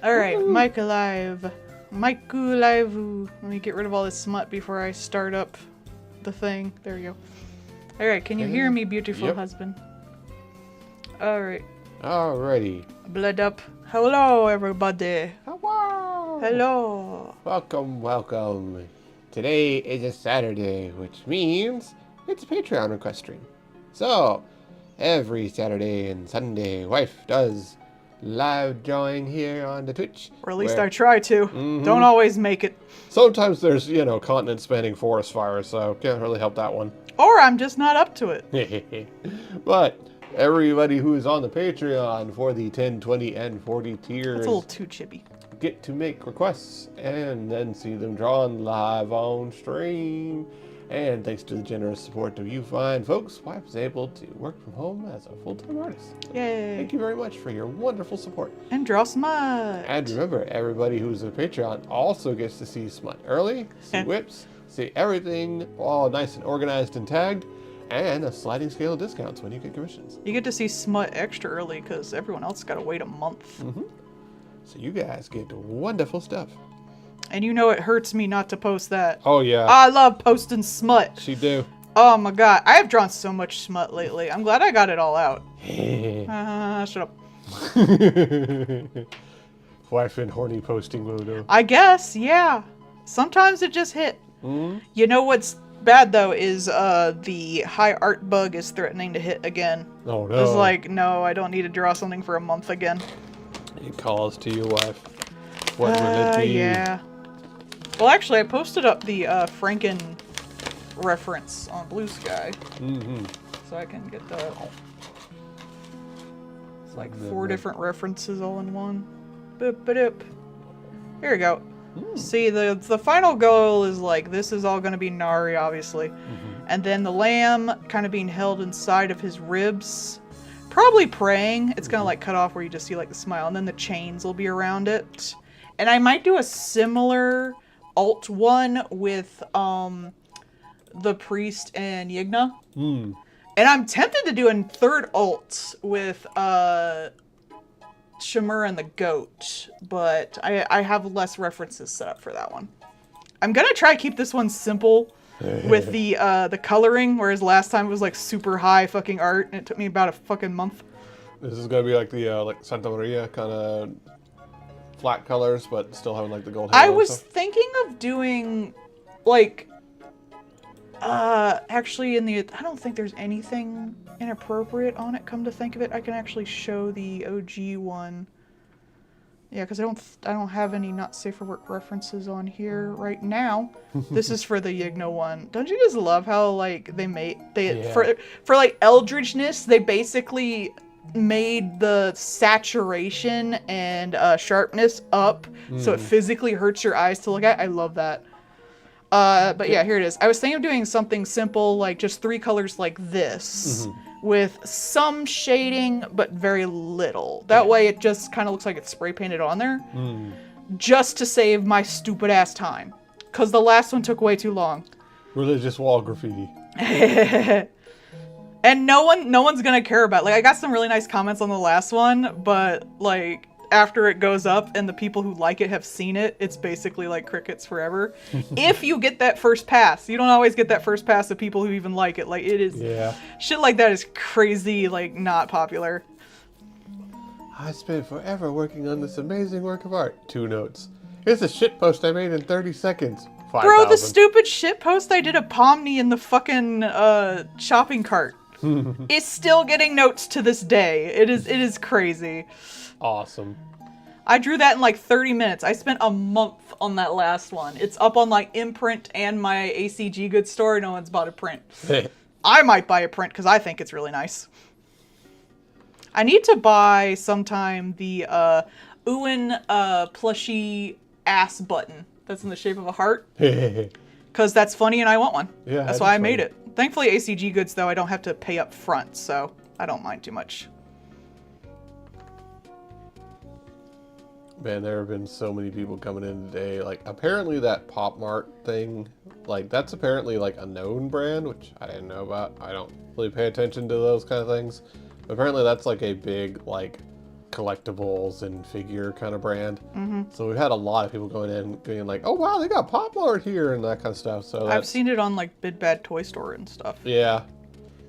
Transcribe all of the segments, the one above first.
Alright, Mike alive. Mike alive. Let me get rid of all this smut before I start up the thing. There you go. Alright, can you hear me, beautiful husband? Alright. Alrighty. Blood up. Hello, everybody. Hello. Hello. Welcome, welcome. Today is a Saturday, which means it's a Patreon request stream. So, every Saturday and Sunday, wife does live drawing here on the Twitch. Or at least I try to. Don't always make it. Sometimes there's, continent spanning forest fires, so can't really help that one. Or I'm just not up to it. But everybody who is on the Patreon for the 10, 20, and 40 tiers That's a little too chippy. get to make requests and then see them drawn live on stream. And thanks to the generous support of you fine folks, wife is able to work from home as a full-time artist. Yay. Thank you very much for your wonderful support. And draw smut. And remember, everybody who's a Patreon also gets to see smut early, see whips, see everything all nice and organized and tagged, and a sliding scale of discounts when you get commissions. You get to see smut extra early because everyone else got to wait a month. So you guys get wonderful stuff. And you know it hurts me not to post that. Oh yeah. I love posting smut. She do. Oh my god. I have drawn so much smut lately. I'm glad I got it all out. Shut up. Wife and horny posting mode. I guess, yeah. Sometimes it just hit. You know what's bad though is the high art bug is threatening to hit again. Oh no. It's like, no, I don't need to draw something for a month again. It calls to your wife. What will it be? Yeah. Well, actually, I posted up the Franken reference on Blue Sky. So I can get the... It's like 4 different references all in one. Boop, ba-doop. Here we go. See, the final goal is like, this is all going to be Nari, obviously. And then the lamb kind of being held inside of his ribs. Probably praying. It's kind of like cut off where you just see like the smile. And then the chains will be around it. And I might do a similar alt one with the priest and Yigna. And I'm tempted to do a third alt with Shimura and the goat, but I have less references set up for that one. I'm gonna try to keep this one simple with the coloring, whereas last time it was like super high fucking art and it took me about a fucking month. This is gonna be like the like Santa Maria kind of flat colors, but still having like the gold halo. I was thinking of doing like actually I don't think there's anything inappropriate on it, come to think of it. I can actually show the OG one. Yeah, because I don't have any not safe for work references on here right now. This is for the Yigna one. Don't you just love how like for like eldritchness, they basically made the saturation and sharpness up so it physically hurts your eyes to look at. I love that. But yeah, here it is. I was thinking of doing something simple, like just 3 colors like this, with some shading, but very little. That way it just kind of looks like it's spray painted on there, just to save my stupid ass time. Because the last one took way too long. Religious wall graffiti. And no one's gonna care about it. Like, I got some really nice comments on the last one, but like after it goes up and the people who like it have seen it, it's basically like crickets forever. If you get that first pass. You don't always get that first pass of people who even like it. Like, it is... Yeah. Shit like that is crazy, like, not popular. I spent forever working on this amazing work of art. 2 notes. Here's a shit post I made in 30 seconds. 5,000. Bro, the stupid shit post I did of Pomni in the fucking shopping cart is still getting notes to this day. It is crazy. Awesome. I drew that in like 30 minutes. I spent a month on that last one. It's up on like Imprint and my ACG Good store. No one's bought a print. I might buy a print because I think it's really nice. I need to buy sometime the Uin plushie ass button that's in the shape of a heart. Because that's funny and I want one. Yeah, that's why I made it. Thankfully, ACG Goods, though, I don't have to pay up front, so I don't mind too much. Man, there have been so many people coming in today. Like, apparently that Pop Mart thing, like, that's apparently, like, a known brand, which I didn't know about. I don't really pay attention to those kind of things. But apparently that's, like, a big, like, collectibles and figure kind of brand. Mm-hmm. So we've had a lot of people going in, going like, "Oh wow, they got pop art here" and that kind of stuff. So I've seen it on like Big Bad Toy Store and stuff. Yeah.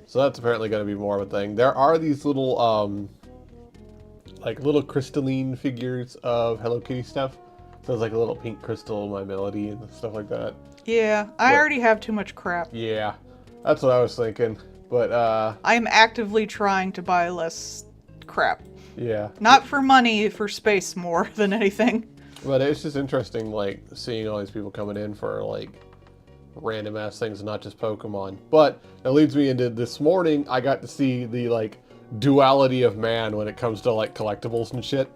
So that's apparently going to be more of a thing. There are these little, like little crystalline figures of Hello Kitty stuff. So there's like a little pink crystal, My Melody, and stuff like that. Yeah, I already have too much crap. Yeah, that's what I was thinking. But I'm actively trying to buy less crap. yeah. Not for money, for space more than anything. But it's just interesting, like seeing all these people coming in for like random ass things, not just Pokemon. But that leads me into this morning. I got to see the like duality of man when it comes to like collectibles and shit.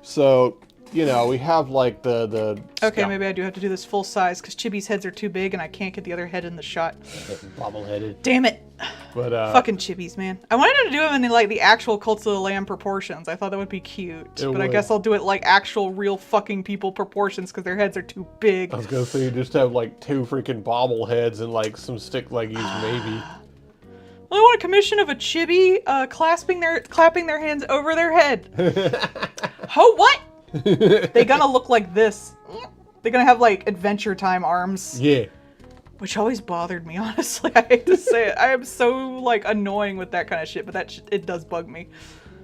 So, you know, we have like the Okay, maybe I do have to do this full size because Chibi's heads are too big and I can't get the other head in the shot. bobble-headed. Damn it. But Fucking Chibis, man. I wanted to do them in like the actual Cult of the Lamb proportions. I thought that would be cute. But I guess I'll do it like actual real fucking people proportions because their heads are too big. I was gonna say you just have like 2 freaking bobbleheads and like some stick leggies maybe. Well, I want a commission of a Chibi clapping their hands over their head. Oh, what? They gonna look like this. They're gonna have like Adventure Time arms. Yeah. Which always bothered me, honestly. I hate to say it. I am so like annoying with that kind of shit, but it does bug me.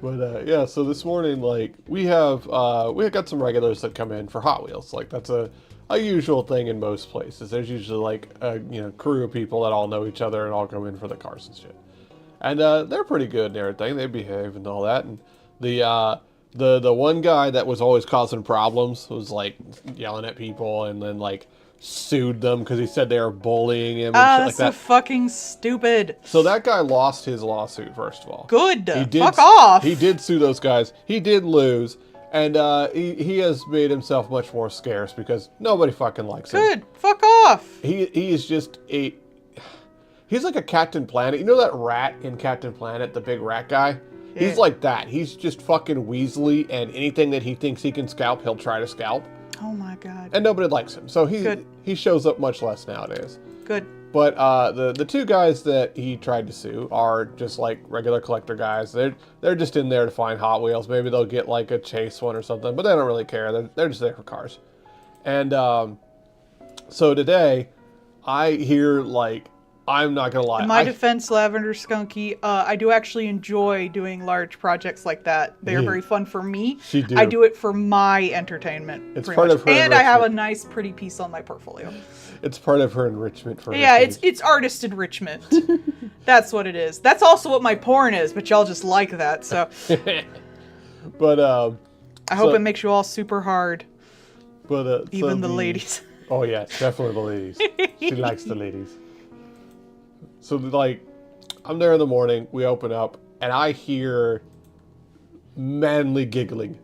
But yeah, so this morning, like we got some regulars that come in for Hot Wheels. Like that's a usual thing in most places. There's usually like a crew of people that all know each other and all come in for the cars and shit. And they're pretty good and everything. They behave and all that. And the one guy that was always causing problems was like yelling at people and then like sued them because he said they were bullying him and shit That's like that. so fucking stupid. So that guy lost his lawsuit, first of all. Good. Fuck off. He did sue those guys. He did lose. And he has made himself much more scarce because nobody fucking likes him. Good. Fuck off. He is just he's like a Captain Planet. You know that rat in Captain Planet, the big rat guy? Yeah. He's like that. He's just fucking Weasley, and anything that he thinks he can scalp, he'll try to scalp. Oh my god. And nobody likes him. So Good. he shows up much less nowadays. Good. But the 2 guys that he tried to sue are just like regular collector guys. They're just in there to find Hot Wheels. Maybe they'll get like a chase one or something, but they don't really care. They're just there for cars. And so today, I hear like, I'm not gonna lie. In my defense, Lavender Skunky, I do actually enjoy doing large projects like that. They are very fun for me. She do. I do it for my entertainment. It's pretty part much. of her And I have a enrichment. nice, pretty piece on my portfolio. It's part of her enrichment for her Yeah, page. it's artist enrichment. That's what it is. That's also what my porn is, but y'all just like that. So But I hope it makes you all super hard, but even the ladies. Oh yeah, definitely the ladies. She likes the ladies. So like, I'm there in the morning. We open up, and I hear manly giggling.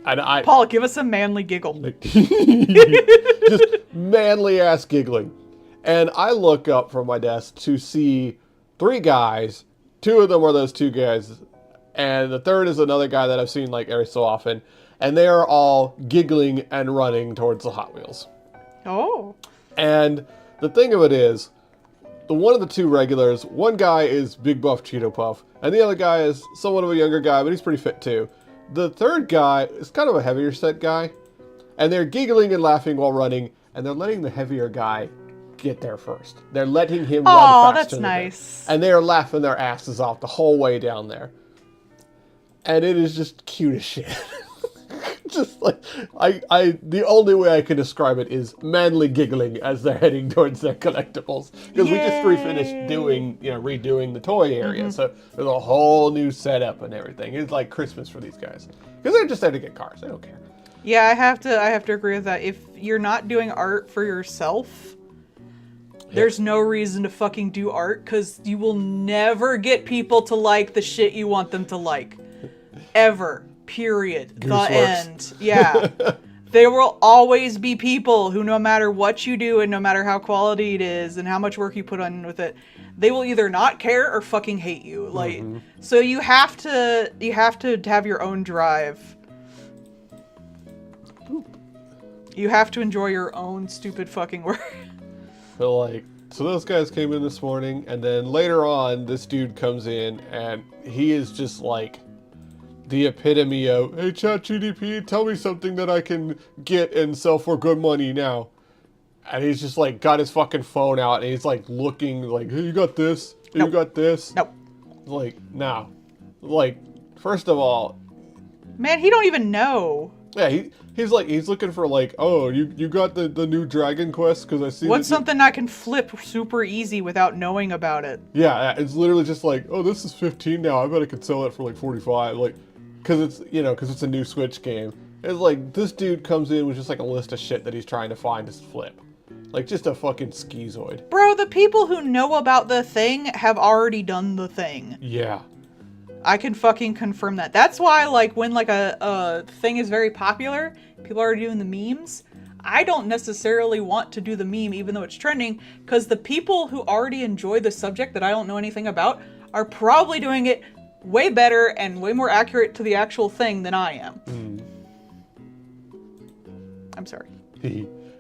And Paul, give us a manly giggle. just manly ass giggling. And I look up from my desk to see 3 guys. 2 of them are those 2 guys, and the third is another guy that I've seen like every so often. And they are all giggling and running towards the Hot Wheels. Oh. And the thing of it is, one of the 2 regulars, one guy is Big Buff Cheeto Puff, and the other guy is somewhat of a younger guy, but he's pretty fit too. The third guy is kind of a heavier set guy, and they're giggling and laughing while running, and they're letting the heavier guy get there first. They're letting him run faster. That's than them. nice. And they are laughing their asses off the whole way down there. And it is just cute as shit. Just like the only way I can describe it is manly giggling as they're heading towards their collectibles, because we just finished redoing the toy area, so there's a whole new setup and everything. It's like Christmas for these guys because they're just there to get cars. They don't care. Yeah, I have to agree with that. If you're not doing art for yourself, there's no reason to fucking do art, because you will never get people to like the shit you want them to like, ever. Period. The end. Yeah. There will always be people who, no matter what you do and no matter how quality it is and how much work you put on with it, they will either not care or fucking hate you. Like, so you have to have your own drive. You have to enjoy your own stupid fucking work. But like, so those guys came in this morning, and then later on, this dude comes in, and he is just like the epitome of, hey, ChatGPT, tell me something that I can get and sell for good money now. And he's just like got his fucking phone out and he's like looking like, hey, you got this? Hey, Nope. you got this? Nope. Like, no. Like, first of all, Man, he don't even know. yeah, he's looking for like, oh, you got the new Dragon Quest because I see. What's that something I can flip super easy without knowing about it? Yeah, it's literally just like, oh, this is 15 now. I bet I could sell it for like 45. Like, because it's a new Switch game. It's like this dude comes in with just like a list of shit that he's trying to find to flip, like just a fucking schizoid. Bro, the people who know about the thing have already done the thing. Yeah. I can fucking confirm that. That's why, like, when, like, a thing is very popular, people are doing the memes, I don't necessarily want to do the meme even though it's trending, because the people who already enjoy the subject that I don't know anything about are probably doing it way better and way more accurate to the actual thing than I am. I'm sorry.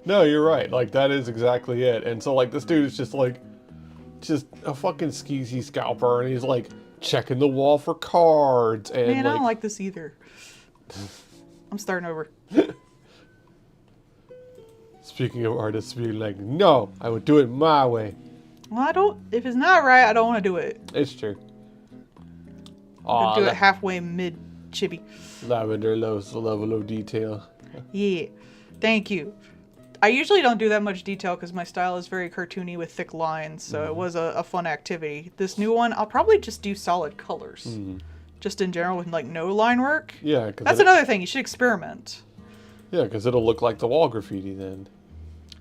No, you're right. Like, that is exactly it. And so, like, this dude is just a fucking skeezy scalper, and he's, like, checking the wall for cards, and, Man, I don't like this either. I'm starting over. Speaking of artists being like, no, I would do it my way. Well, if it's not right, I don't want to do it. It's true. I'll do it halfway mid-chibi. Lavender loves the level of detail. Yeah, thank you. I usually don't do that much detail because my style is very cartoony with thick lines, so it was a fun activity. This new one, I'll probably just do solid colors. Just in general with, like, no line work. Yeah, That's another thing. You should experiment. Yeah, because it'll look like the wall graffiti then.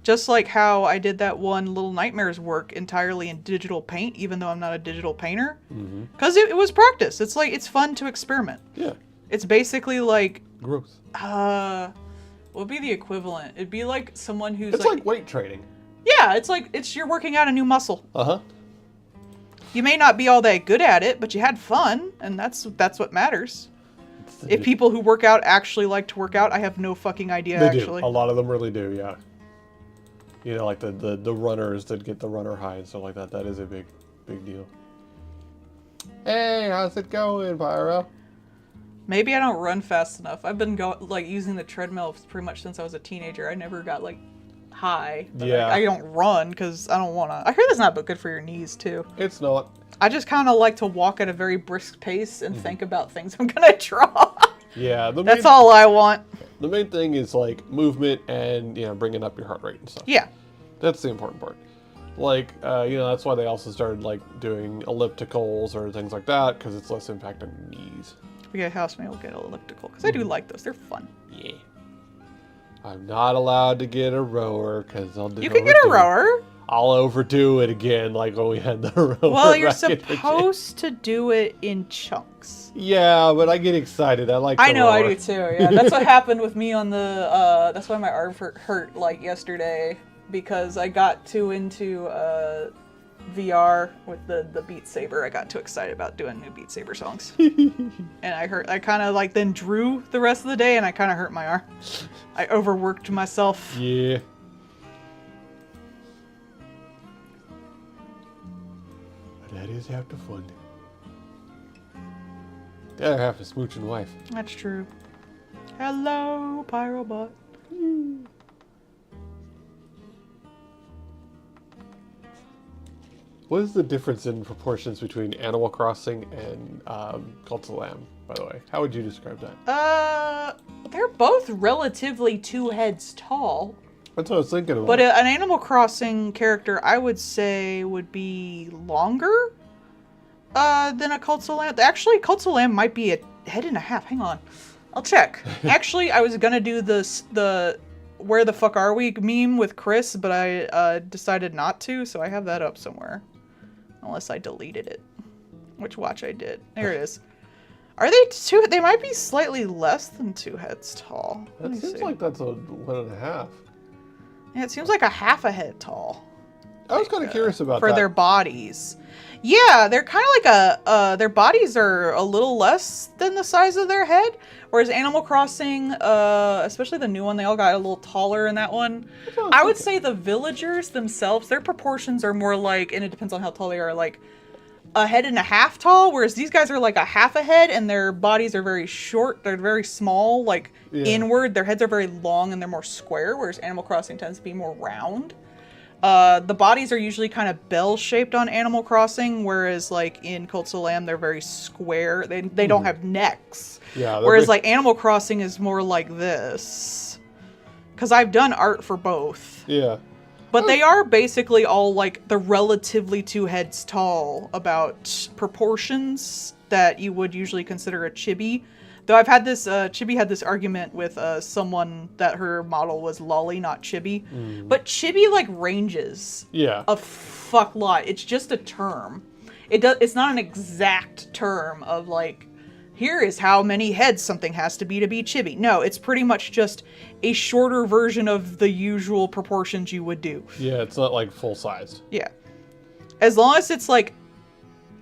Just like how I did that one Little Nightmares work entirely in digital paint, even though I'm not a digital painter. Because it was practice. It's like, it's fun to experiment. Yeah. It's basically like, Growth. what would be the equivalent? It'd be like someone who's It's like weight training. yeah, it's you're working out a new muscle. Uh-huh. You may not be all that good at it, but you had fun, and that's what matters. If people who work out actually like to work out, I have no fucking idea, They actually. do. A lot of them really do, yeah. You know, like the runners that get the runner high and stuff like that. That is a big deal. Hey, how's it going, Pyro? Maybe I don't run fast enough. I've been using the treadmill pretty much since I was a teenager. I never got, like, high. But Yeah. I don't run because I don't want to. I hear that's not good for your knees, too. It's not. I just kind of like to walk at a very brisk pace and think about things I'm going to draw. Yeah. That's all I want. The main thing is, like, movement and, bringing up your heart rate and stuff. Yeah. That's the important part. Like, that's why they also started, like, doing ellipticals or things like that, because it's less impact on your knees. If we get a housemate, we'll get an elliptical. Because I do like those. They're fun. Yeah. I'm not allowed to get a rower, because I'll do You can get a rower. I'll overdo it again, like when we had the rower. Well, you're back in the gym. supposed to do it in chunks. Yeah, but I get excited. I like the I know, rower. I do too. Yeah, that's what happened with me on the. That's why my arm hurt like yesterday, because I got too into VR with the Beat Saber. I got too excited about doing new Beat Saber songs, and I kind of like then drew the rest of the day, and I kind of hurt my arm. I overworked myself. Yeah. That is half the fun. The other half is smooching wife. That's true. Hello, Pyrobot. What is the difference in proportions between Animal Crossing and Cult of the Lamb, by the way? How would you describe that? They're both relatively 2 heads tall. That's what I was thinking about. But an Animal Crossing character, I would say, would be longer than a Cult of the Lamb. Actually, Cult of the Lamb might be a head and a half. Hang on. I'll check. Actually, I was going to do the where the fuck are we meme with Chris, but I decided not to, so I have that up somewhere. Unless I deleted it. Which watch I did. There it is. Are they 2? They might be slightly less than 2 heads tall. Let That me seems see. like that's a 1.5. Yeah, it seems like a half a head tall. I was kind of curious about For that. their bodies. Yeah, they're kind of like their bodies are a little less than the size of their head, whereas Animal Crossing, especially the new one, they all got a little taller in that one. I would say the villagers themselves, their proportions are more like, and it depends on how tall they are, like a head and a half tall, whereas these guys are like a half a head, and their bodies are very short. They're very small, like inward. Their heads are very long, and they're more square, whereas Animal Crossing tends to be more round. The bodies are usually kind of bell-shaped on Animal Crossing, whereas like in Cult of Lamb, they're very square. They don't have necks. Yeah. Whereas like Animal Crossing is more like this. Because I've done art for both. Yeah. But they are basically all like the relatively 2 heads tall about proportions that you would usually consider a chibi. Though I've had this, Chibi had this argument with someone that her model was lolly, not chibi. But chibi like ranges a fuck lot. It's just a term. It's not an exact term of like, here is how many heads something has to be chibi. No, it's pretty much just a shorter version of the usual proportions you would do. Yeah, it's not like full-sized. Yeah. As long as it's like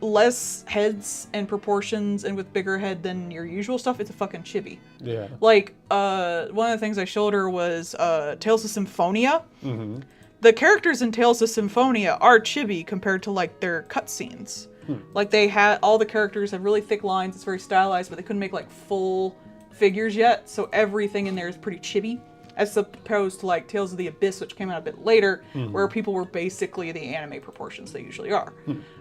less heads and proportions and with bigger head than your usual stuff, it's a fucking chibi. Yeah. Like, one of the things I showed her was Tales of Symphonia. Mm-hmm. The characters in Tales of Symphonia are chibi compared to like their cutscenes. Like they had, all the characters have really thick lines, it's very stylized, but they couldn't make like full figures yet, so everything in there is pretty chibi. As opposed to like Tales of the Abyss, which came out a bit later, where people were basically the anime proportions they usually are.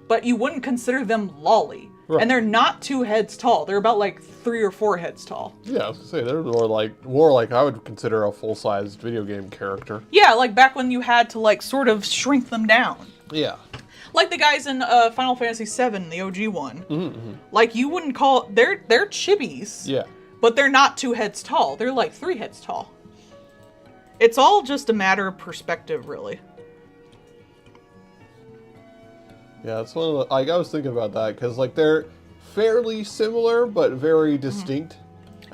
But you wouldn't consider them lolly. Right. And they're not 2 heads tall, they're about like 3 or 4 heads tall. Yeah, I was gonna say, they're more like I would consider a full-sized video game character. Yeah, like back when you had to like sort of shrink them down. Yeah. Like the guys in Final Fantasy VII, the OG one. Like you wouldn't call, they're chibis. Yeah. But they're not 2 heads tall. They're like 3 heads tall. It's all just a matter of perspective, really. Yeah, that's one of the, like, I was thinking about that, because, like, they're fairly similar, but very distinct.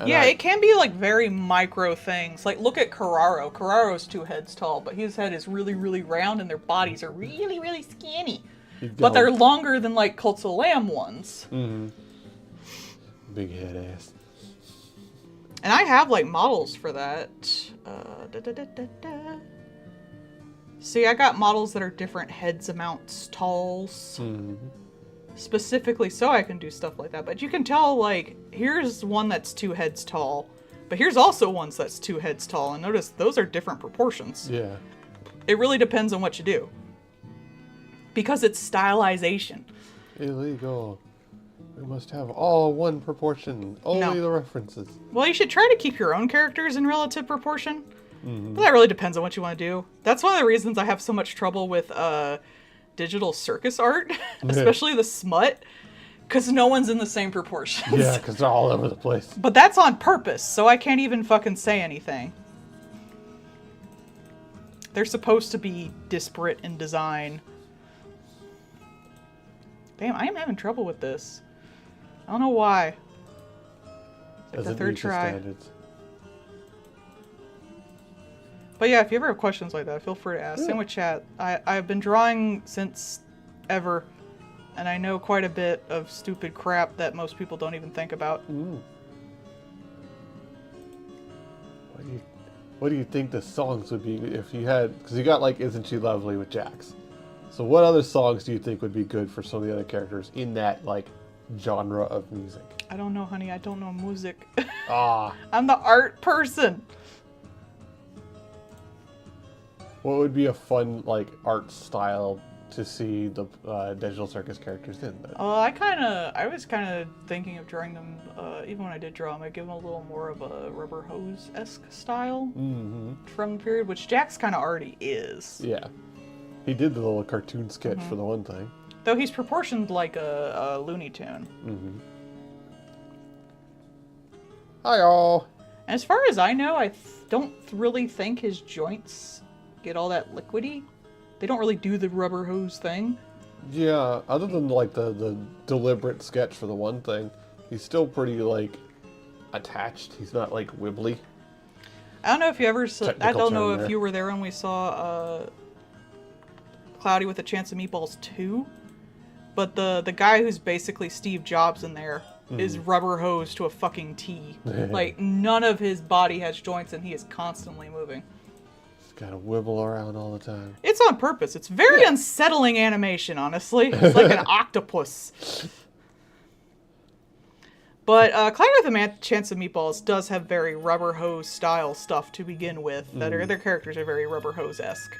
And Yeah, it can be like very micro things. Like look at Kararo. Kararo's 2 heads tall, but his head is really, really round and their bodies are really, really skinny. But they're longer than like Cult of the Lamb ones. Big head ass. And I have like models for that. See, I got models that are different heads amounts, talls. Specifically so I can do stuff like that. But you can tell, like, here's one that's 2 heads tall. But here's also one that's 2 heads tall. And notice those are different proportions. Yeah. It really depends on what you do. Because it's stylization. Illegal. We must have all one proportion. Only the references. Well, you should try to keep your own characters in relative proportion. But that really depends on what you want to do. That's one of the reasons I have so much trouble with digital circus art. Especially the smut. Because no one's in the same proportions. Yeah, because they're all over the place. But that's on purpose, so I can't even fucking say anything. They're supposed to be disparate in design. Damn, I am having trouble with this. I don't know why. It's like the 3rd try. Standards. But yeah, if you ever have questions like that, feel free to ask. Same with chat. I've been drawing since ever, and I know quite a bit of stupid crap that most people don't even think about. What do you think the songs would be if you had... Because you got, like, Isn't She Lovely with Jax. So what other songs do you think would be good for some of the other characters in that, like, genre of music? I don't know, honey. I don't know music. Ah. I'm the art person. What would be a fun, like, art style to see the Digital Circus characters in? I was kind of thinking of drawing them, even when I did draw them, I'd give them a little more of a Rubber Hose-esque style from the period, which Jax kind of already is. Yeah. He did the little cartoon sketch for the one thing. Though he's proportioned like a Looney Tune. Hi, y'all. And as far as I know, I don't really think his joints get all that liquidy. They don't really do the rubber hose thing. Yeah, other than like the deliberate sketch for the one thing, he's still pretty like attached. He's not like wibbly. I don't know if you ever saw, I don't know if there. you were there when we saw Cloudy with a Chance of Meatballs 2, but the guy who's basically Steve Jobs in there is rubber hosed to a fucking T. Like none of his body has joints and he is constantly moving. gotta wibble around all the time. It's on purpose. It's very unsettling animation, honestly. It's like an octopus. But Clyde with a Chance of Meatballs does have very rubber hose style stuff to begin with. That their characters are very rubber hose-esque.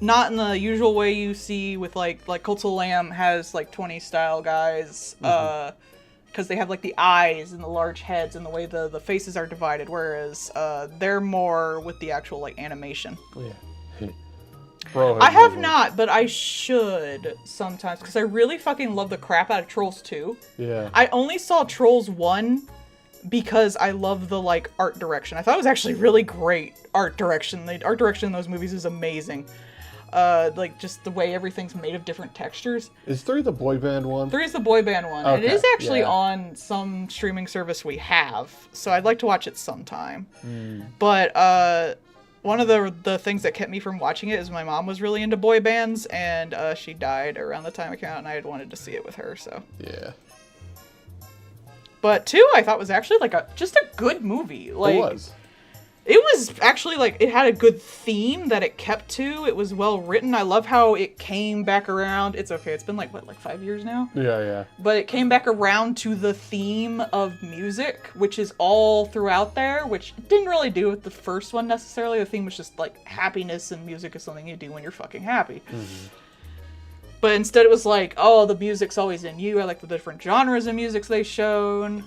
Not in the usual way you see with like Cult of Lamb has like 20 style guys. Because they have like the eyes and the large heads and the way the faces are divided, whereas they're more with the actual like animation. Yeah. Bro, I have not, but I should sometimes because I really fucking love the crap out of Trolls 2. Yeah. I only saw Trolls 1 because I love the like art direction. I thought it was actually really great art direction. The art direction in those movies is amazing. Like just the way everything's made of different textures. Is 3 the boy band one? 3 is the boy band one. Okay, And it is actually yeah. on some streaming service we have, so I'd like to watch it sometime. But one of the things that kept me from watching it is my mom was really into boy bands, and she died around the time it came out, and I had wanted to see it with her. So. Yeah. But 2, I thought was actually like just a good movie. Like, It was. It was actually like, it had a good theme that it kept to. It was well written. I love how it came back around. It's okay. It's been like, what, like 5 years now? Yeah. But it came back around to the theme of music, which is all throughout there, which it didn't really do with the first one necessarily. The theme was just like happiness, and music is something you do when you're fucking happy. But instead it was like, oh, the music's always in you. I like the different genres of music they shown.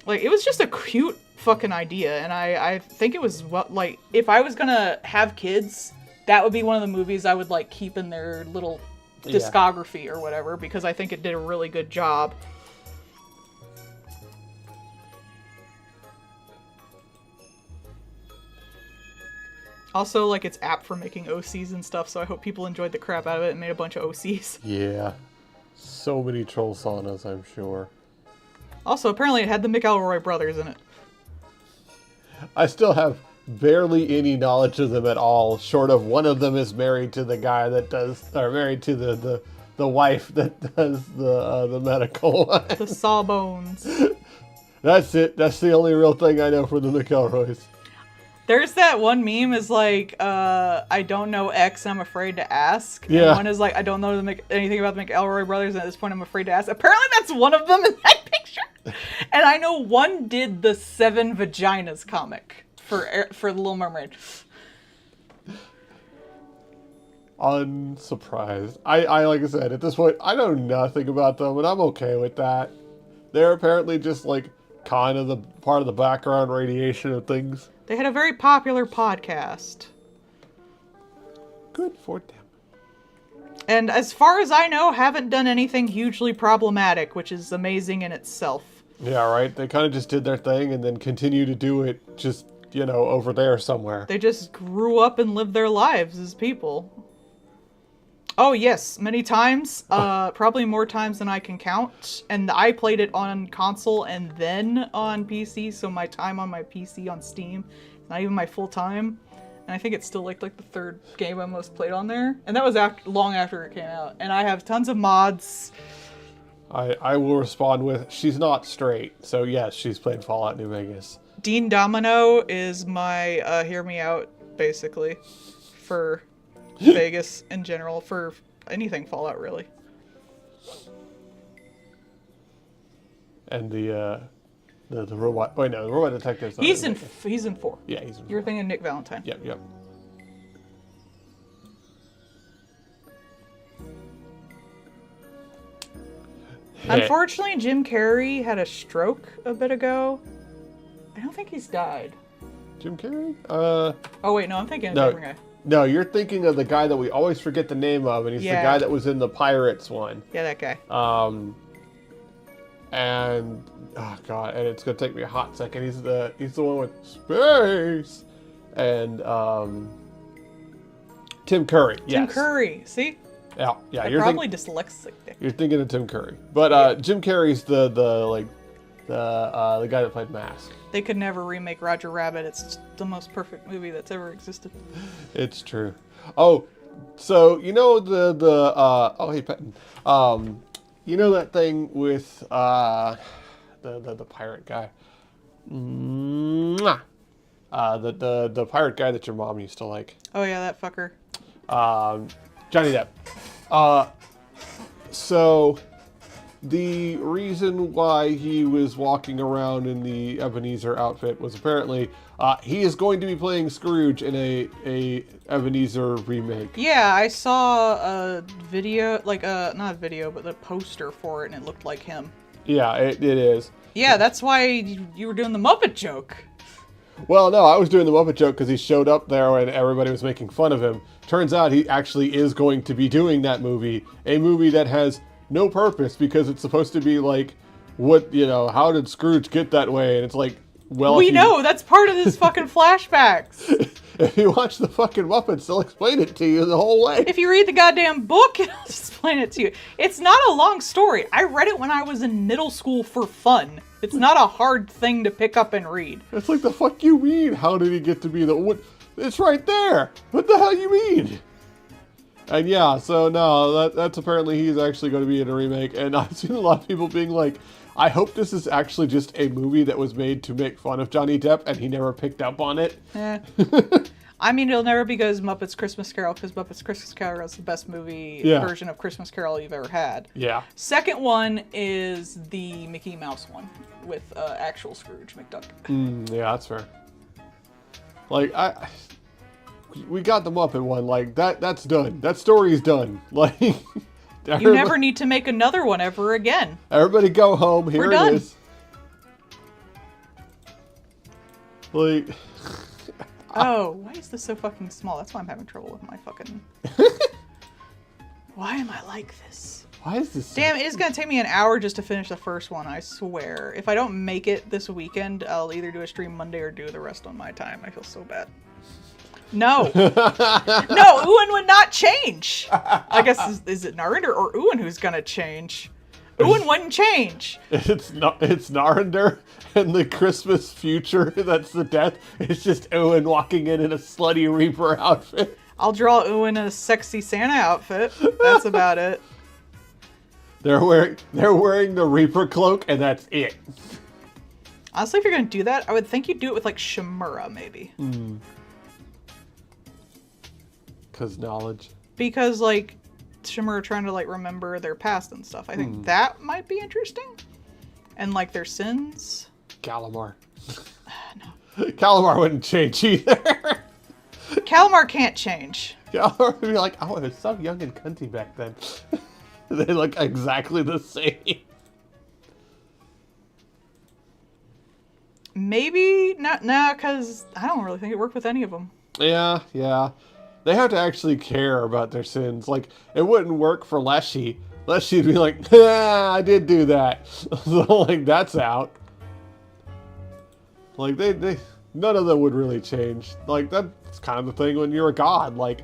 Like, it was just a cute fucking idea, and I think it was what, like, if I was gonna have kids, that would be one of the movies I would like keep in their little discography or whatever, because I think it did a really good job. Also, like, it's apt for making OCs and stuff, so I hope people enjoyed the crap out of it and made a bunch of OCs. Yeah. So many troll saunas, I'm sure. Also, apparently it had the McElroy brothers in it. I still have barely any knowledge of them at all, short of one of them is married to the guy that does, or married to the wife that does the medical one. The Sawbones. That's it. That's the only real thing I know from the McElroys. There's that one meme is like, I don't know X, I'm afraid to ask. Yeah. And one is like, I don't know anything about the McElroy brothers, and at this point I'm afraid to ask. Apparently that's one of them in that picture. And I know one did the 7 Vaginas comic for The Little Mermaid. Unsurprised. I like I said, at this point, I know nothing about them, and I'm okay with that. They're apparently just like kind of the part of the background radiation of things. They had a very popular podcast. Good for them. And as far as I know, haven't done anything hugely problematic, which is amazing in itself. Yeah, right? They kind of just did their thing and then continue to do it just, over there somewhere. They just grew up and lived their lives as people. Oh, yes, many times. Probably more times than I can count. And I played it on console and then on PC, so my time on my PC on Steam is not even my full time. And I think it's still like the 3rd game I most played on there. And that was long after it came out. And I have tons of mods. I will respond with, she's not straight. So yes, she's played Fallout New Vegas. Dean Domino is my hear me out, basically, for Vegas in general, for anything Fallout, really. And the robot, wait no, the robot detective's not He's in Vegas. 4. Yeah, he's in 4. You're thinking Nick Valentine. Yep. Unfortunately, Jim Carrey had a stroke a bit ago. I don't think he's died. Jim Carrey? Oh wait, no, I'm thinking of No. a different guy. No, you're thinking of the guy that we always forget the name of, and he's Yeah. the guy that was in the Pirates one. Yeah, that guy. And oh god, and it's gonna take me a hot second. He's the one with space, and Tim Curry. Tim Yes. Curry. See? Yeah. I'm You're probably dyslexic there. you're thinking of Tim Curry, but Jim Carrey's the guy that played Mask. They could never remake Roger Rabbit. It's just the most perfect movie that's ever existed. It's true. Oh, so oh hey Patton, that thing with the pirate guy. Mwah. The pirate guy that your mom used to like. Oh yeah, that fucker. Johnny Depp. So the reason why he was walking around in the Ebenezer outfit was apparently he is going to be playing Scrooge in a Ebenezer remake. Yeah, I saw a video, like not a video, but the poster for it, and it looked like him. Yeah, it is. Yeah, that's why you were doing the Muppet joke. Well, no, I was doing the Muppet joke because he showed up there and everybody was making fun of him. Turns out he actually is going to be doing that movie, a movie that has no purpose because it's supposed to be like, how did Scrooge get that way? And it's like, well, We know, that's part of his fucking flashbacks. if you watch the fucking Muppets, they'll explain it to you the whole way. If you read the goddamn book, it'll explain it to you. It's not a long story. I read it when I was in middle school for fun. It's not a hard thing to pick up and read. It's like, the fuck you mean? How did he get to be what? It's right there. What the hell you mean? And yeah, so no, that's apparently he's actually going to be in a remake. And I've seen a lot of people being like, I hope this is actually just a movie that was made to make fun of Johnny Depp and he never picked up on it. I mean, it'll never be as Muppets Christmas Carol, because Muppets Christmas Carol is the best movie version of Christmas Carol you've ever had. Yeah. Second one is the Mickey Mouse one with actual Scrooge McDuck. Yeah, that's fair. Like, we got the Muppet one. Like, that's done. That story's done. Like, you never need to make another one ever again. Everybody go home. Here We're done. It is. Like... Oh, why is this so fucking small? That's why I'm having trouble with my fucking... Why am I like this? Why is this... Damn, it is going to take me an hour just to finish the first one, I swear. If I don't make it this weekend, I'll either do a stream Monday or do the rest on my time. I feel so bad. No. No, Ewan would not change. I guess, is it Narinder or Ewan who's going to change? Ewan wouldn't change. It's Narinder and the Christmas future. That's the death. It's just Ewan walking in a slutty Reaper outfit. I'll draw Ewan in a sexy Santa outfit. That's about it. They're wearing the Reaper cloak, and that's it. Honestly, if you're gonna do that, I would think you'd do it with like Shimura, maybe. Cause knowledge. Because like Shimura trying to like remember their past and stuff. I think that might be interesting. And like their sins. Calamar. No. Calamar wouldn't change either. Calamar can't change. Calamar would be like, oh, I was so young and cunty back then. They look exactly the same. Maybe not, because I don't really think it worked with any of them. Yeah. They have to actually care about their sins. Like, it wouldn't work for Leshy. Leshy'd be like, I did do that. So, like, that's out. Like, they none of them would really change. Like, that's kind of the thing when you're a god. Like,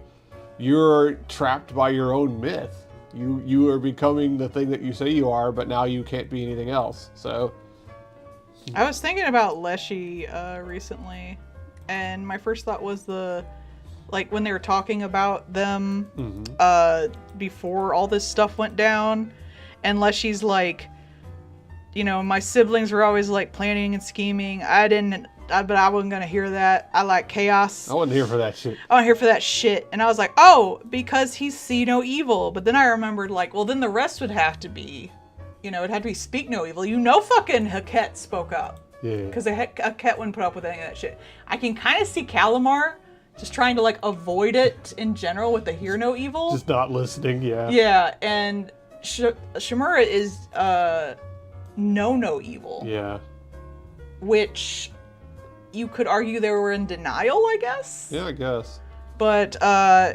you're trapped by your own myth. You are becoming the thing that you say you are, but now you can't be anything else. So... I was thinking about Leshy recently, and my first thought was like when they were talking about them before all this stuff went down, and Leshy's like, my siblings were always like planning and scheming. But I wasn't gonna hear that. I like chaos. I wasn't here for that shit. I wasn't here for that shit. And I was like, oh, because he's see no evil. But then I remembered like, well, then the rest would have to be, it had to be speak no evil. Fucking Haket spoke up. Yeah. Because Haket wouldn't put up with any of that shit. I can kind of see Calamar just trying to like avoid it in general with the hear no evil. Just not listening, yeah. Yeah, and Shimura is know no evil. Yeah. Which you could argue they were in denial, I guess. Yeah, I guess. But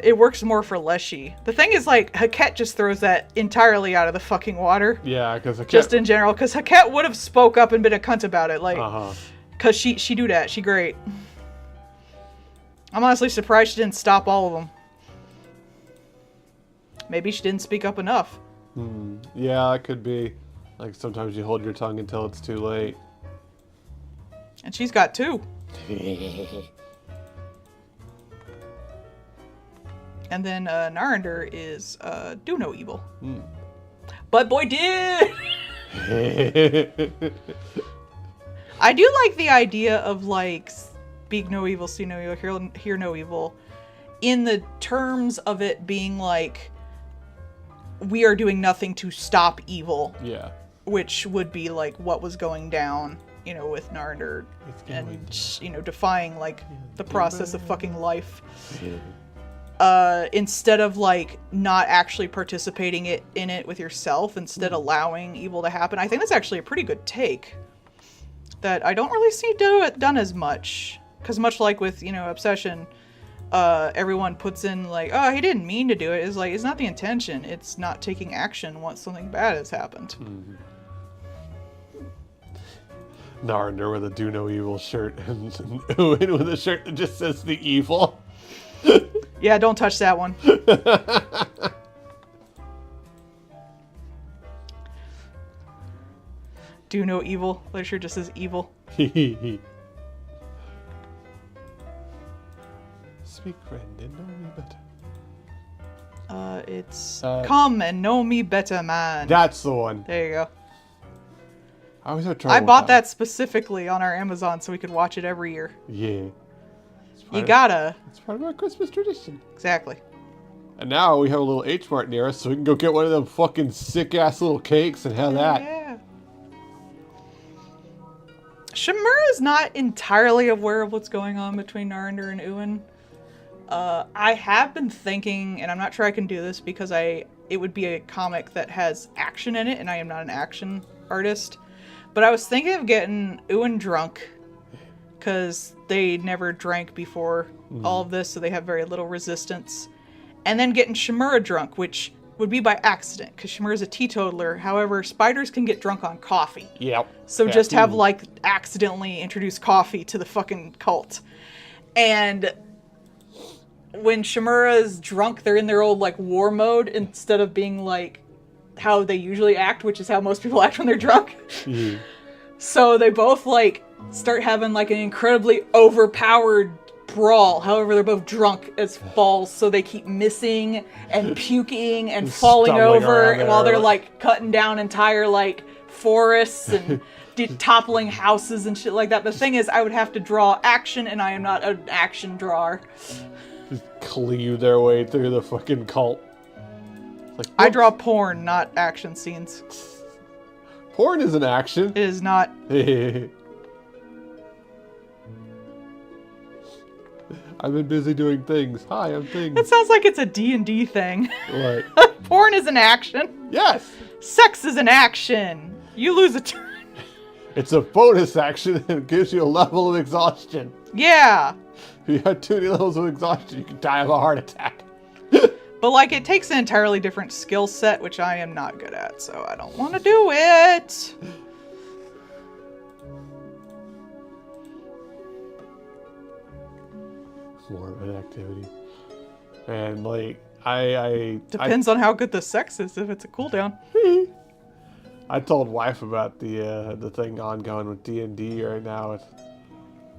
it works more for Leshy. The thing is, like, Haket just throws that entirely out of the fucking water. Yeah, because Haket... Just in general, because Haket would have spoke up and been a cunt about it, like, because she do that. She great. I'm honestly surprised she didn't stop all of them. Maybe she didn't speak up enough. Yeah, it could be. Like, sometimes you hold your tongue until it's too late. And she's got two. And then Narinder is do no evil. But boy did! I do like the idea of like speak no evil, see no evil, hear no evil, in the terms of it being like, we are doing nothing to stop evil. Yeah. Which would be like what was going down, you know, with Narnder and, you know, defying like the process of fucking life. Instead of like not actually participating in it with yourself, instead allowing evil to happen. I think that's actually a pretty good take that I don't really see done as much. Because much like with, you know, Obsession, everyone puts in like, oh, he didn't mean to do it. It's like, it's not the intention. It's not taking action once something bad has happened. Mm-hmm. Narnder with a Do No Evil shirt and Owen with a shirt that just says the evil. Yeah, don't touch that one. Do no evil. Their shirt just says evil. Speak, friend, and know me better. It's come and know me better, man. That's the one. There you go. I was trouble I with bought that specifically on our Amazon so we could watch it every year. Yeah. You gotta. It's part of our Christmas tradition. Exactly. And now we have a little H Mart near us, so we can go get one of them fucking sick ass little cakes and have that. Yeah. Shimura is not entirely aware of what's going on between Narender and Uin. I have been thinking, and I'm not sure I can do this because it would be a comic that has action in it, and I am not an action artist. But I was thinking of getting Uin drunk, because they never drank before all of this, so they have very little resistance. And then getting Shimura drunk, which would be by accident, because Shimura's a teetotaler. However, spiders can get drunk on coffee. Yep. So just have, like, accidentally introduce coffee to the fucking cult. And when Shimura's drunk, they're in their old, like, war mode instead of being, like, how they usually act, which is how most people act when they're drunk. Mm. So they both, like, start having, like, an incredibly overpowered brawl. However, they're both drunk as balls, so they keep missing and puking and falling over while they're, like, cutting down entire, like, forests and toppling houses and shit like that. The thing is, I would have to draw action, and I am not an action drawer. Just cleave their way through the fucking cult. Like, I draw porn, not action scenes. Porn is an action. It is not. I've been busy doing things. Hi, I'm things. It sounds like it's a D&D thing. What? Porn is an action. Yes! Sex is an action. You lose a turn. It's a bonus action and it gives you a level of exhaustion. Yeah. If you have too many levels of exhaustion, you can die of a heart attack. But, like, it takes an entirely different skill set, which I am not good at, so I don't want to do it. More of an activity. And, like, I Depends on how good the sex is, if it's a cooldown. I told wife about the thing ongoing with D&D right now. It's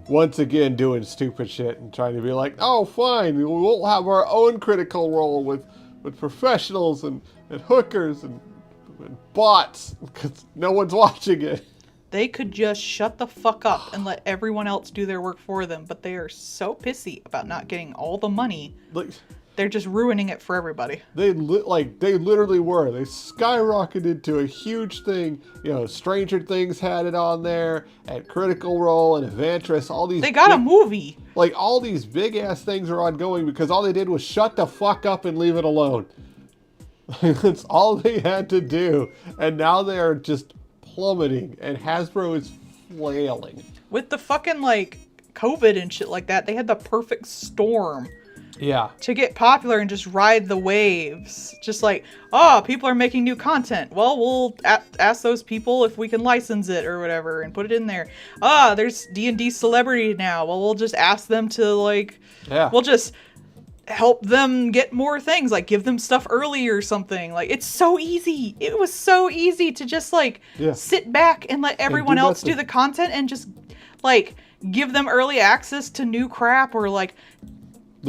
once again doing stupid shit and trying to be like, oh, fine, we'll have our own critical role with professionals and hookers and bots because no one's watching it. They could just shut the fuck up and let everyone else do their work for them, but they are so pissy about not getting all the money. Like, they're just ruining it for everybody. they literally were. They skyrocketed to a huge thing. You know, Stranger Things had it on there, and Critical Role and Evantress. All these They got a movie. Like, all these big ass things are ongoing because all they did was shut the fuck up and leave it alone. That's all they had to do, and now they are just plummeting, and Hasbro is flailing. With the fucking, like, COVID and shit like that, they had the perfect storm. Yeah. To get popular and just ride the waves. Just like, oh, people are making new content. Well, we'll ask those people if we can license it or whatever and put it in there. Ah, there's D&D celebrity now. Well, we'll just ask them to, like, we'll just help them get more things. Like, give them stuff early or something. Like, it's so easy. It was so easy to just, like, sit back and let everyone else do the content and just, like, give them early access to new crap or, like,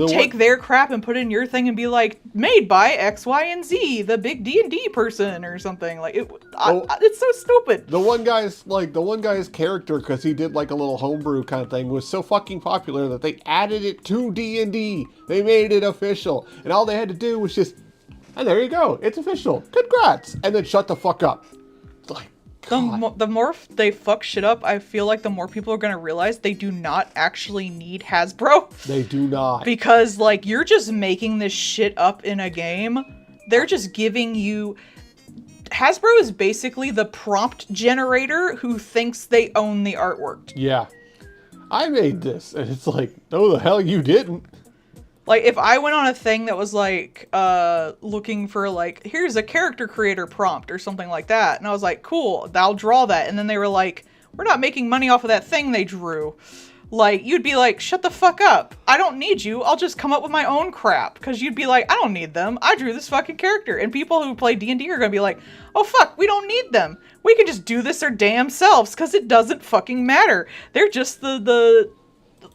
take their crap and put it in your thing and be like, made by X, Y, and Z, the big D&D person or something. Like, it's so stupid. The one guy's character, because he did like a little homebrew kind of thing, was so fucking popular that they added it to D&D. They made it official. And all they had to do was just, and there you go. It's official. Congrats. And then shut the fuck up. It's like, The more they fuck shit up, I feel like the more people are going to realize they do not actually need Hasbro. They do not. Because, like, you're just making this shit up in a game. They're just giving you... Hasbro is basically the prompt generator who thinks they own the artwork. Yeah. I made this. And it's like, no, the hell you didn't. Like, if I went on a thing that was, like, looking for, like, here's a character creator prompt or something like that, and I was like, cool, I'll draw that, and then they were like, we're not making money off of that thing they drew. Like, you'd be like, shut the fuck up. I don't need you. I'll just come up with my own crap. Because you'd be like, I don't need them. I drew this fucking character. And people who play D&D are going to be like, oh, fuck, we don't need them. We can just do this our damn selves because it doesn't fucking matter. They're just the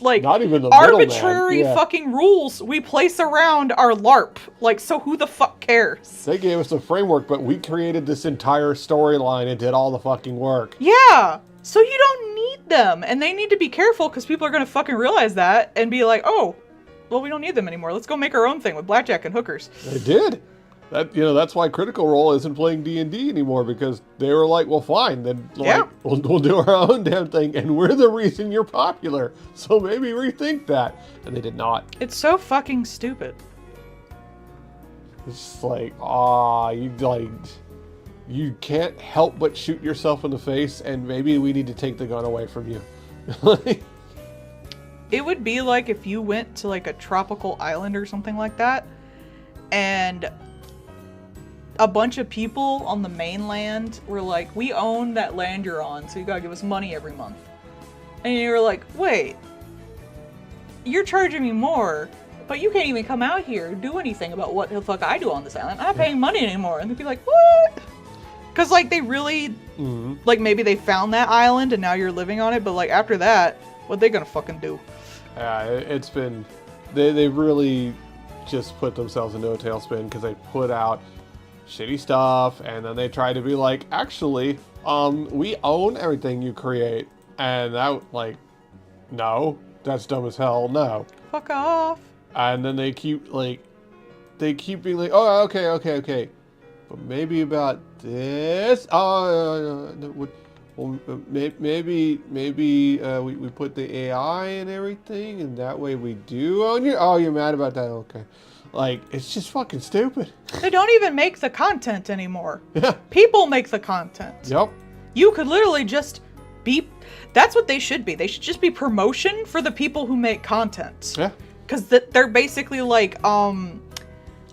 like, not even the arbitrary fucking rules we place around our LARP. Like, so who the fuck cares? They gave us a framework, but we created this entire storyline and did all the fucking work. Yeah. So you don't need them. And they need to be careful because people are going to fucking realize that and be like, oh, well, we don't need them anymore. Let's go make our own thing with blackjack and hookers. They did. That's why Critical Role isn't playing D&D anymore, because they were like, well, fine, then we'll do our own damn thing, and we're the reason you're popular. So maybe rethink that. And they did not. It's so fucking stupid. It's just like, you can't help but shoot yourself in the face, and maybe we need to take the gun away from you. It would be like if you went to like a tropical island or something like that, and a bunch of people on the mainland were like, we own that land you're on, so you gotta give us money every month. And you were like, wait, you're charging me more, but you can't even come out here and do anything about what the fuck I do on this island. I'm not paying money anymore. And they'd be like, what? Because, like, they really, like, maybe they found that island and now you're living on it, but, like, after that, what they gonna fucking do? Yeah, it's been, they really just put themselves into a tailspin because they put out shitty stuff, and then they try to be like, actually, we own everything you create. And that, like, no, that's dumb as hell, no. Fuck off. And then they keep being like, oh, okay. But maybe about this, maybe we put the AI and everything, and that way we do own you. Oh, you're mad about that? Okay. Like, it's just fucking stupid. They don't even make the content anymore. Yeah. People make the content. Yep. You could literally just be... That's what they should be. They should just be promotion for the people who make content. Yeah. Because they're basically like,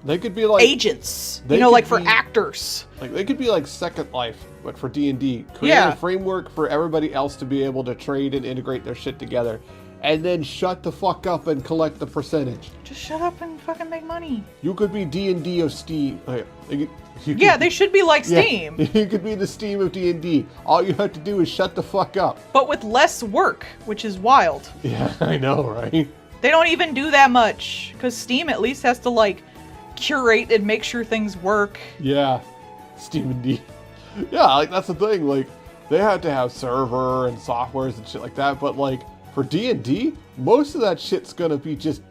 they could be like... agents. You know, like for actors. Like, they could be like Second Life, but for D&D. Create a framework for everybody else to be able to trade and integrate their shit together. And then shut the fuck up and collect the percentage. Just shut up and fucking make money. You could be D&D of Steam. They should be like Steam. You could be the Steam of D&D. All you have to do is shut the fuck up. But with less work, which is wild. Yeah, I know, right? They don't even do that much. Because Steam at least has to, like, curate and make sure things work. Yeah. Steam and D. Yeah, like, that's the thing. Like, they have to have server and softwares and shit like that. But, like, for D&D, most of that shit's gonna be just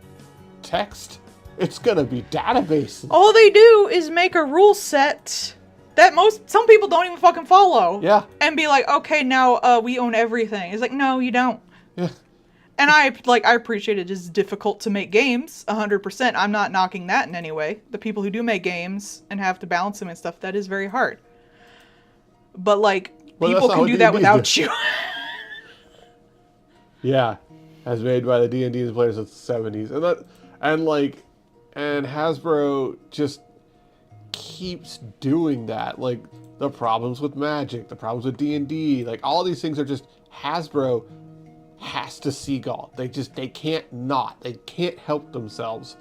text. It's gonna be databases. All they do is make a rule set that some people don't even fucking follow. Yeah. And be like, okay, now we own everything. It's like, no, you don't. Yeah. And I appreciate it is difficult to make games, 100%. I'm not knocking that in any way. The people who do make games and have to balance them and stuff, that is very hard. But, like, people can do that without you. Yeah, as made by the D&D players of the 70s. And Hasbro just keeps doing that. Like, the problems with Magic, the problems with D&D, like, all these things are just Hasbro has to seagull. They can't not. They can't help themselves.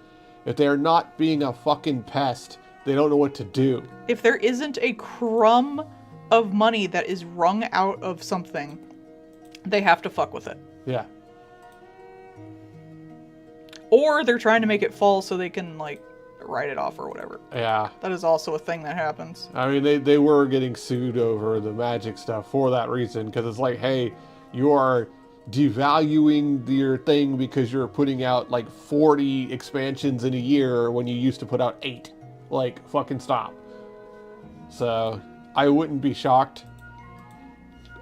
If they're not being a fucking pest, they don't know what to do. If there isn't a crumb of money that is wrung out of something, they have to fuck with it. Yeah. Or they're trying to make it fall so they can, like, write it off or whatever. Yeah. That is also a thing that happens. I mean, they were getting sued over the Magic stuff for that reason, because it's like, hey, you are devaluing your thing because you're putting out like 40 expansions in a year when you used to put out 8. Like, fucking stop. So, I wouldn't be shocked.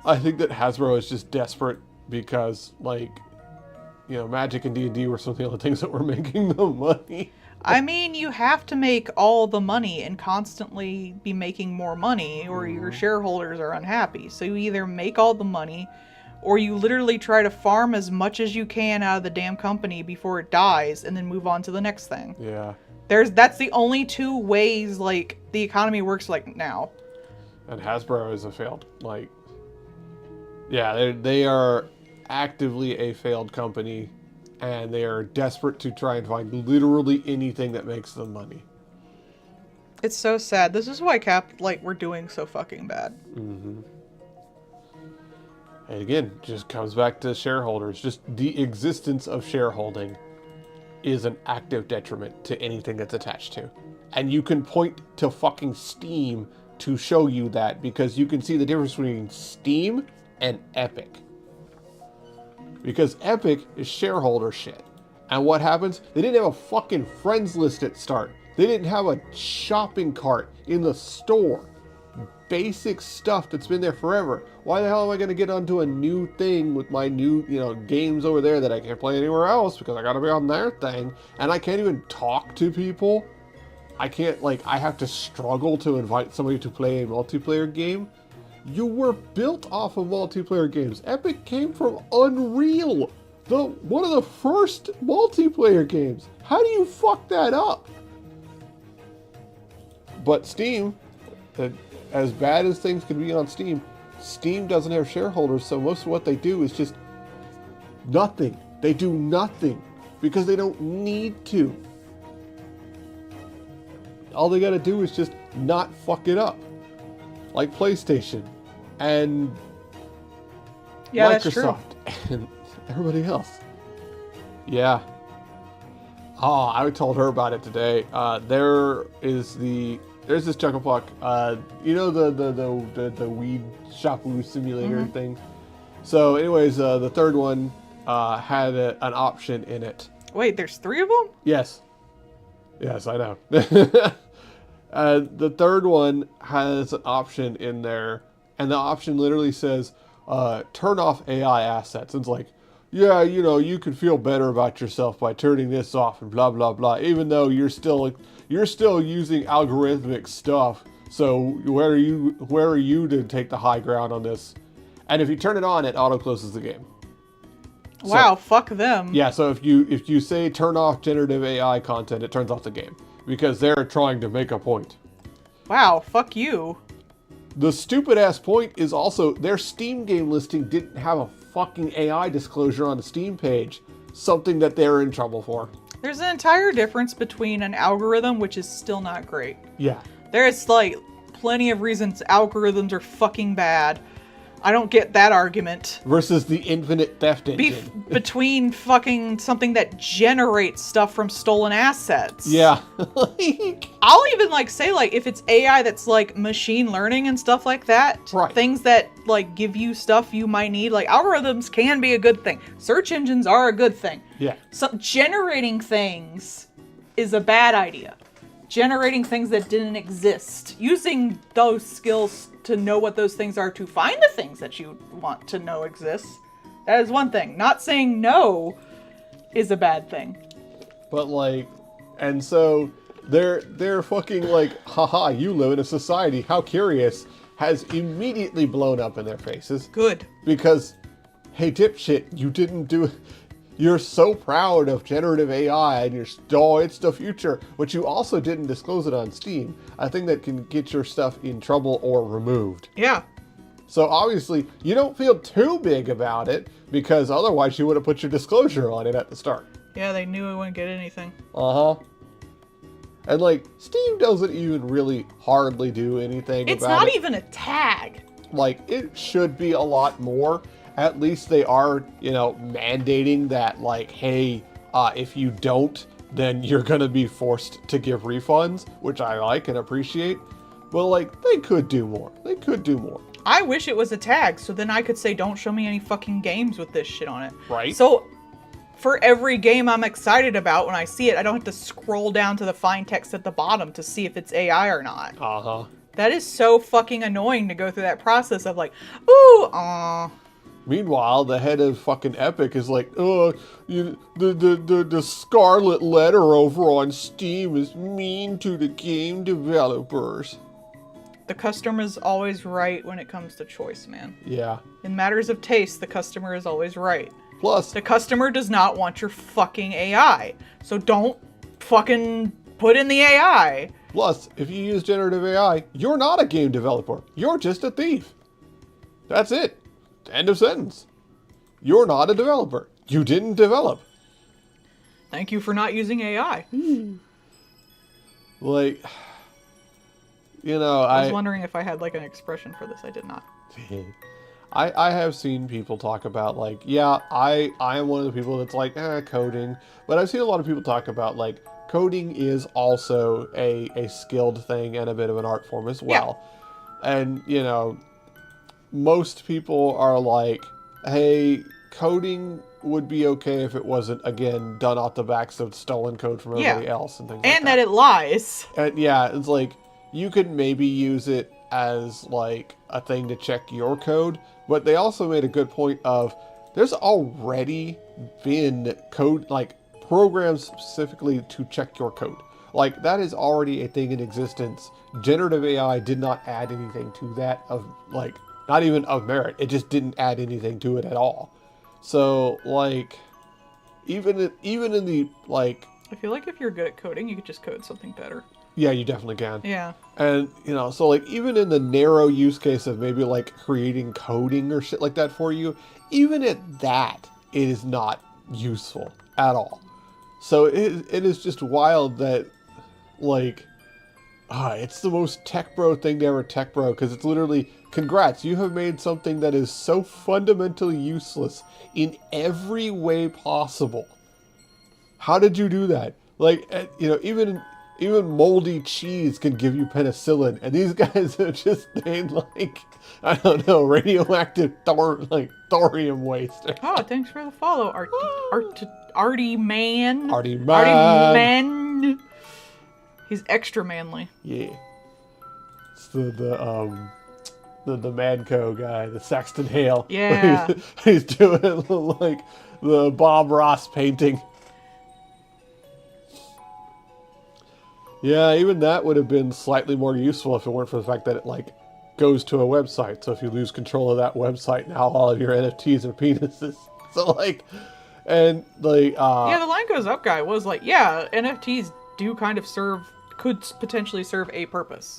I think that Hasbro is just desperate because, like, you know, Magic and D&D were some of the other things that were making the money. I mean, you have to make all the money and constantly be making more money, or your shareholders are unhappy. So you either make all the money, or you literally try to farm as much as you can out of the damn company before it dies, and then move on to the next thing. Yeah. That's the only two ways, like, the economy works, like, now. And Hasbro is a failed, like, yeah, they are actively a failed company, and they are desperate to try and find literally anything that makes them money. It's so sad. This is why we're doing so fucking bad. Mm-hmm. And again, just comes back to shareholders. Just the existence of shareholding is an active detriment to anything that's attached to. And you can point to fucking Steam to show you that, because you can see the difference between Steam and Epic. Because Epic is shareholder shit. And what happens? They didn't have a fucking friends list at start. They didn't have a shopping cart in the store. Basic stuff that's been there forever. Why the hell am I going to get onto a new thing with my new, games over there that I can't play anywhere else because I got to be on their thing, and I can't even talk to people? I can't, I have to struggle to invite somebody to play a multiplayer game? You were built off of multiplayer games. Epic came from Unreal, one of the first multiplayer games. How do you fuck that up? But Steam, as bad as things can be on Steam, Steam doesn't have shareholders, so most of what they do is just nothing. They do nothing because they don't need to. All they gotta do is just not fuck it up. Like PlayStation and Microsoft and everybody else. Yeah. Oh, I told her about it today. There's this Chucklepuck. The weed shampoo simulator thing. So, anyways, the third one had an option in it. Wait, there's 3 of them? Yes. Yes, I know. The third one has an option in there, and the option literally says, turn off AI assets. And it's like, yeah, you can feel better about yourself by turning this off and blah, blah, blah, even though you're still using algorithmic stuff. So where are you to take the high ground on this? And if you turn it on, it auto closes the game. Wow, fuck them. Yeah, so if you say turn off generative AI content, it turns off the game because they're trying to make a point. Wow, fuck you. The stupid ass point is also their Steam game listing didn't have a fucking AI disclosure on the Steam page, something that they're in trouble for. There's an entire difference between an algorithm, which is still not great. Yeah. There's plenty of reasons algorithms are fucking bad. I don't get that argument. Versus the infinite theft engine. Between fucking something that generates stuff from stolen assets. Yeah. I'll even say if it's AI that's machine learning and stuff like that. Right. Things that give you stuff you might need. Algorithms can be a good thing. Search engines are a good thing. Yeah. So generating things is a bad idea. Generating things that didn't exist. Using those skills to know what those things are to find the things that you want to know exist. That is one thing. Not saying no is a bad thing. But and so they're fucking haha, you live in a society, how curious, has immediately blown up in their faces. Good. Because, hey dipshit, you didn't do you're so proud of generative AI and it's the future, but you also didn't disclose it on Steam. A thing that can get your stuff in trouble or removed. Yeah. So obviously, you don't feel too big about it, because otherwise you would have put your disclosure on it at the start. Yeah, they knew I wouldn't get anything. Uh-huh. And Steam doesn't even really hardly do anything about it. It's not even a tag. It should be a lot more. At least they are, mandating that, hey, If you don't, then you're going to be forced to give refunds, which I like and appreciate. But, like, they could do more. They could do more. I wish it was a tag, so then I could say, don't show me any fucking games with this shit on it. Right. So, for every game I'm excited about, when I see it, I don't have to scroll down to the fine text at the bottom to see if it's AI or not. Uh-huh. That is so fucking annoying to go through that process of like, ooh, aw. Meanwhile, the head of fucking Epic is like, the Scarlet Letter over on Steam is mean to the game developers. The customer's always right when it comes to choice, man. Yeah. In matters of taste, the customer is always right. Plus, The customer does not want your fucking AI. So don't fucking put in the AI. if you use generative AI, you're not a game developer. You're just a thief. That's it. End of sentence. You're not a developer. You didn't develop. Thank you for not using AI. Like, you know, I was wondering if I had like an expression for this. I did not. I have seen people talk about like, yeah, I am one of the people that's like, coding. But I've seen a lot of people talk about like, coding is also a skilled thing and a bit of an art form as well. Yeah. And, you know, most people are like, hey, coding would be okay if it wasn't, again, done off the backs of stolen code from everybody else and things like that. And that it lies. And yeah, it's like, you could maybe use it as like a thing to check your code, but they also made a good point of there's already been code, like programs specifically to check your code. Like that is already a thing in existence. Generative AI did not add anything to that of like, not even of merit. It just didn't add anything to it at all. So like, even in the like, I feel like if you're good at coding, you could just code something better. yeah, you definitely can. Yeah. And, you know, so like even in the narrow use case of maybe like creating coding or shit like that for you, even at that, it is not useful at all. So it is just wild that like, it's the most tech bro thing to ever tech bro, because it's literally, congrats, you have made something that is so fundamentally useless in every way possible. How did you do that? Like, you know, even moldy cheese can give you penicillin, and these guys have just made like, I don't know, radioactive thorium waste. Oh, thanks for the follow, Artie Man. Artie Man. Artie Man. He's extra manly. Yeah. It's the Manco guy, the Saxton Hale. Yeah. He's doing like the Bob Ross painting. Yeah, even that would have been slightly more useful if it weren't for the fact that it like goes to a website. So if you lose control of that website, now all of your NFTs are penises. So like, and like, yeah, the line goes up guy was like, yeah, NFTs do kind of could potentially serve a purpose.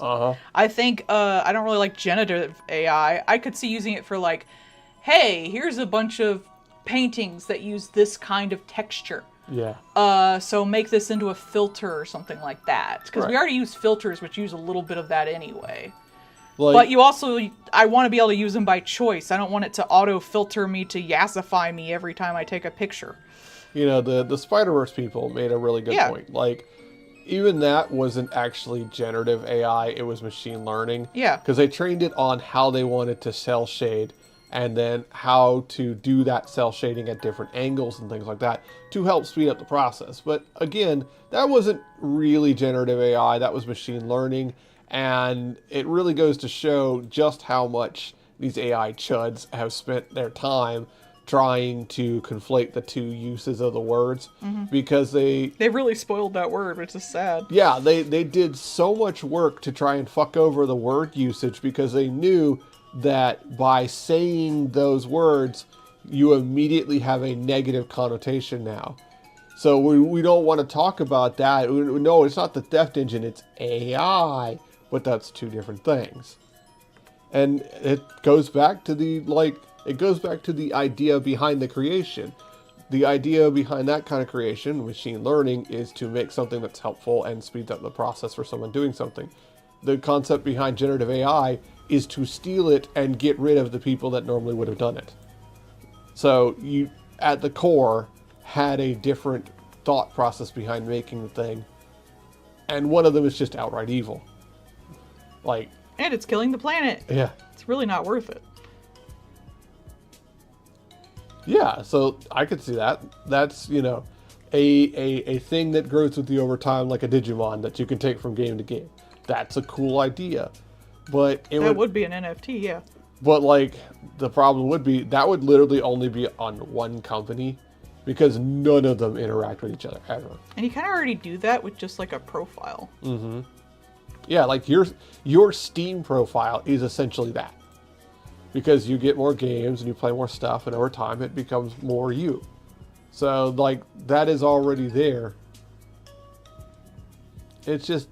I think, I don't really like generative AI. I could see using it for like, hey, here's a bunch of paintings that use this kind of texture. Yeah. So make this into a filter or something like that. Because we already use filters, which use a little bit of that anyway. Like, but you also, I want to be able to use them by choice. I don't want it to auto-filter me to yassify me every time I take a picture. You know, the Spider-Verse people made a really good point. Like, even that wasn't actually generative AI, it was machine learning. Yeah. Because they trained it on how they wanted to cell shade, and then how to do that cell shading at different angles and things like that to help speed up the process. But again, that wasn't really generative AI, that was machine learning, and it really goes to show just how much these AI chuds have spent their time trying to conflate the two uses of the words, because they really spoiled that word, which is sad. Yeah, they did so much work to try and fuck over the word usage, because they knew that by saying those words, you immediately have a negative connotation now. So we don't want to talk about that. No, it's not the theft engine, it's AI, but that's two different things. And it goes back to the idea behind the creation. The idea behind that kind of creation, machine learning, is to make something that's helpful and speeds up the process for someone doing something. The concept behind generative AI is to steal it and get rid of the people that normally would have done it. So you, at the core, had a different thought process behind making the thing, and one of them is just outright evil. Like, And it's killing the planet. yeah. It's really not worth it. Yeah, so I could see that. That's, a thing that grows with you over time, like a Digimon that you can take from game to game. That's a cool idea. But That would be an NFT, yeah. But like the problem would be that would literally only be on one company because none of them interact with each other ever. And you kind of already do that with just like a profile. Yeah, like your Steam profile is essentially that. Because you get more games and you play more stuff, and over time it becomes more you. So like that is already there. It's just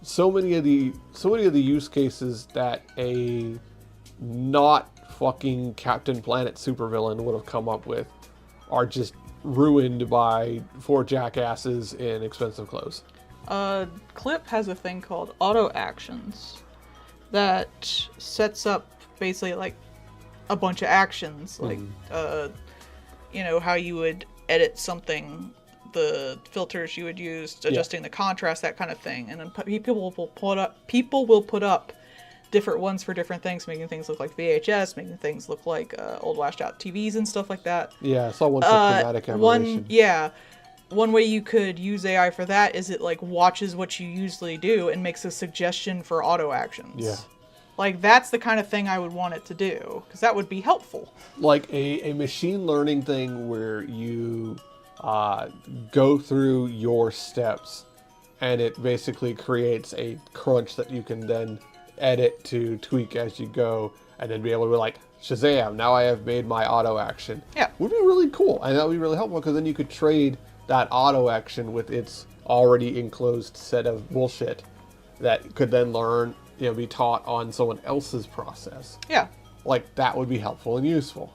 so many of the use cases that a not fucking Captain Planet supervillain would have come up with are just ruined by 4 jackasses in expensive clothes. Clip has a thing called auto actions that sets up basically like a bunch of actions, like how you would edit something, the filters you would use, adjusting the contrast, that kind of thing, and then people will put up different ones for different things, making things look like VHS, making things look like old washed out TVs and stuff like that. Yeah, I saw one for chromatic aberration. One way you could use AI for that is it like watches what you usually do and makes a suggestion for auto actions. Yeah. Like that's the kind of thing I would want it to do, because that would be helpful. Like a machine learning thing where you go through your steps and it basically creates a crunch that you can then edit to tweak as you go, and then be able to be like, Shazam, now I have made my auto action. Yeah. Would be really cool. And that would be really helpful because then you could trade that auto action with its already enclosed set of bullshit that could then learn, be taught on someone else's process. Yeah. Like that would be helpful and useful.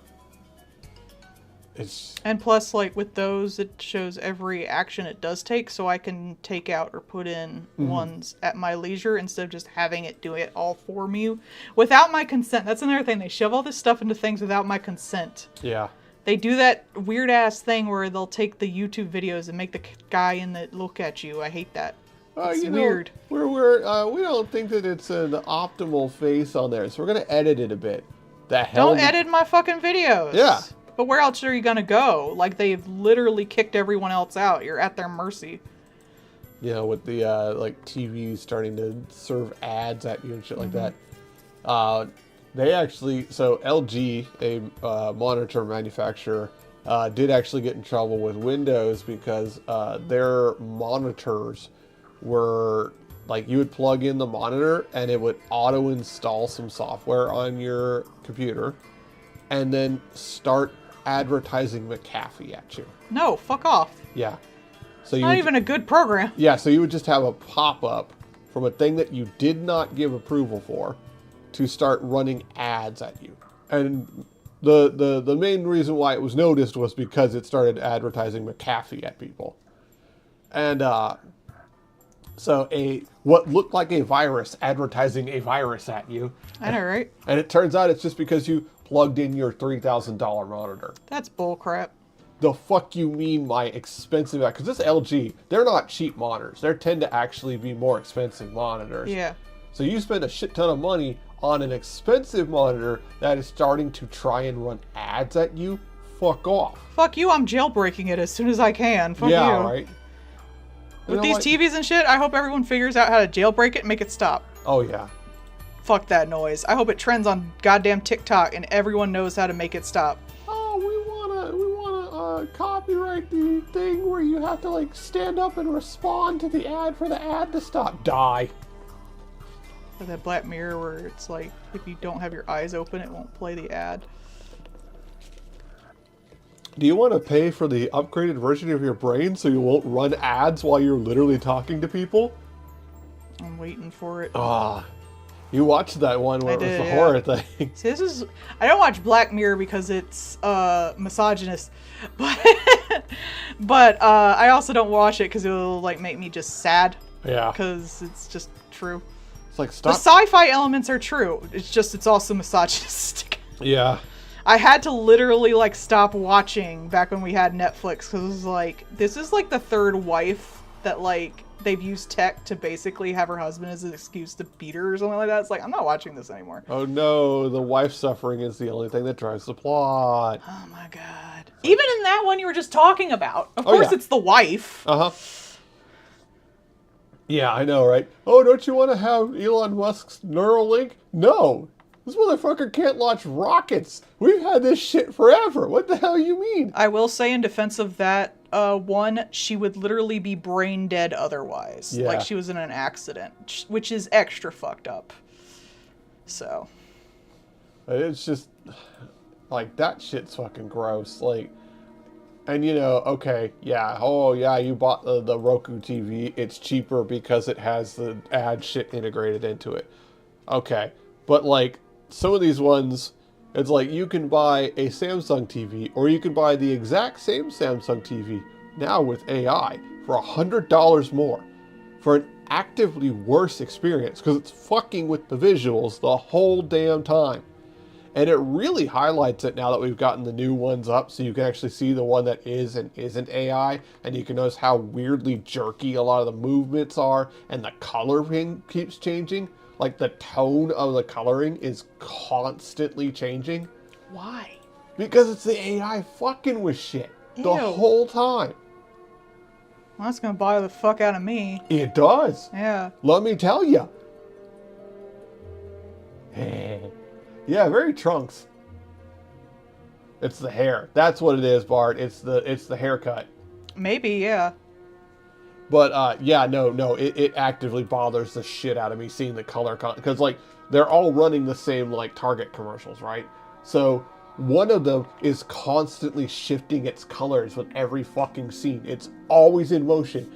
And plus, like with those, it shows every action it does take, so I can take out or put in ones at my leisure instead of just having it do it all for me without my consent. That's another thing. They shove all this stuff into things without my consent. Yeah. They do that weird ass thing where they'll take the YouTube videos and make the guy in it look at you. I hate that. It's weird. We don't think that it's an optimal face on there, so we're gonna edit it a bit. The hell? Don't edit my fucking videos. Yeah. But where else are you gonna go? Like, they've literally kicked everyone else out. You're at their mercy. With the like TVs starting to serve ads at you and shit like that. They actually, so LG, a monitor manufacturer, did actually get in trouble with Windows because their monitors were like, you would plug in the monitor and it would auto install some software on your computer and then start advertising McAfee at you. No, fuck off. Yeah. So Not even a good program. Yeah, so you would just have a pop-up from a thing that you did not give approval for to start running ads at you. And the main reason why it was noticed was because it started advertising McAfee at people. And so what looked like a virus advertising a virus at you. I know, right? And it turns out it's just because you plugged in your $3,000 monitor. That's bullcrap. The fuck you mean my expensive? Because this LG, they're not cheap monitors. They tend to actually be more expensive monitors. Yeah. So you spend a shit ton of money on an expensive monitor that is starting to try and run ads at you. Fuck off. Fuck you, I'm jailbreaking it as soon as I can. Fuck yeah, you. Right. With these TVs and shit, I hope everyone figures out how to jailbreak it and make it stop. Oh, yeah. Fuck that noise. I hope it trends on goddamn TikTok and everyone knows how to make it stop. Oh, we wanna copyright the thing where you have to like stand up and respond to the ad for the ad to stop. Die. Or that Black Mirror where it's like, if you don't have your eyes open, it won't play the ad. Do you want to pay for the upgraded version of your brain so you won't run ads while you're literally talking to people? I'm waiting for it. You watched that one where it was the horror thing. See, I don't watch Black Mirror because it's misogynist, but I also don't watch it because it'll like make me just sad. Yeah. Because it's just true. It's like, stop. The sci-fi elements are true. It's also misogynistic. Yeah. I had to literally like stop watching back when we had Netflix because it was like, this is like the third wife that like they've used tech to basically have her husband as an excuse to beat her or something like that. It's like, I'm not watching this anymore. Oh no, the wife suffering is the only thing that drives the plot. Oh my god. Even in that one you were just talking about. Of Oh, course yeah. it's the wife. Uh-huh. Yeah, I know, right? Oh, don't you want to have Elon Musk's Neuralink? No. This motherfucker can't launch rockets. We've had this shit forever. What the hell you mean? I will say in defense of that one, she would literally be brain dead otherwise. Yeah. Like she was in an accident, which is extra fucked up. So, It's just, like, that shit's fucking gross. Like, and you know, okay, yeah, oh yeah, you bought the Roku TV. It's cheaper because it has the ad shit integrated into it. Okay, but like, some of these ones, it's like you can buy a Samsung TV or you can buy the exact same Samsung TV now with AI for $100 more for an actively worse experience because it's fucking with the visuals the whole damn time. And it really highlights it now that we've gotten the new ones up so you can actually see the one that is and isn't AI, and you can notice how weirdly jerky a lot of the movements are and the coloring keeps changing. Like the tone of the coloring is constantly changing why? because it's the AI fucking with shit the Ew. whole time. Well, that's gonna bother the fuck out of me. It does. Yeah. Let me tell you. Yeah, very Trunks. It's the hair. That's what it is, Bart. It's the haircut. Maybe, yeah. But yeah, no, it actively bothers the shit out of me seeing the color because like they're all running the same like Target commercials, right? So one of them is constantly shifting its colors with every fucking scene. It's always in motion.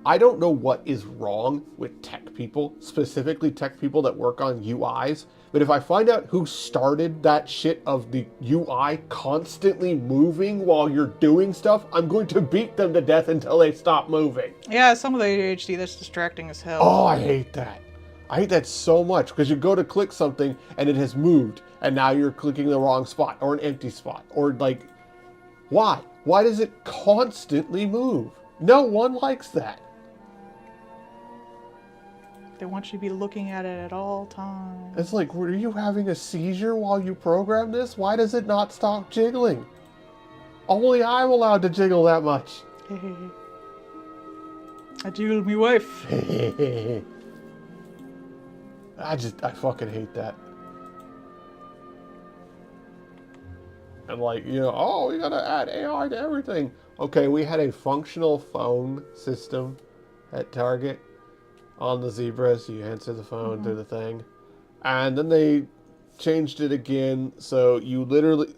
I don't know what is wrong with tech people, specifically tech people that work on UIs, but if I find out who started that shit of the UI constantly moving while you're doing stuff, I'm going to beat them to death until they stop moving. Yeah, some of the ADHD that's distracting as hell. Oh, I hate that. I hate that so much because you go to click something and it has moved and now you're clicking the wrong spot or an empty spot or like, why? Why does it constantly move? No one likes that. They want you to be looking at it at all times. It's like, were you having a seizure while you program this? Why does it not stop jiggling? Only I'm allowed to jiggle that much. I jiggled me wife. I fucking hate that. And like, you know, oh, we gotta add AI to everything. Okay, we had a functional phone system at Target on the Zebra, so you answer the phone through the thing. And then they changed it again, so you literally...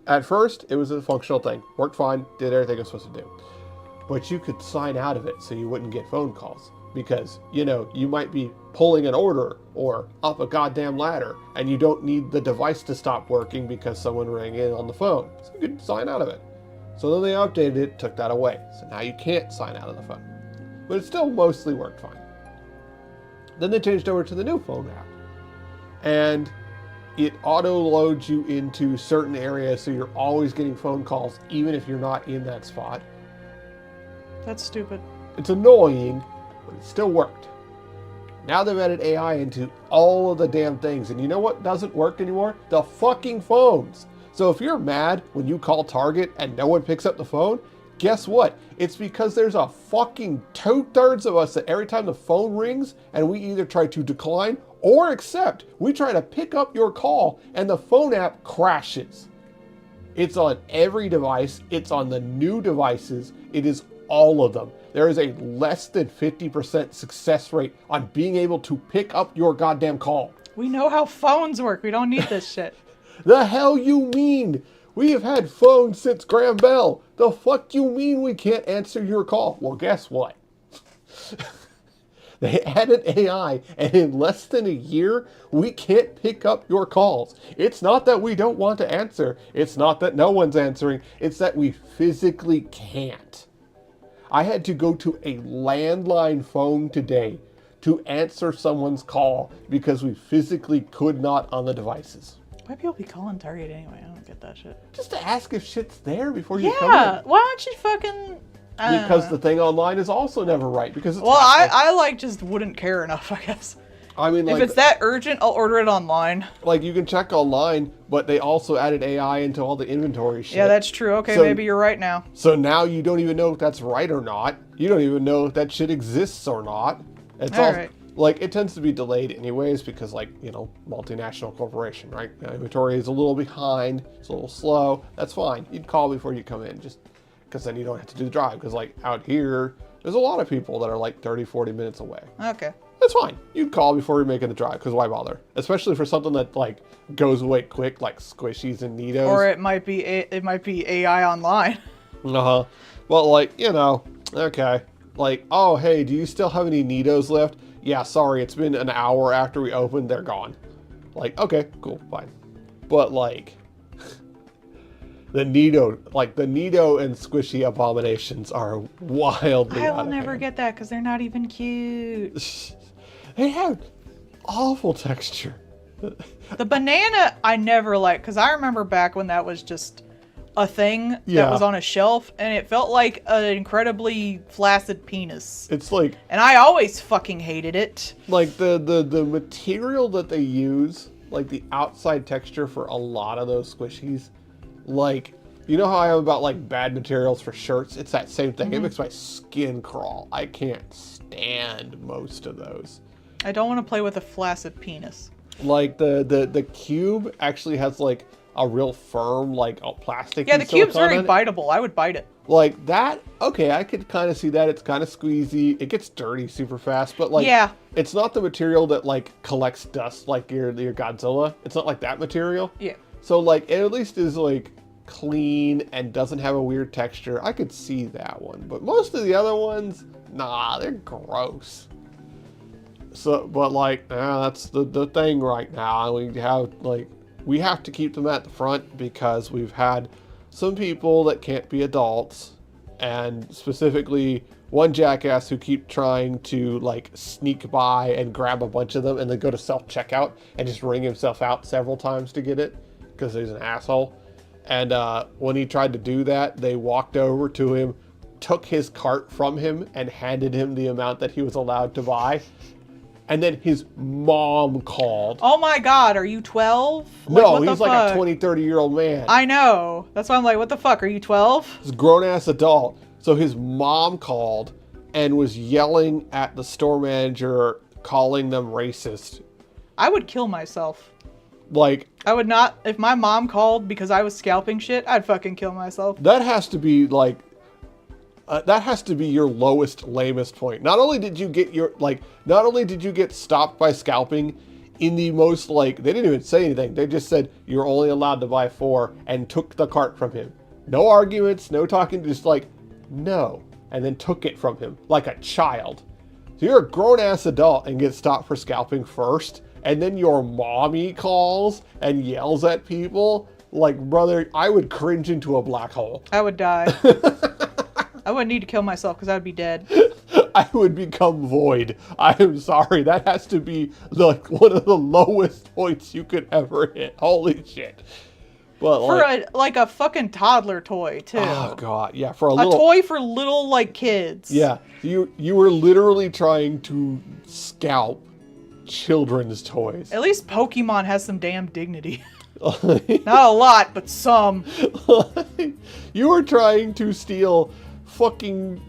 At first, it was a functional thing. Worked fine, did everything it was supposed to do. But you could sign out of it so you wouldn't get phone calls. Because, you know, you might be pulling an order or up a goddamn ladder, and you don't need the device to stop working because someone rang in on the phone. So you could sign out of it. So then they updated it, took that away. So now you can't sign out of the phone. But it still mostly worked fine. Then they changed over to the new phone app. And it auto-loads you into certain areas so you're always getting phone calls even if you're not in that spot. That's stupid. It's annoying, but it still worked. Now they've added AI into all of the damn things. And you know what doesn't work anymore? The fucking phones. So if you're mad when you call Target and no one picks up the phone, guess what? It's because there's a fucking 2/3 of us that every time the phone rings and we either try to decline or accept, we try to pick up your call and the phone app crashes. It's on every device. It's on the new devices. It is all of them. There is a less than 50% success rate on being able to pick up your goddamn call. We know how phones work. We don't need this shit. The hell you mean? We have had phones since Graham Bell. The fuck you mean we can't answer your call? Well, guess what? They added AI, and in less than a year, we can't pick up your calls. It's not that we don't want to answer. It's not that no one's answering. It's that we physically can't. I had to go to a landline phone today to answer someone's call because we physically could not on the devices. Why people be calling Target anyway? I don't get that shit. Just to ask if shit's there before you come Yeah, in. why don't you fucking... I don't Because know. the thing online is also never right. Because it's Well, half- I like just wouldn't care enough, I guess. I mean, like, If it's that urgent, I'll order it online. like you can check online, but they also added AI into all the inventory shit. Yeah, that's true. Okay, So- maybe you're right now. So now you don't even know if that's right or not. You don't even know if that shit exists or not. It's All all right. like it tends to be delayed anyways because like, you know, multinational corporation, right? Inventory is a little behind, it's a little slow. That's fine. You'd call before you come in just because then you don't have to do the drive because like out here there's a lot of people that are like 30, 40 minutes away. Okay. That's fine. You'd call before you're making the drive because why bother? Especially for something that like goes away quick like squishies and Neatos. Or it might be AI online. Uh-huh. Well, like, you know, okay. Like, oh, hey, do you still have any Neatos left? Yeah, sorry, it's been an hour after we opened, they're gone. Like, okay, cool, fine. But, like, the Neato and squishy abominations are wildly I out will of never hand. get that because they're not even cute. They have awful texture. The banana I never liked because I remember back when that was just a thing Yeah. that was on a shelf and it felt like an incredibly flaccid penis. It's like And I always fucking hated it. the material that they use, like the outside texture for a lot of those squishies, like, you know how I am about like bad materials for shirts? It's that same thing. It makes my skin crawl. I can't stand most of those. I don't want to play with a flaccid penis. Like the cube actually has like a real firm like plastic. Yeah, the cube's very biteable. I would bite it. Like that, okay, I could kind of see that. It's kind of squeezy. It gets dirty super fast, but like, Yeah. it's not the material that like collects dust like your Godzilla. It's not like that material. Yeah. So like, it at least is like clean and doesn't have a weird texture. I could see that one, but most of the other ones, nah, they're gross. So, but like, that's the thing right now. We have to keep them at the front because we've had some people that can't be adults, and specifically one jackass who keep trying to like sneak by and grab a bunch of them and then go to self-checkout and just ring himself out several times to get it because he's an asshole. And when he tried to do that, they walked over to him, took his cart from him and handed him the amount that he was allowed to buy. And then his mom called. Oh my god, are you 12? No, what the he's like a fuck? 20, 30-year-old man. I know. That's why I'm like, what the fuck? Are you 12? He's a grown-ass adult. So his mom called and was yelling at the store manager, calling them racist. I would kill myself. Like, I would not. If my mom called because I was scalping shit, I'd fucking kill myself. that has to be like, that has to be your lowest, lamest point. Not only did you get stopped by scalping in the most like, they didn't even say anything. They just said, you're only allowed to buy 4 and took the cart from him. No arguments, no talking, just like, no. And then took it from him like a child. So you're a grown ass adult and get stopped for scalping first. And then your mommy calls and yells at people. Like, brother, I would cringe into a black hole. I would die. I wouldn't need to kill myself because I'd be dead. I would become void. I am sorry. That has to be like one of the lowest points you could ever hit. Holy shit. But For a fucking toddler toy too. oh god, yeah, for a A little toy for little like kids. yeah. You were literally trying to scalp children's toys. At least Pokemon has some damn dignity. Not a lot, but some. You were trying to steal fucking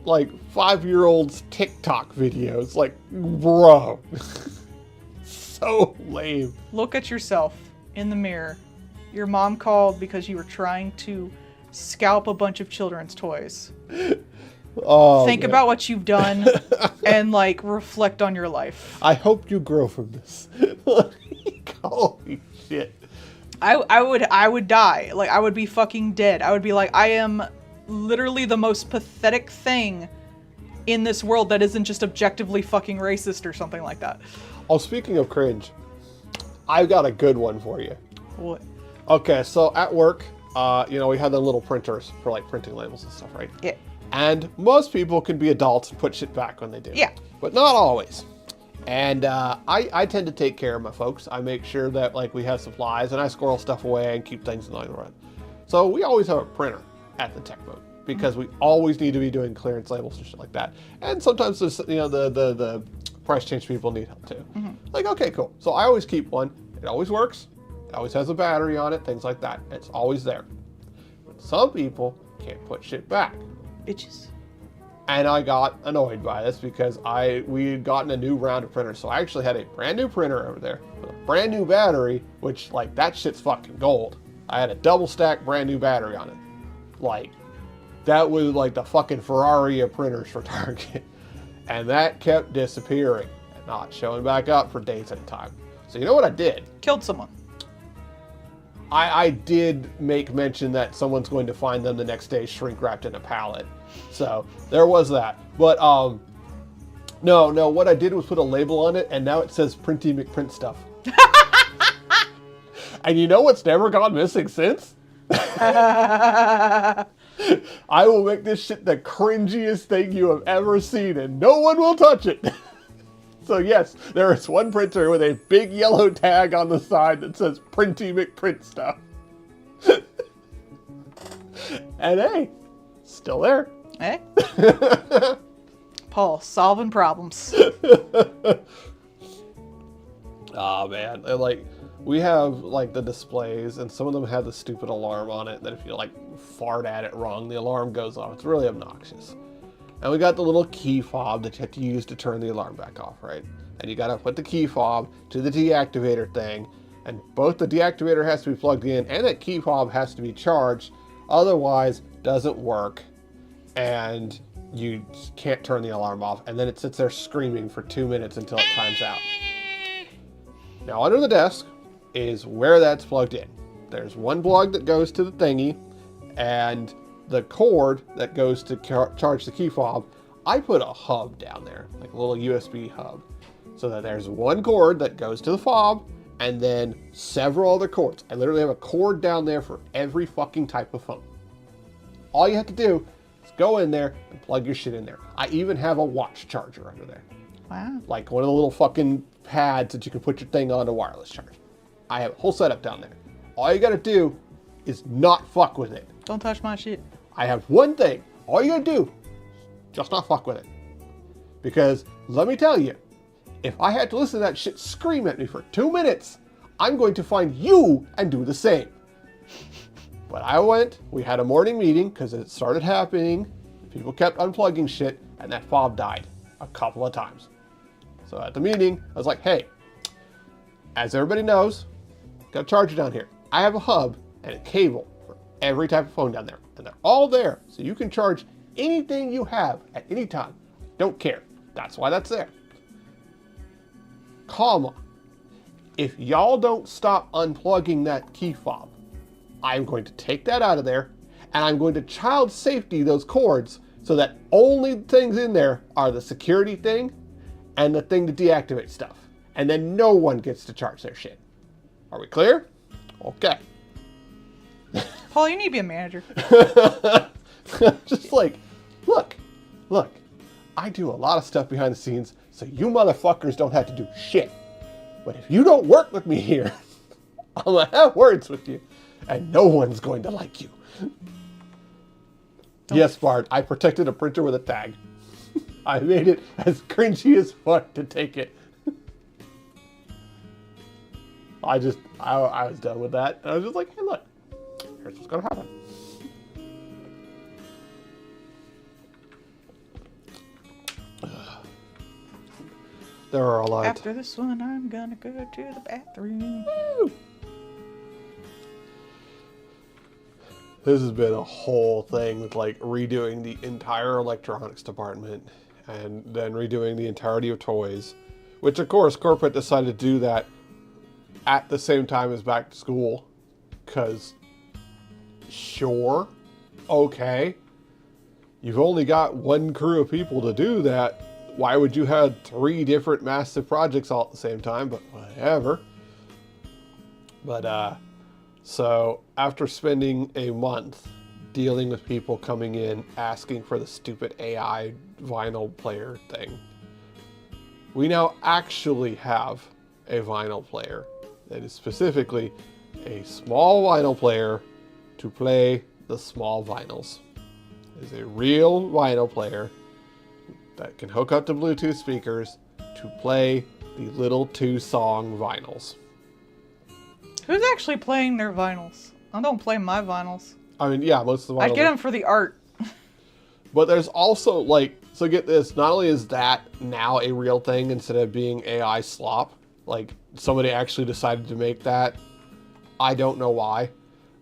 like 5-year-olds TikTok videos. Like, bro. So lame. Look at yourself in the mirror. Your mom called because you were trying to scalp a bunch of children's toys. Oh, Think man. about what you've done and like reflect on your life. I hope you grow from this. Holy shit. I would die. Like I would be fucking dead. I would be like, I am literally the most pathetic thing in this world that isn't just objectively fucking racist or something like that. Oh, speaking of cringe, I've got a good one for you. What? Okay, so at work, we had the little printers for like printing labels and stuff, right? Yeah. And most people can be adults and put shit back when they do. Yeah. But not always. And I tend to take care of my folks. I make sure that like we have supplies, and I squirrel stuff away and keep things in line run. So we always have a printer at the tech boat because we always need to be doing clearance labels and shit like that. And sometimes there's, you know, the price change people need help too. Like, okay, cool. So I always keep one. It always works. It always has a battery on it, things like that. It's always there. But some people can't put shit back. Bitches. And I got annoyed by this because we had gotten a new round of printers. So I actually had a brand new printer over there with a brand new battery, which like that shit's fucking gold. I had a double stack brand new battery on it. Like that was like the fucking Ferrari of printers for Target. And that kept disappearing and not showing back up for days at a time. So you know what I did? Killed someone. I did make mention that someone's going to find them the next day shrink wrapped in a pallet. So there was that. But no, what I did was put a label on it, and now it says Printy McPrint stuff. And you know what's never gone missing since? I will make this shit the cringiest thing you have ever seen, and no one will touch it. So yes, there is one printer with a big yellow tag on the side that says Printy McPrint stuff. And hey, still there. Eh? Paul, solving problems. Oh man, and like we have like the displays, and some of them have the stupid alarm on it that if you like fart at it wrong, the alarm goes off. It's really obnoxious. And we got the little key fob that you have to use to turn the alarm back off, right? And you gotta put the key fob to the deactivator thing, and both the deactivator has to be plugged in and that key fob has to be charged, otherwise doesn't work, and you can't turn the alarm off, and then it sits there screaming for 2 minutes until it times out. Now under the desk is where that's plugged in. There's one plug that goes to the thingy, and the cord that goes to charge the key fob, I put a hub down there, like a little USB hub, so that there's one cord that goes to the fob, and then several other cords. I literally have a cord down there for every fucking type of phone. All you have to do is go in there and plug your shit in there. I even have a watch charger under there. Wow. Like one of the little fucking pads that you can put your thing on to wireless charge. I have a whole setup down there. All you gotta do is not fuck with it. Don't touch my shit. I have one thing. All you gotta do, just not fuck with it. Because let me tell you, if I had to listen to that shit scream at me for 2 minutes, I'm going to find you and do the same. But I went, we had a morning meeting because it started happening. People kept unplugging shit, and that fob died a couple of times. So at the meeting, I was like, hey, as everybody knows, got a charger down here. I have a hub and a cable for every type of phone down there. And they're all there, so you can charge anything you have at any time. Don't care. That's why that's there. Comma. If y'all don't stop unplugging that key fob, I'm going to take that out of there, and I'm going to child safety those cords so that only things in there are the security thing and the thing to deactivate stuff. And then no one gets to charge their shit. Are we clear? Okay. Paul, you need to be a manager. Just like, look, I do a lot of stuff behind the scenes, so you motherfuckers don't have to do shit. But if you don't work with me here, I'm gonna have words with you, and no one's going to like you. Yes, Bart, I protected a printer with a tag. I made it as cringy as fuck to take it. I was done with that. And I was just like, hey, look, here's what's gonna happen. There are a lot. After this one, I'm gonna go to the bathroom. Woo! This has been a whole thing with like redoing the entire electronics department and then redoing the entirety of toys, which of course corporate decided to do that at the same time as back to school, because sure, okay, you've only got one crew of people to do that. Why would you have 3 different massive projects all at the same time? But whatever. But so after spending a month dealing with people coming in asking for the stupid AI vinyl player thing, we now actually have a vinyl player that is specifically a small vinyl player to play the small vinyls. It is a real vinyl player that can hook up to Bluetooth speakers to play the little 2-song vinyls. Who's actually playing their vinyls? I don't play my vinyls. I mean, yeah, most of the vinyls. I'd get them for the art. But there's also, like, so get this, not only is that now a real thing instead of being AI slop, like, somebody actually decided to make that. I don't know why.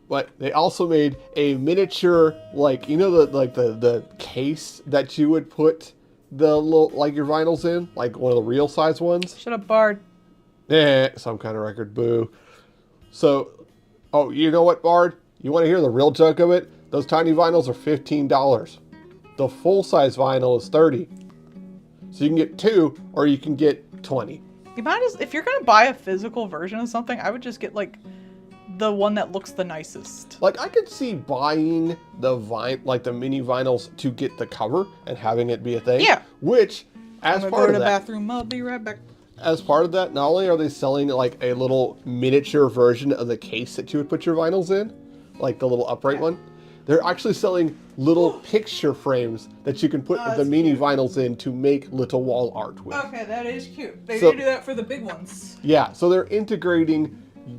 But they also made a miniature, like, you know, the case that you would put the little, like, your vinyls in? Like, one of the real size ones? Shut up, Bard. Some kind of record, boo. So, oh, you know what, Bard? You want to hear the real joke of it? Those tiny vinyls are $15. The full-size vinyl is $30. So you can get 2, or you can get 20. You might as, if you're gonna buy a physical version of something, I would just get like the one that looks the nicest. Like, I could see buying the the mini vinyls to get the cover and having it be a thing. Yeah. Which, as I'm part gonna of go to the that, bathroom. I'll be right back. as part of that, not only are they selling like a little miniature version of the case that you would put your vinyls in, like the little upright one, they're actually selling little picture frames that you can put the mini vinyls in to make little wall art with. Okay, that is cute. They So- do that for the big ones. Yeah, so they're integrating,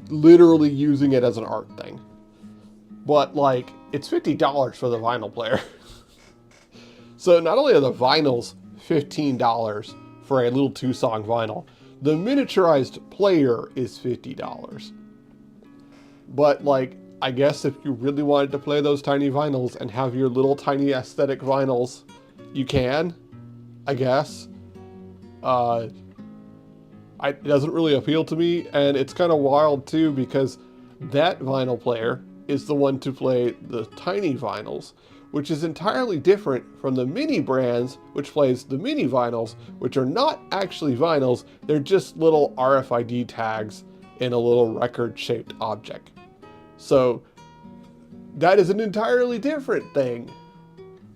literally using it as an art thing. But, like, it's $50 for the vinyl player. So not only are the vinyls $15 for a little 2-song vinyl, the miniaturized player is $50. But, like, I guess if you really wanted to play those tiny vinyls and have your little tiny aesthetic vinyls, you can, I guess. It doesn't really appeal to me, and it's kind of wild too because that vinyl player is the one to play the tiny vinyls, which is entirely different from the mini brands, which plays the mini vinyls, which are not actually vinyls, they're just little RFID tags in a little record-shaped object. So that is an entirely different thing,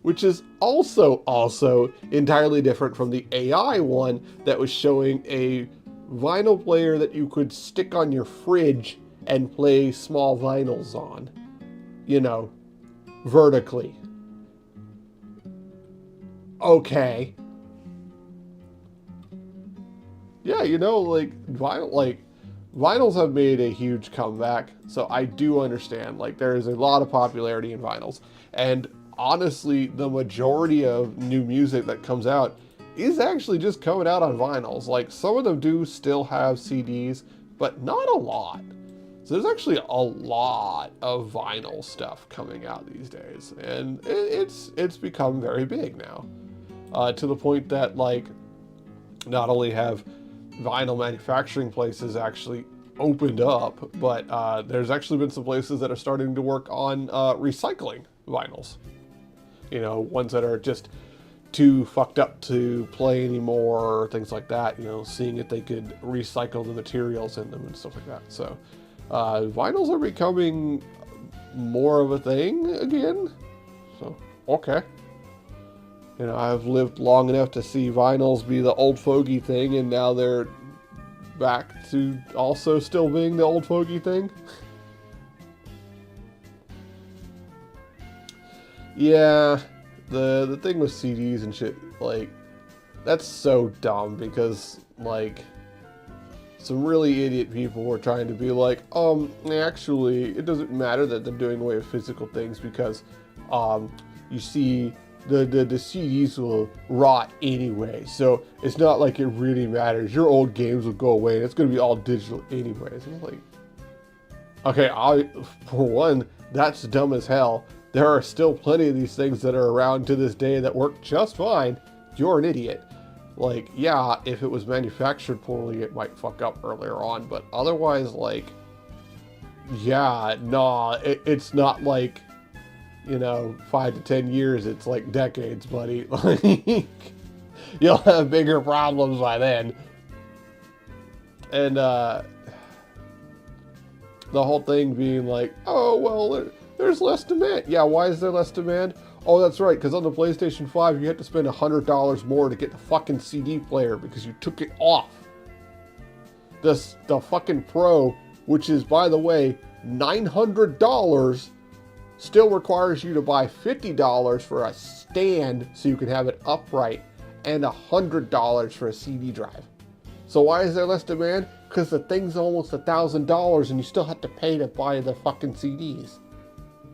which is also entirely different from the AI one that was showing a vinyl player that you could stick on your fridge and play small vinyls on, you know, vertically. Okay. Yeah, you know, like vinyls have made a huge comeback, so I do understand. Like, there is a lot of popularity in vinyls, and honestly, the majority of new music that comes out is actually just coming out on vinyls. Like, some of them do still have CDs, but not a lot. So there's actually a lot of vinyl stuff coming out these days, and it's become very big now, to the point that, like, not only have vinyl manufacturing places actually opened up, but there's actually been some places that are starting to work on recycling vinyls. You know, ones that are just too fucked up to play anymore, or things like that, you know, seeing if they could recycle the materials in them and stuff like that. So vinyls are becoming more of a thing again. So, okay. You know, I've lived long enough to see vinyls be the old fogey thing, and now they're back to also still being the old fogey thing. Yeah, the thing with CDs and shit, like, that's so dumb because, like, some really idiot people were trying to be like, actually, it doesn't matter that they're doing away with physical things because, you see, the CDs will rot anyway, so it's not like it really matters. Your old games will go away, and it's going to be all digital anyways. And I'm like, okay, for one, that's dumb as hell. There are still plenty of these things that are around to this day that work just fine. You're an idiot. Like, yeah, if it was manufactured poorly, it might fuck up earlier on, but otherwise, like, yeah, nah, it's not like, you know, 5 to 10 years, it's like decades, buddy. Like, you'll have bigger problems by then. And, the whole thing being like, oh, well, there's less demand. Yeah, why is there less demand? Oh, that's right, because on the PlayStation 5, you had to spend $100 more to get the fucking CD player because you took it off. The fucking Pro, which is, by the way, $900, still requires you to buy $50 for a stand so you can have it upright and $100 for a CD drive. So why is there less demand? Because the thing's almost $1,000 and you still have to pay to buy the fucking CDs.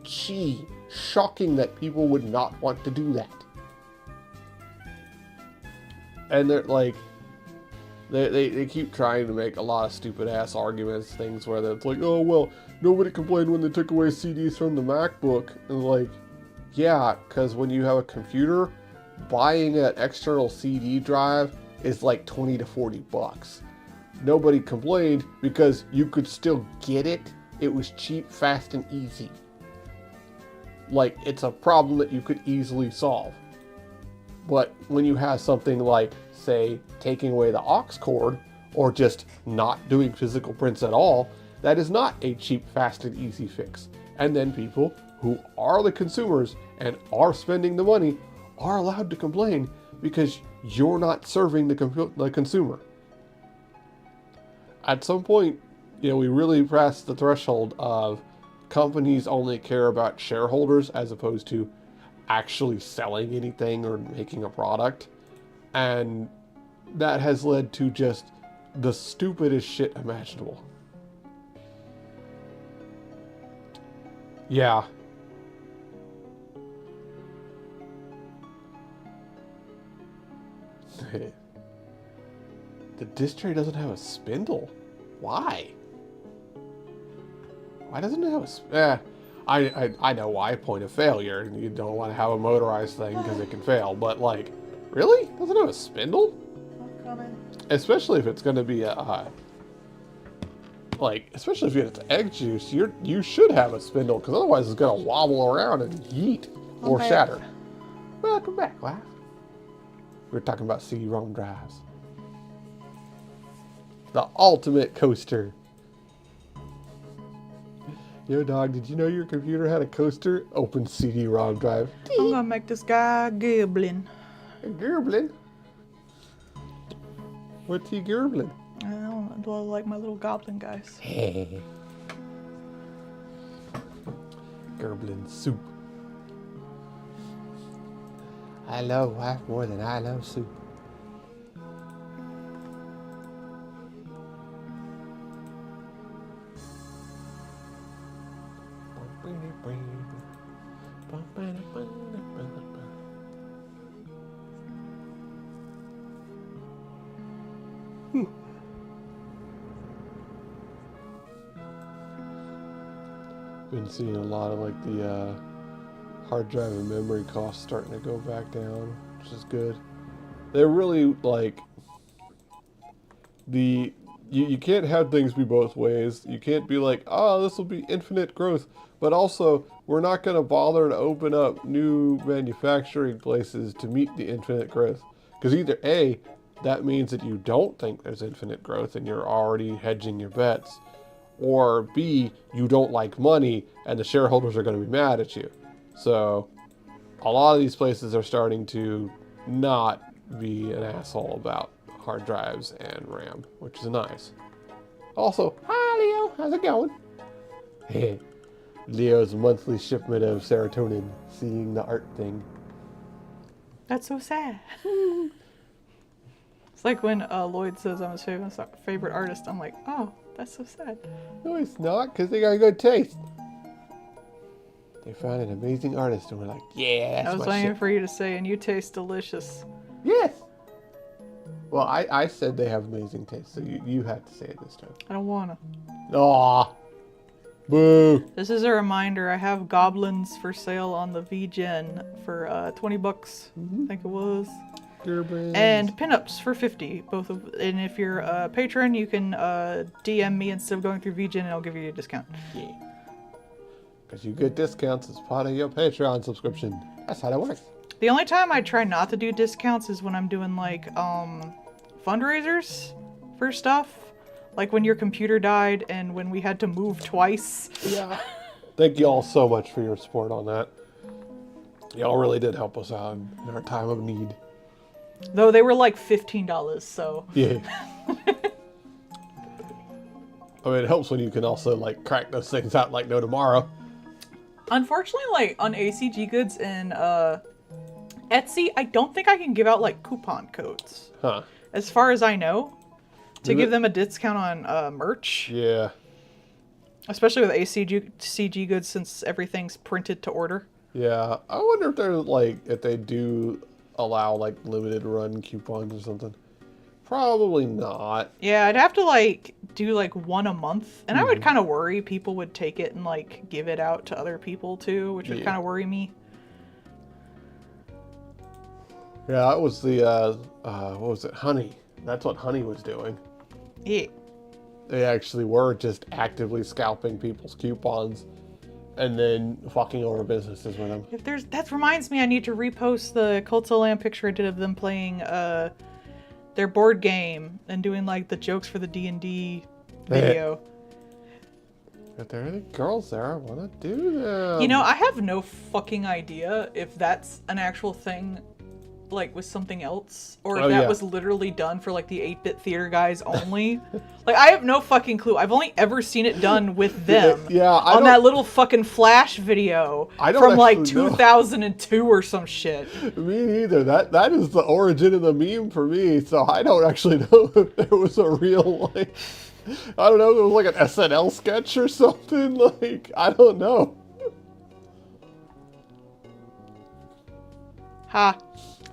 Gee, shocking that people would not want to do that. And they're like, they keep trying to make a lot of stupid ass arguments, things where it's like, oh well, nobody complained when they took away CDs from the MacBook. And like, yeah, because when you have a computer, buying an external CD drive is like 20 to 40 bucks. Nobody complained because you could still get it. It was cheap, fast, and easy. Like, it's a problem that you could easily solve. But when you have something like, say, taking away the aux cord, or just not doing physical prints at all, that is not a cheap, fast, and easy fix. And then people who are the consumers and are spending the money are allowed to complain because you're not serving the consumer. At some point, we really passed the threshold of companies only care about shareholders as opposed to actually selling anything or making a product. And that has led to just the stupidest shit imaginable. Yeah. The disc tray doesn't have a spindle. Why? Why doesn't it have a I know why. Point of failure. You don't want to have a motorized thing because it can fail. But like, really? Doesn't it have a spindle? I'm coming. Especially if it's going to be a especially if it's egg juice, you should have a spindle because otherwise it's going to wobble around and yeet or Okay. shatter. Welcome back, Laugh. We're talking about CD-ROM drives. The ultimate coaster. Yo, dog, did you know your computer had a coaster? Open CD-ROM drive. I'm gonna make this guy goblin. Gerblin. What's he gerbling? I don't know. Do I like my little goblin guys? Gerblin soup. I love wife more than I love soup. Been seeing a lot of like the hard drive and memory costs starting to go back down, which is good. They're really like you can't have things be both ways. You can't be like, oh, this will be infinite growth, but also we're not going to bother to open up new manufacturing places to meet the infinite growth. Because either A, that means that you don't think there's infinite growth and you're already hedging your bets, or B, you don't like money and the shareholders are going to be mad at you. So a lot of these places are starting to not be an asshole about hard drives and RAM, which is nice. Also, hi Leo, how's it going? Leo's monthly shipment of serotonin, seeing the art thing. That's so sad. It's like when Lloyd says I'm his favorite artist. I'm like, oh, that's so sad. No, it's not, because they got good taste. They found an amazing artist, and we're like, yeah, that's I was my waiting shit. for you to say, and you taste delicious. Yes. Well, I said they have amazing taste, so you have to say it this time. I don't wanna. Aw. Boo. This is a reminder. I have goblins for sale on the VGen for $20. I think it was. Gerblins. And pinups for 50, both of. And if you're a patron, you can DM me instead of going through VGen, and I'll give you a discount. Yeah. Because you get discounts as part of your Patreon subscription. That's how that works. The only time I try not to do discounts is when I'm doing like fundraisers for stuff, like when your computer died and when we had to move twice. Yeah. Thank you all so much for your support on that. Y'all really did help us out in our time of need. Though they were like $15, so. Yeah. I mean, it helps when you can also, like, crack those things out like no tomorrow. Unfortunately, like, on ACG Goods and Etsy, I don't think I can give out, like, coupon codes. Huh. As far as I know. To Maybe- give them a discount on merch. Yeah. Especially with ACG Goods since everything's printed to order. Yeah. I wonder if they're, like, if they do allow, like, limited run coupons or something. Probably not. Yeah, I'd have to, like, do, like, one a month. And I would kind of worry people would take it and, like, give it out to other people, too, which would Yeah. kind of worry me. Yeah, that was the, what was it? Honey. That's what Honey was doing. Yeah. They actually were just actively scalping people's coupons and then fucking over businesses with them. If there's... That reminds me I need to repost the Cult of Lamb picture I did of them playing, their board game and doing, like, the jokes for the D&D video. If there are any girls there, I want to do them. You know, I have no fucking idea if that's an actual thing, like, with something else, or if Oh, that yeah. was literally done for, like, the 8-bit theater guys only. Like, I have no fucking clue. I've only ever seen it done with them. Yeah, I on don't- that little fucking Flash video I don't from, like, actually know. 2002 or some shit. Me neither. That is the origin of the meme for me, so I don't actually know if there was a real, like... I don't know if it was like an SNL sketch or something. Like, I don't know. Ha.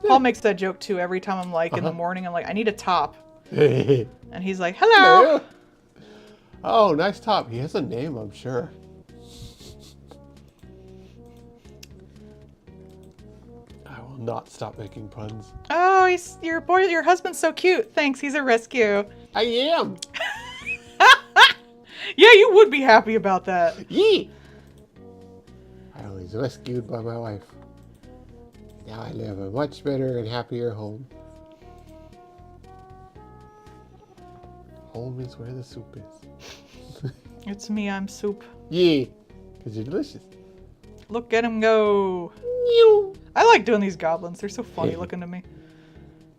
Paul makes that joke, too, every time I'm, like, in Uh-huh. the morning, I'm like, I need a top. Yeah. And he's like, hello! Oh, nice top. He has a name, I'm sure. I will not stop making puns. Oh, your husband's so cute. Thanks, he's a rescue. I am. Yeah, you would be happy about that. Yee. I was rescued by my wife. Now I live a much better and happier home. Home is where the soup is. It's me, I'm soup. Yeah, because you're delicious. Look at him go. Meow. I like doing these goblins. They're so funny looking to me.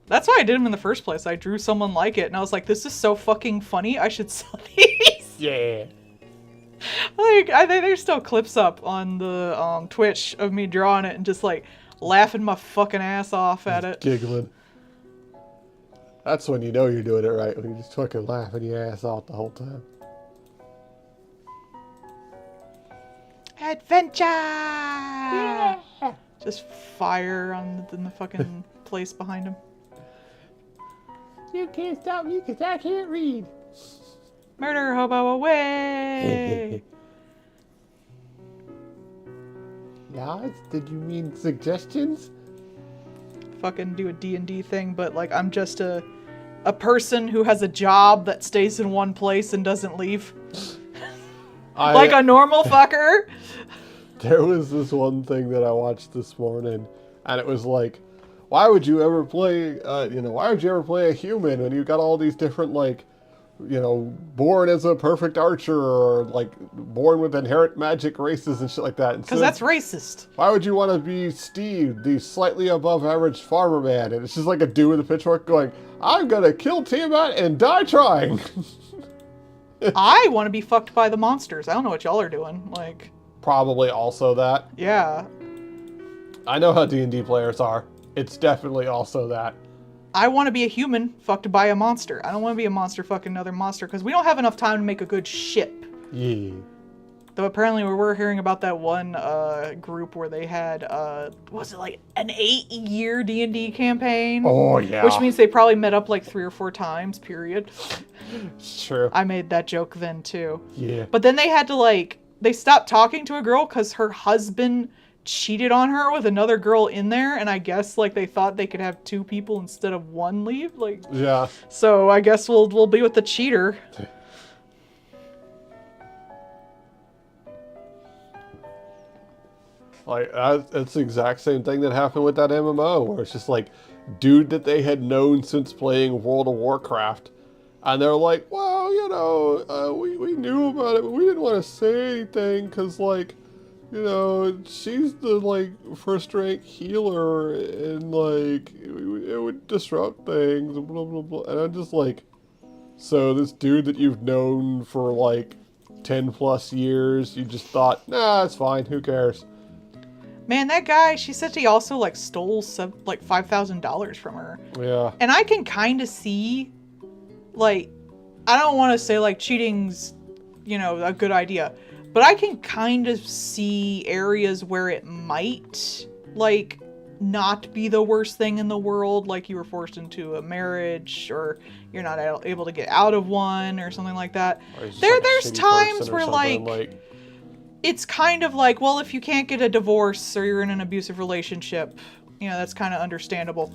That's why I did them in the first place. I drew someone like it, and I was like, this is so fucking funny. I should sell these. Yeah. Like, I think there's still clips up on the Twitch of me drawing it and just, like, laughing my fucking ass off at it. Giggling. That's when you know you're doing it right, when you're just fucking laughing your ass off the whole time. Adventure! Just fire in the fucking place behind him. You can't stop me because I can't read. Murder hobo away! Yes, did you mean suggestions? Fucking do a D&D thing, but like I'm just a person who has a job that stays in one place and doesn't leave. Like a normal fucker. There was this one thing that I watched this morning, and it was like, why would you ever play, why would you ever play a human when you got all these different, like, born as a perfect archer, or, like, born with inherent magic races and shit like that. Because that's racist. Why would you want to be Steve, the slightly above average farmer man? And it's just like a dude with a pitchfork going, I'm gonna kill Tiamat and die trying. I want to be fucked by the monsters. I don't know what y'all are doing. Like, Probably also that. yeah. I know how D&D players are. It's definitely also that. I want to be a human fucked by a monster. I don't want to be a monster fucking another monster because we don't have enough time to make a good ship. Yeah. Though apparently we were hearing about that one group where they had, was it like an 8-year D&D campaign? Oh, yeah. Which means they probably met up like 3 or 4 times, period. It's true. I made that joke then too. Yeah. But then they had to like, they stopped talking to a girl because her husband cheated on her with another girl in there. And I guess like they thought they could have 2 people instead of 1 leave. Like, Yeah. so I guess we'll be with the cheater. Like, that's the exact same thing that happened with that MMO, where it's just like, dude that they had known since playing World of Warcraft. And they're like, well, we knew about it, but we didn't want to say anything because, like, you know, she's the, like, first-rank healer, and, like, it would disrupt things, and blah, blah, blah. And I'm just like, so this dude that you've known for, like, 10 plus years, you just thought, nah, it's fine, who cares? Man, that guy, she said he also, like, stole some, like, $5,000 from her. Yeah. And I can kind of see, like, I don't want to say, like, cheating's, you know, a good idea. But I can kind of see areas where it might, like, not be the worst thing in the world. Like, you were forced into a marriage, or you're not able to get out of one, or something like that. Or he's just, like, a There's shitty times person or where, something, it's kind of like, well, if you can't get a divorce or you're in an abusive relationship, you know, that's kind of understandable.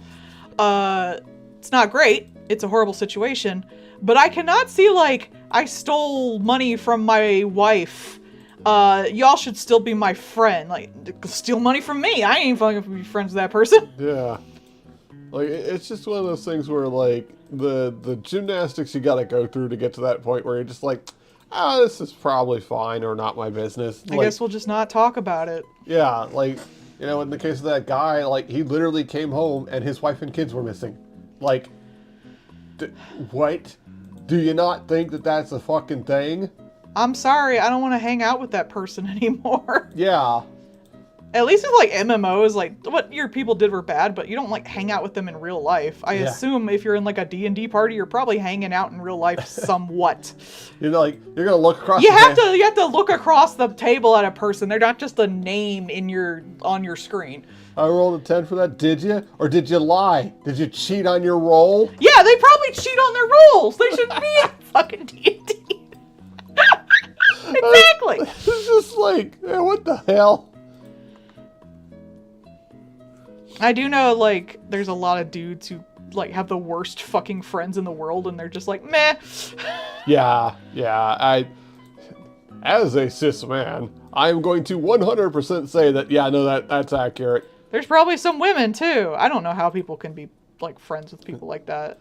It's not great. It's a horrible situation. But I cannot see, like, I stole money from my wife. Y'all should still be my friend. Like, steal money from me. I ain't fucking gonna be friends with that person. Yeah. Like, it's just one of those things where, like, the gymnastics you gotta go through to get to that point where you're just like, oh, this is probably fine or not my business. I guess we'll just not talk about it. Yeah, like, you know, in the case of that guy, like, he literally came home and his wife and kids were missing. Like, what? Do you not think that that's a fucking thing? I'm sorry, I don't want to hang out with that person anymore. Yeah. At least with, like, MMOs, like, what your people did were bad, but you don't, like, hang out with them in real life. I assume if you're in, like, a D&D party, you're probably hanging out in real life somewhat. You're like, you're gonna look across You have to look across the table at a person. They're not just a name on your screen. I rolled a 10 for that, did you? Or did you lie? Did you cheat on your roll? Yeah, they probably cheat on their rolls. They should be in fucking D&D. Exactly. It's just like, man, what the hell? I do know, like, there's a lot of dudes who, like, have the worst fucking friends in the world, and they're just like, meh. Yeah. As a cis man, I'm going to 100% say that, yeah, no, that's accurate. There's probably some women, too. I don't know how people can be, like, friends with people like that.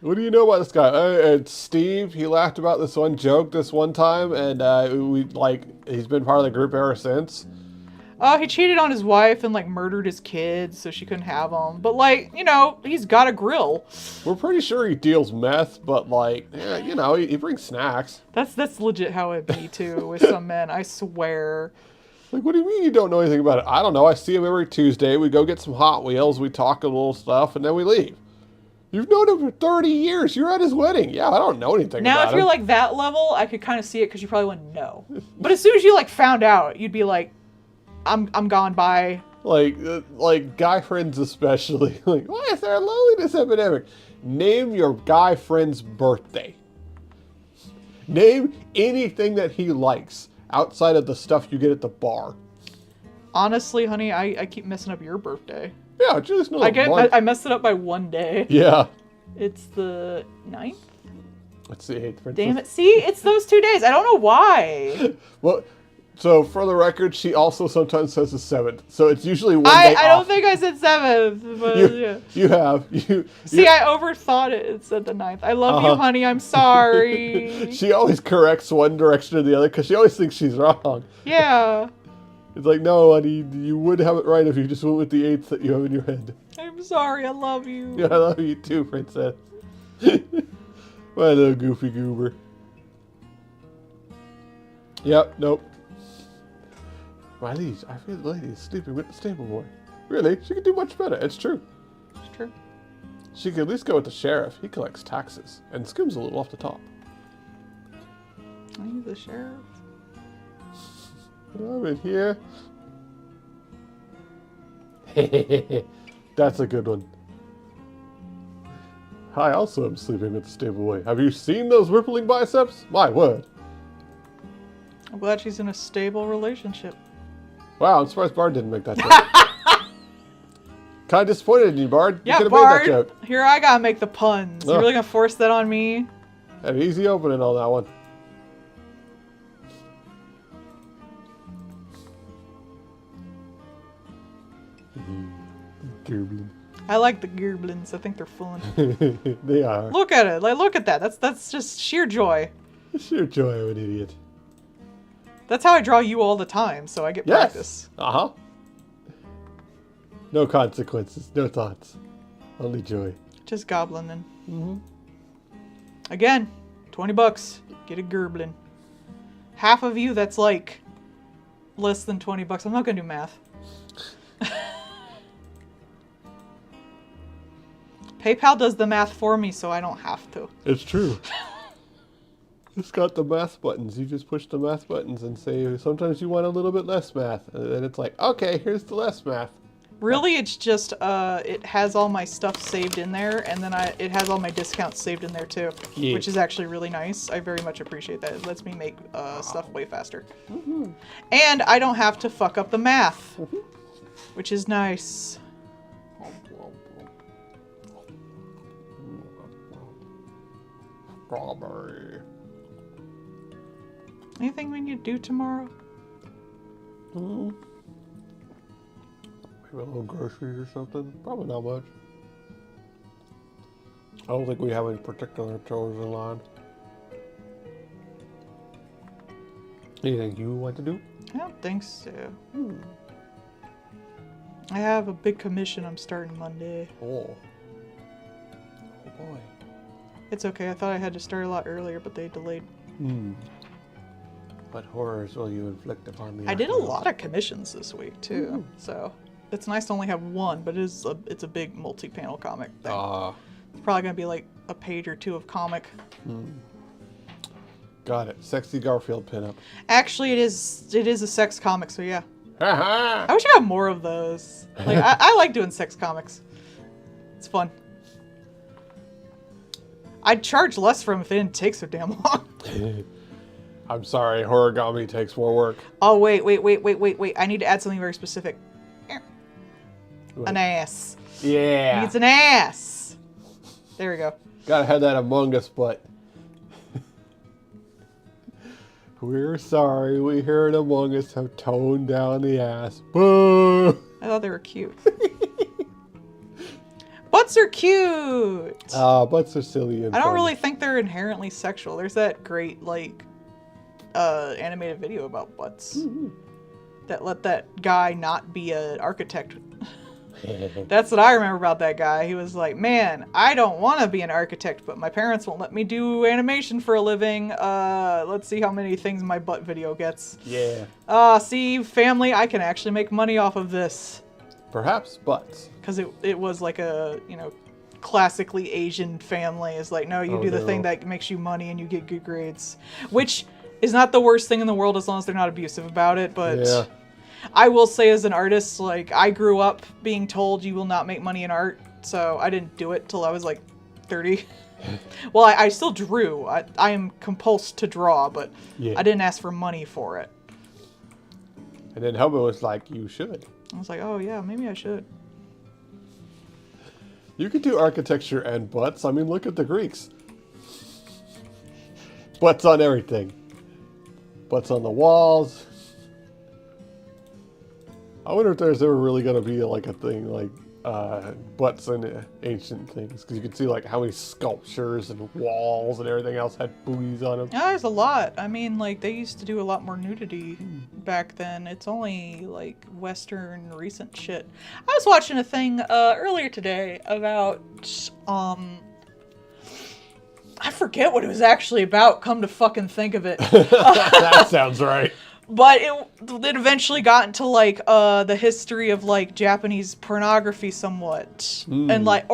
What do you know about this guy? It's Steve. He laughed about this one joke this one time, and he's been part of the group ever since. Oh, he cheated on his wife and, like, murdered his kids so she couldn't have them. But, like, you know, he's got a grill. We're pretty sure he deals meth, but, like, yeah, you know, he brings snacks. That's legit how it be, too, with some men, I swear. Like, what do you mean you don't know anything about it? I don't know. I see him every Tuesday. We go get some Hot Wheels. We talk a little stuff, and then we leave. You've known him for 30 years. You're at his wedding. Yeah, I don't know anything Now, about if you're, him. like, that level, I could kind of see it because you probably wouldn't know. But as soon as you, like, found out, you'd be like, I'm gone by. Like guy friends especially. Like, why is there a loneliness epidemic? Name your guy friend's birthday. Name anything that he likes outside of the stuff you get at the bar. Honestly, honey, I keep messing up your birthday. Yeah, just know. I messed it up by one day. Yeah. It's the 9th? Let's see. Damn it. See, it's those 2 days. I don't know why. Well, so for the record, she also sometimes says the 7th. So it's usually one day I don't off. think I said 7th, but yeah. You have. See, I overthought it. It said the 9th. I love you, honey. I'm sorry. She always corrects one direction or the other because she always thinks she's wrong. Yeah. It's like, no, honey, you would have it right if you just went with the 8th that you have in your head. I'm sorry. I love you. Yeah, I love you too, princess. My little goofy goober. Yep, nope. My liege, I feel the lady is sleeping with the stable boy. Really? She could do much better. It's true. It's true. She could at least go with the sheriff. He collects taxes and skims a little off the top. Are you the sheriff? I'm in here. That's a good one. I also am sleeping with the stable boy. Have you seen those rippling biceps? My word. I'm glad she's in a stable relationship. Wow, I'm surprised Bard didn't make that joke. Kind of disappointed in you, Bard. You Yeah, could have made that Bard, joke. here I gotta make the puns. You Ugh. really gonna force that on me? Had an easy opening on that one. Gerblin. I like the Gerblins. I think they're fun. They are. Look at it. Like, look at that. That's just sheer joy. Sheer joy of an idiot. That's how I draw you all the time, so I get practice. Uh-huh. No consequences, no thoughts. Only joy. Just goblin then. Again, $20. Get a gerblin. Half of you, that's like less than $20. I'm not gonna do math. PayPal does the math for me, so I don't have to. It's true. It's got the math buttons. You just push the math buttons and say, sometimes you want a little bit less math. And then it's like, okay, here's the less math. Really, it's just, it has all my stuff saved in there, and then it has all my discounts saved in there too, Yeah. which is actually really nice. I very much appreciate that. It lets me make stuff way faster. And I don't have to fuck up the math, which is nice. Strawberry. Anything we need to do tomorrow? Maybe a little groceries or something. Probably not much. I don't think we have any particular chores in line. Anything you want to do? I don't think so. I have a big commission I'm starting Monday. Oh. Oh boy. It's okay, I thought I had to start a lot earlier, but they delayed. What horrors will you inflict upon me? I did a lot of commissions this week too, so it's nice to only have one, but it's a big multi-panel comic thing. It's probably gonna be like a page or two of comic. Got it. Sexy Garfield pinup. Actually, it is a sex comic, so yeah. Ha I wish I had more of those. Like I like doing sex comics. It's fun. I'd charge less for them if it didn't take so damn long. I'm sorry, Horigami takes more work. Oh wait. I need to add something very specific. What? An ass. Yeah. Needs an ass. There we go. Gotta have that Among Us butt. We're sorry, we here at Among Us have toned down the ass. Boo! I thought they were cute. Butts are cute. Butts are silly and I don't fun. really think they're inherently sexual. There's that great like animated video about butts that let that guy not be an architect. That's what I remember about that guy. He was like, man, I don't want to be an architect, but my parents won't let me do animation for a living. Let's see how many things my butt video gets. Yeah. See, family, I can actually make money off of this. Perhaps butts. Because it was like a, classically Asian family. It's like, no, you Oh, do the no. thing that makes you money and you get good grades. Which is not the worst thing in the world as long as they're not abusive about it, but... Yeah. I will say as an artist, like, I grew up being told you will not make money in art, so I didn't do it till I was, like, 30. Well, I still drew. I am compulsed to draw, but Yeah. I didn't ask for money for it. And then Hubba was like, you should. I was like, oh, yeah, maybe I should. You could do architecture and butts. I mean, look at the Greeks. Butts on everything. Butts on the walls. I wonder if there's ever really going to be like a thing like butts in ancient things. Because you can see like how many sculptures and walls and everything else had booties on them. Yeah, there's a lot. I mean, like, they used to do a lot more nudity back then. It's only, like, Western recent shit. I was watching a thing earlier today about, I forget what it was actually about, come to fucking think of it. That sounds right. But it eventually got into, like, the history of, like, Japanese pornography somewhat. And, like,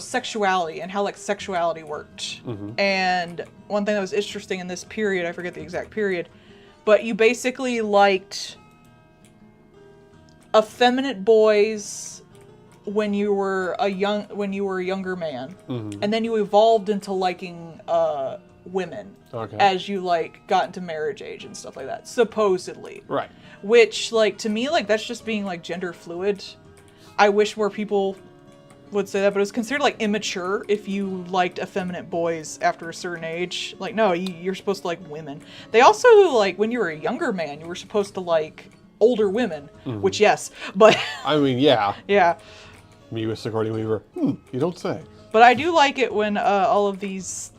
sexuality, and how, like, sexuality worked. And one thing that was interesting in this period, I forget the exact period, but you basically liked effeminate boys when you were a younger man. And then you evolved into liking, women. Okay. As you, like, got into marriage age and stuff like that, supposedly. Right. Which, like, to me, like, that's just being, like, gender fluid. I wish more people would say that, but it was considered, like, immature if you liked effeminate boys after a certain age. Like, no, you're supposed to like women. They also, like, when you were a younger man, you were supposed to like older women, which, yes, but... I mean, yeah. Yeah. Me with Sigourney Weaver. You don't say. But I do like it when all of these,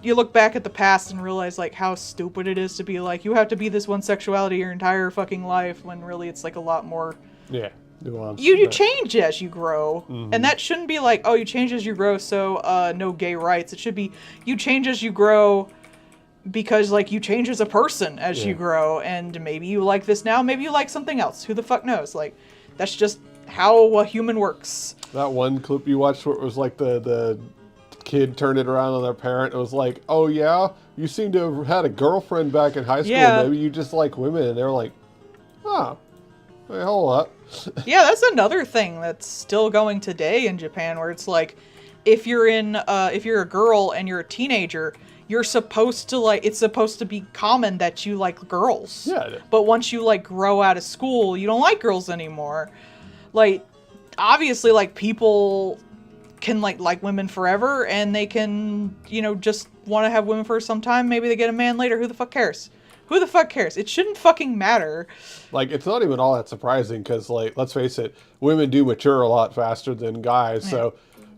you look back at the past and realize like how stupid it is to be like you have to be this one sexuality your entire fucking life when really it's like a lot more. Yeah. Nuance. You change as you grow, and that shouldn't be like, oh, you change as you grow, so no gay rights. It should be you change as you grow because like you change as a person as you grow, and maybe you like this now, maybe you like something else. Who the fuck knows? Like that's just how a human works. That one clip you watched where it was like the kid turned it around on their parent. It was like, oh yeah, you seem to have had a girlfriend back in high school. Yeah. Maybe you just like women. And they're like, oh, wait, hold up. Yeah, that's another thing that's still going today in Japan, where it's like, if you're a girl and you're a teenager, you're supposed to like, it's supposed to be common that you like girls. Yeah. But once you like grow out of school, you don't like girls anymore. Like, obviously, like people can like women forever, and they can, just want to have women for some time. Maybe they get a man later. Who the fuck cares? Who the fuck cares? It shouldn't fucking matter. Like, it's not even all that surprising because, like, let's face it, women do mature a lot faster than guys. Yeah.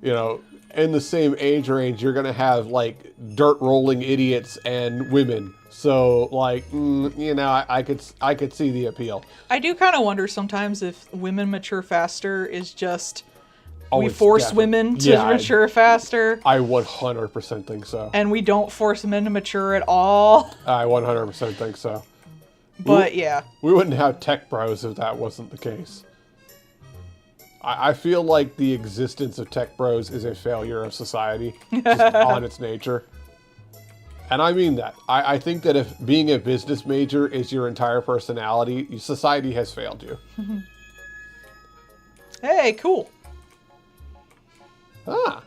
So, in the same age range, you're going to have, like, dirt rolling idiots and women. So, like, I could see the appeal. I do kind of wonder sometimes if women mature faster is just... Oh, we force women to mature faster. I 100% think so. And we don't force men to mature at all. I 100% think so. But yeah. We wouldn't have tech bros if that wasn't the case. I feel like the existence of tech bros is a failure of society, just on its nature. And I mean that. I think that if being a business major is your entire personality, society has failed you. Hey, cool. Ah.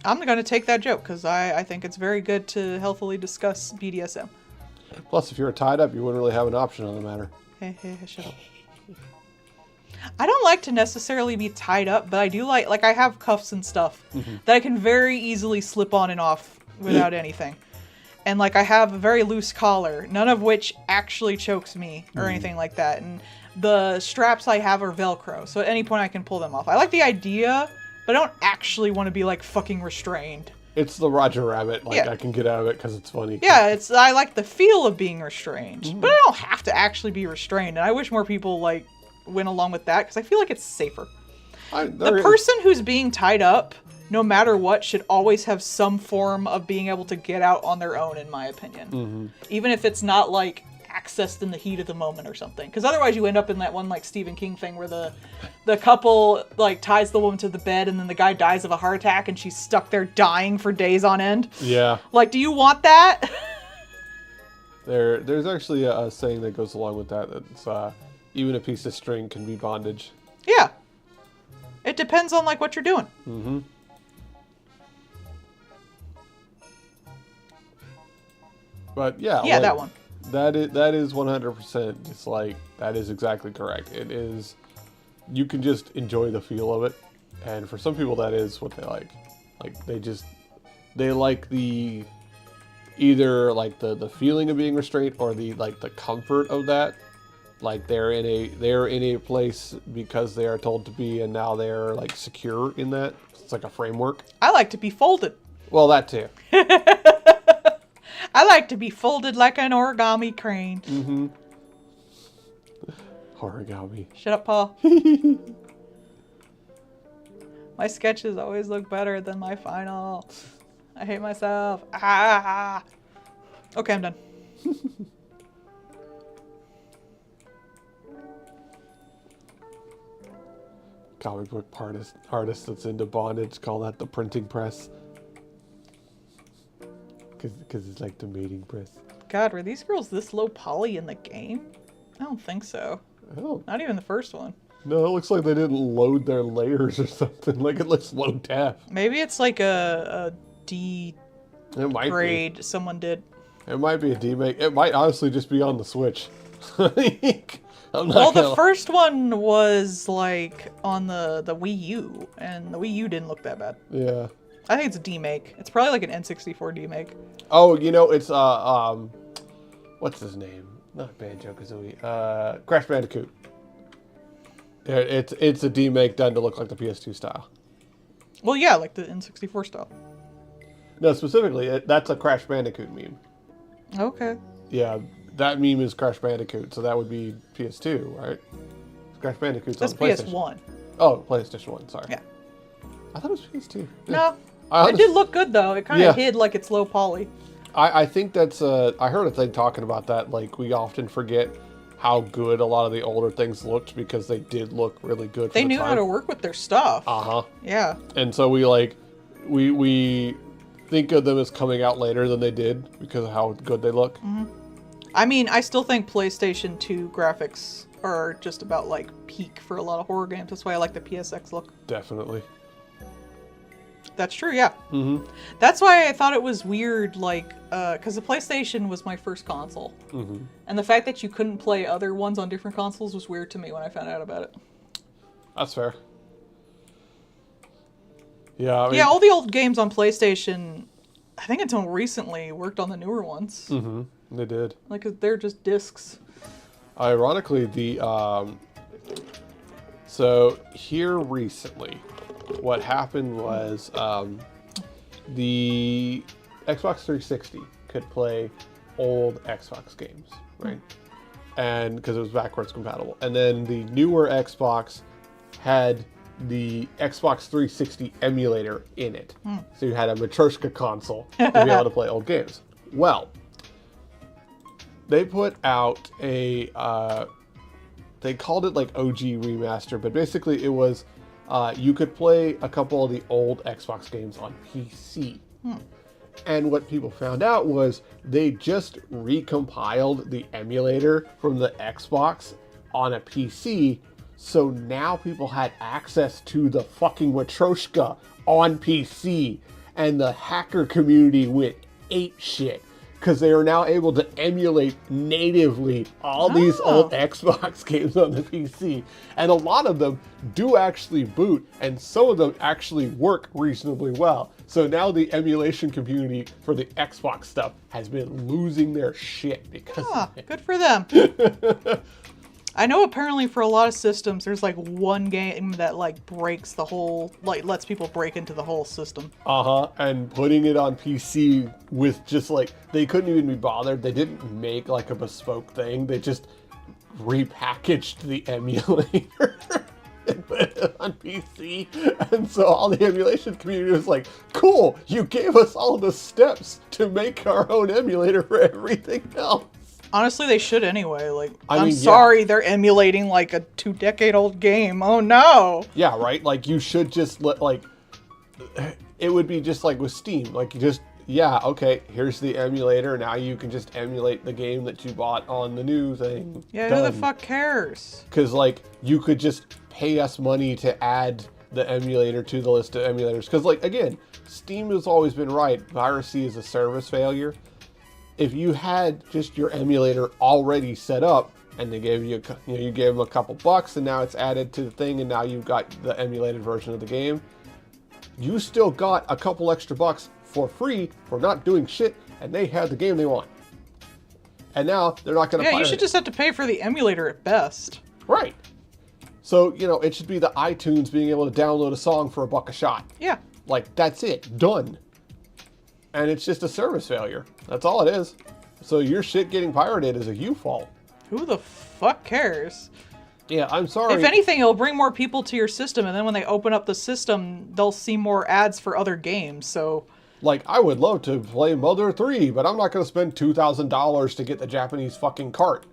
I'm going to take that joke because I think it's very good to healthily discuss BDSM. Plus, if you were tied up, you wouldn't really have an option on the matter. Hey, shut up. I don't like to necessarily be tied up, but I do like I have cuffs and stuff that I can very easily slip on and off without anything. And like I have a very loose collar, none of which actually chokes me or anything like that. And the straps I have are Velcro, so at any point I can pull them off. I like the idea, but I don't actually want to be like fucking restrained. It's the Roger Rabbit. Like, I can get out of it because it's funny. Yeah, I like the feel of being restrained, but I don't have to actually be restrained. And I wish more people like went along with that because I feel like it's safer. The person who's being tied up, no matter what, should always have some form of being able to get out on their own, in my opinion. Even if it's not like accessed in the heat of the moment or something, because otherwise you end up in that one like Stephen King thing where the couple like ties the woman to the bed and then the guy dies of a heart attack and she's stuck there dying for days on end. Yeah. Like, do you want that? There's actually a saying that goes along with that. That's even a piece of string can be bondage. Yeah. It depends on like what you're doing. But yeah. Yeah, like, that one. That is 100% just like, that is exactly correct. It is, you can just enjoy the feel of it. And for some people that is what they like. Like they like the, either like the feeling of being restrained or the comfort of that. Like they're in a place because they are told to be, and now they're like secure in that. It's like a framework. I like to be folded. Well, that too. I like to be folded like an origami crane. Origami. Shut up, Paul. My sketches always look better than my final. I hate myself. Ah. Okay, I'm done. Comic book artist that's into bondage, call that the printing press. Because it's like the mating press. God, were these girls this low poly in the game? I don't think so. Oh. Not even the first one. No, it looks like they didn't load their layers or something. Like it looks low tap. Maybe it's like a D grade someone did. It might be a D make. It might honestly just be on the Switch. The first one was like on the Wii U, and the Wii U didn't look that bad. Yeah. I think it's a D-make. It's probably like an N64 D-make. Oh, it's what's his name? Not Banjo-Kazooie. Crash Bandicoot. Yeah, it's a D-make done to look like the PS2 style. Well, yeah, like the N64 style. No, specifically, that's a Crash Bandicoot meme. Okay. Yeah, that meme is Crash Bandicoot, so that would be PS2, right? Crash Bandicoot's That's on PlayStation. PS1. Oh, PlayStation 1, sorry. Yeah. I thought it was PS2. No. I It did look good though. It kind of Yeah. hid like it's low poly. I think that's I heard a thing talking about that, like we often forget how good a lot of the older things looked because they did look really good for They the knew time. how to work with their stuff. Uh-huh. Yeah. And so we think of them as coming out later than they did because of how good they look. I mean, I still think PlayStation 2 graphics are just about like peak for a lot of horror games. That's why I like the PSX look. Definitely. That's true, yeah. Mm-hmm. That's why I thought it was weird, like, because the PlayStation was my first console. Mm-hmm. And the fact that you couldn't play other ones on different consoles was weird to me when I found out about it. That's fair. Yeah, I mean, Yeah, all the old games on PlayStation, I think until recently, worked on the newer ones. Mm-hmm. They did. Like, they're just discs. Ironically, so here recently, what happened was the Xbox 360 could play old Xbox games, right? And because it was backwards compatible. And then the newer Xbox had the Xbox 360 emulator in it. So you had a Matryoshka console to be able to play old games. Well, they put out a, they called it like OG remaster, but basically it was, you could play a couple of the old Xbox games on PC. And what people found out was they just recompiled the emulator from the Xbox on a PC. So now people had access to the fucking Matryoshka on PC. And the hacker community went ape shit. Because they are now able to emulate natively all these old Xbox games on the PC. And a lot of them do actually boot, and some of them actually work reasonably well. So now the emulation community for the Xbox stuff has been losing their shit because of it. Good for them. I know apparently for a lot of systems, there's like one game that like breaks the whole, like lets people break into the whole system. And putting it on PC with just like, they couldn't even be bothered. They didn't make like a bespoke thing. They just repackaged the emulator and put it on PC. And so all the emulation community was like, cool, you gave us all the steps to make our own emulator for everything else. Honestly, they should anyway. Like, I I'm mean, yeah. sorry they're emulating like a 2-decade-old game. Oh no! Yeah, right? Like, you should just let, like, it would be just like with Steam. Like, you just, yeah, okay, here's the emulator. Now you can just emulate the game that you bought on the new thing. Yeah, who the fuck cares? Because, like, you could just pay us money to add the emulator to the list of emulators. Because, like, again, Steam has always been right. Piracy is a service failure. If you had just your emulator already set up and they gave you, you gave them a couple bucks and now it's added to the thing and now you've got the emulated version of the game, you still got a couple extra bucks for free for not doing shit and they had the game they want. And now they're not going to Yeah, you should just have to pay for the emulator at best. Right. So, it should be the iTunes being able to download a song for $1 a shot. Yeah. Like, that's it. Done. And it's just a service failure. That's all it is. So your shit getting pirated is a you fault. Who the fuck cares? Yeah, I'm sorry. If anything, it'll bring more people to your system, and then when they open up the system, they'll see more ads for other games, so... Like, I would love to play Mother 3, but I'm not going to spend $2,000 to get the Japanese fucking cart.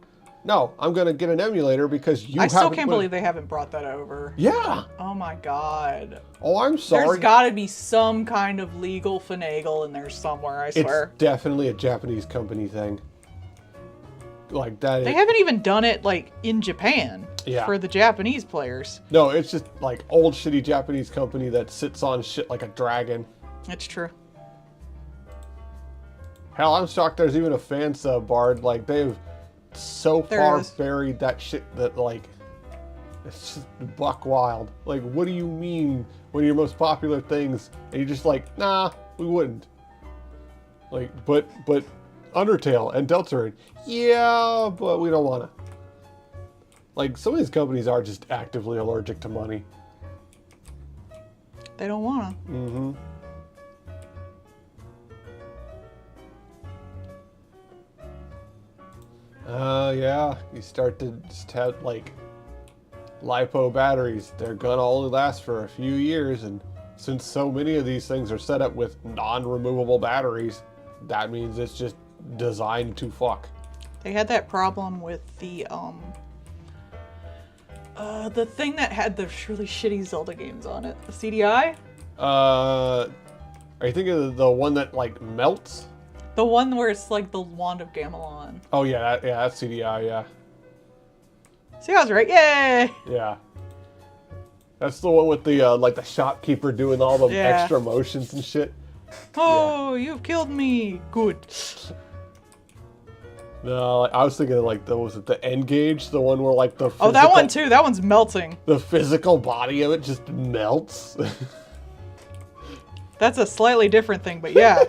No, I'm going to get an emulator because you I still haven't can't put- believe they haven't brought that over. Yeah. Oh my god. Oh, I'm sorry. There's gotta be some kind of legal finagle in there somewhere, I swear. It's definitely a Japanese company thing. Like, that They is... haven't even done it, like, in Japan. Yeah. For the Japanese players. No, it's just, like, old shitty Japanese company that sits on shit like a dragon. It's true. Hell, I'm shocked there's even a fan sub, Bard. Like, they've so There far is. buried that shit that, like, it's just buck wild. Like, what do you mean one of your most popular things? And you're just like, nah, we wouldn't. Like, but Undertale and Deltarune, yeah, but we don't want to. Like, some of these companies are just actively allergic to money. They don't wanna. Mm-hmm. Yeah. You start to just have, like, LiPo batteries. They're gonna only last for a few years, and since so many of these things are set up with non-removable batteries, that means it's just designed to fuck. They had that problem with the thing that had the really shitty Zelda games on it. The CDI? Are you thinking of the one that, like, melts? The one where it's like the Wand of Gamelon. Oh, yeah, that's CDI, yeah. See, I was right. Yay! Yeah. That's the one with the, like, the shopkeeper doing all the Yeah. extra motions and shit. Oh, you've killed me. Good. No, I was thinking of, like, was it the N-Gage? The one where, like, the Oh, that one too. That one's melting. The physical body of it just melts. That's a slightly different thing, but yeah.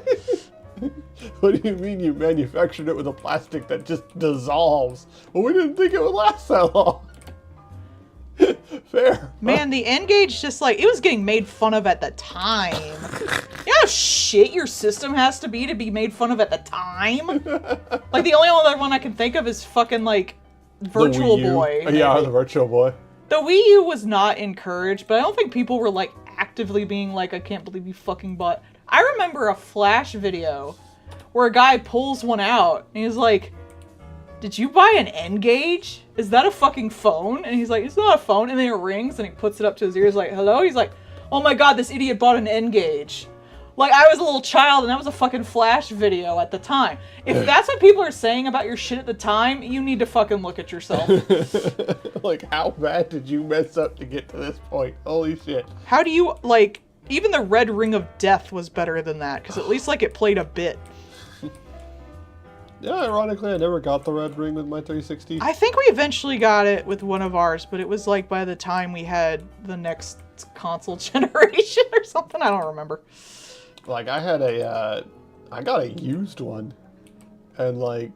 What do you mean you manufactured it with a plastic that just dissolves? Well, we didn't think it would last that long. Fair. Man, the N-Gage just like, it was getting made fun of at the time. You know how shit your system has to be made fun of at the time? Like, the only other one I can think of is fucking, like, Virtual The Wii U. Boy. Yeah, maybe. the Virtual Boy. The Wii U was not encouraged, but I don't think people were, like, actively being like, I can't believe you fucking bought. I remember a Flash video where a guy pulls one out, and he's like, did you buy an N-Gage? Is that a fucking phone? And he's like, it's not a phone. And then it rings, and he puts it up to his ears like, hello? He's like, oh my god, this idiot bought an N-Gage. Like, I was a little child, and that was a fucking Flash video at the time. If that's what people are saying about your shit at the time, you need to fucking look at yourself. Like, how bad did you mess up to get to this point? Holy shit. How do you, like, even the Red Ring of Death was better than that, because at least, like, it played a bit. Yeah, ironically, I never got the red ring with my 360. I think we eventually got it with one of ours, but it was, like, by the time we had the next console generation or something. I don't remember. Like, I got a used one. And, like,